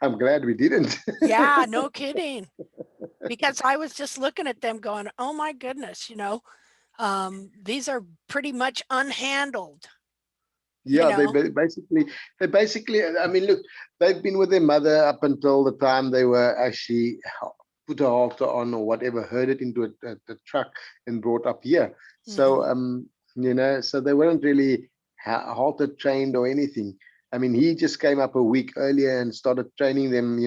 I'm glad we didn't. Yeah, no kidding. Because I was just looking at them going, oh my goodness, these are pretty much unhandled. Yeah, know? they basically, I mean, look, they've been with their mother up until the time they were actually put a halter on or whatever, herded into a truck and brought up here. So, so they weren't really halter trained or anything. I mean, he just came up a week earlier and started training them,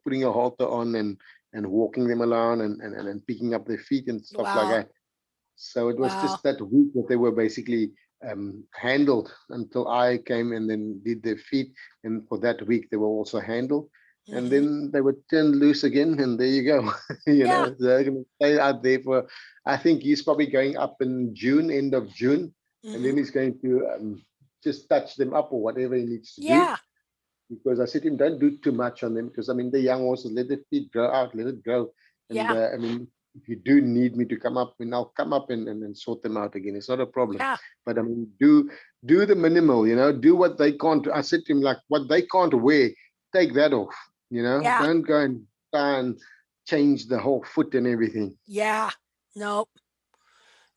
putting a halter on and walking them around and picking up their feet and stuff like Wow. that. So it was Wow. just that week that they were basically handled until I came and then did their feet. And for that week, they were also handled. And then they were turned loose again. And there you go. Yeah. They're going to stay out there for, I think he's probably going up in June, end of June. And then he's going to just touch them up or whatever he needs to do. Yeah. Because I said to him, don't do too much on them. Because I mean, the young horses, let their feet grow out, let it grow. And Yeah. I mean, if you do need me to come up, and I'll come up and sort them out again. It's not a problem. Yeah. But I mean, do the minimal, do what they can't. I said to him, like, what they can't wear, take that off. Yeah. Don't go and try and change the whole foot and everything. Yeah. Nope.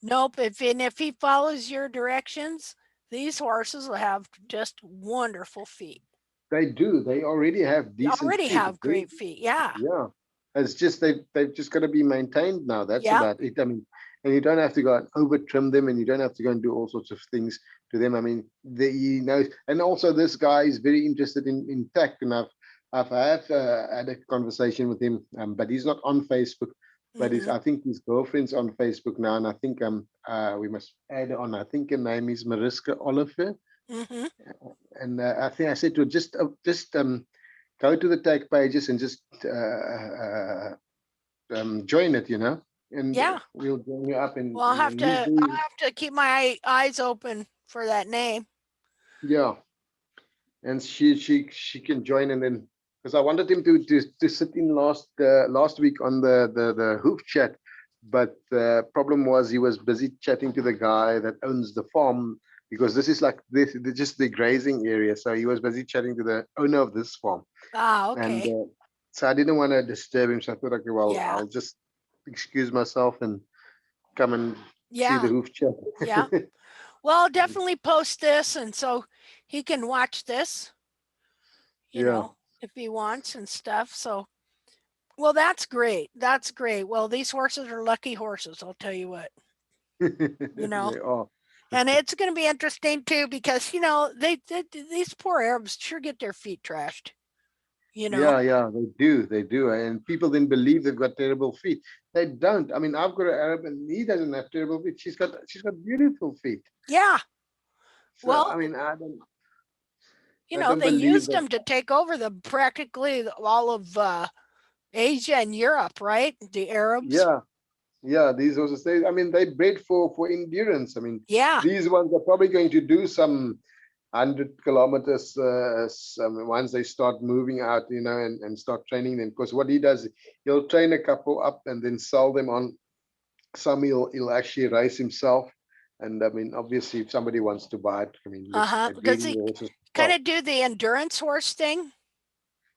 If he follows your directions, these horses will have just wonderful feet. They do. They already have They decent already feet. have great feet. Yeah. Yeah. It's just they've just got to be maintained now. That's Yep. about it. I mean, and you don't have to go and over trim them, and you don't have to go and do all sorts of things to them. I mean, and also this guy is very interested in TACT, and I've had a conversation with him, but he's not on Facebook. But I think his girlfriend's on Facebook now, and I think we must add on. I think her name is Mariska Oliver, and I think I said to her, just go to the TACT pages and just join it, and Yeah. we'll join you up. And Well, I'll have to keep my eyes open for that name. Yeah, and she can join, and then because I wanted him to sit in last week on the Hoof chat, but the problem was he was busy chatting to the guy that owns the farm, because this is like just the grazing area, so he was busy chatting to the owner of this farm. Okay. And so I didn't want to disturb him, so I thought, okay, well, Yeah. I'll just excuse myself and come and see Yeah. the Hoof chat. Yeah. Well, I'll definitely post this, and so he can watch this, if he wants and stuff. So, well, that's great. That's great. Well, these horses are lucky horses, I'll tell you what. They are. And it's going to be interesting too, because these poor Arabs sure get their feet trashed. Yeah, they do, and people then believe they've got terrible feet. They don't. I mean, I've got an Arab, and he doesn't have terrible feet. She's got beautiful feet. Yeah. So, Well, I mean, I don't. They used them to take over practically all of Asia and Europe, right? The Arabs. Yeah. These horses, they bred for endurance. I mean, yeah. These ones are probably going to do some 100 kilometers once they start moving out, and start training them. Because what he does, he'll train a couple up and then sell them on. Some he'll actually race himself. And I mean, obviously, if somebody wants to buy it, I mean, because he kind of do the endurance horse thing.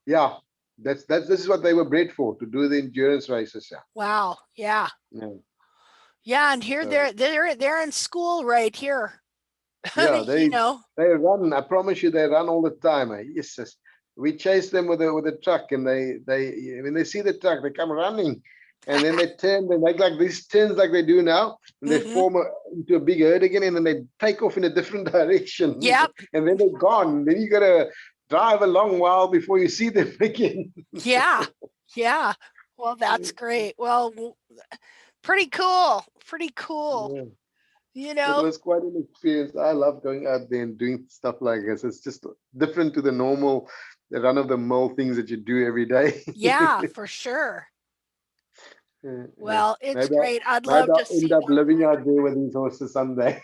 Yeah, this is what they were bred for, to do the endurance races. Yeah. Wow. Yeah. And here they're in school right here. Yeah, they run. I promise you, they run all the time. Yes, we chase them with a truck, and they when they see the truck, they come running. And then they turn, they make like these turns like they do now, and they form into a big herd again, and then they take off in a different direction. Yep. And then they're gone. Then you gotta drive a long while before you see them again. Yeah. Well, that's great. Well, pretty cool. Yeah. It was quite an experience. I love going out there and doing stuff like this. It's just different to the normal, the run-of-the-mill things that you do every day. Yeah, for sure. Well, it's great. I'd love to see end up living out there with these horses someday.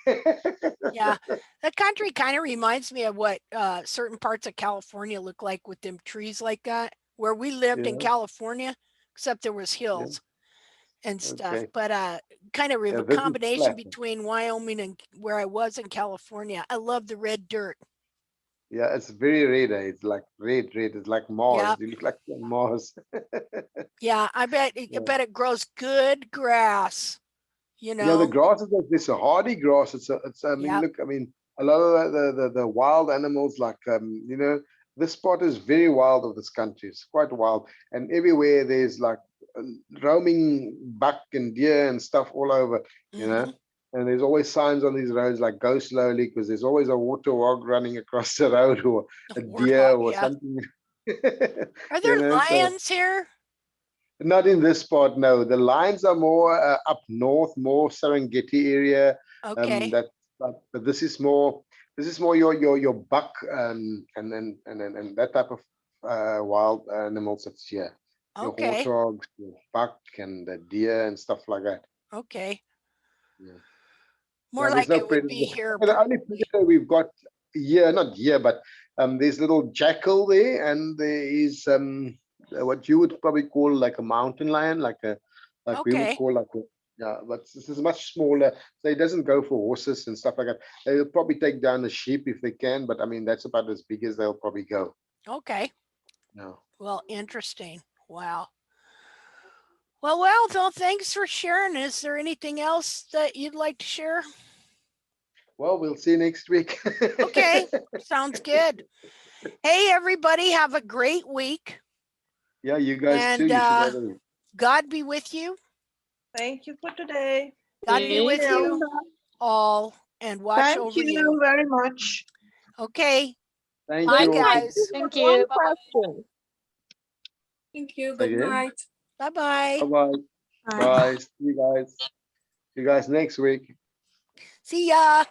Yeah, the country kind of reminds me of what certain parts of California look like, with them trees like that, where we lived in California, except there was hills. and stuff. Okay. But kind of Yeah, a this is combination flat. between Wyoming and where I was in California. I love the red dirt. Yeah, it's very red. It's like red. It's like Yeah. Mars. You look like Mars. Yeah, I bet Yeah. it grows good grass, you Yeah, the know. grass is like this a hardy grass. I mean, Yep. look, I mean, a lot of the wild animals, like you know, this spot is very wild of this country. It's quite wild, and everywhere there's like roaming buck and deer and stuff all over, you know. Mhm. And there's always signs on these roads like go slowly, because there's always a water hog running across the road, or a deer Warthog, or yeah. something. Are You there know, so lions here? not in this spot, no. The lions are more up north, more Serengeti area. Okay. That, but this is more your buck and that type of wild animals that's here. Your Okay. warthogs, your buck, and the deer and stuff like that. Okay. Yeah. More Yeah, there's like no it would predator. be here. The only predator we've got here, not here, but there's little jackal there, and there is what you would probably call like a mountain lion, like we would Okay. call like a, yeah, but this is much smaller, so it doesn't go for horses and stuff like that. They'll probably take down a sheep if they can, but I mean that's about as big as they'll probably go. Okay. No. Well, interesting. Wow. Well, thanks for sharing. Is there anything else that you'd like to share? Well, we'll see you next week. Okay. Sounds good. Hey, everybody, have a great week. Yeah, you guys too. And You should have a God be with you. Thank you for today. God be with Thank you all and watch Thank over you you. very much. Okay. Thank Bye, you. guys. Thank One you. question. Thank you. Good Night. Bye-bye. Bye bye. Bye. See you guys. See you guys next week. See ya.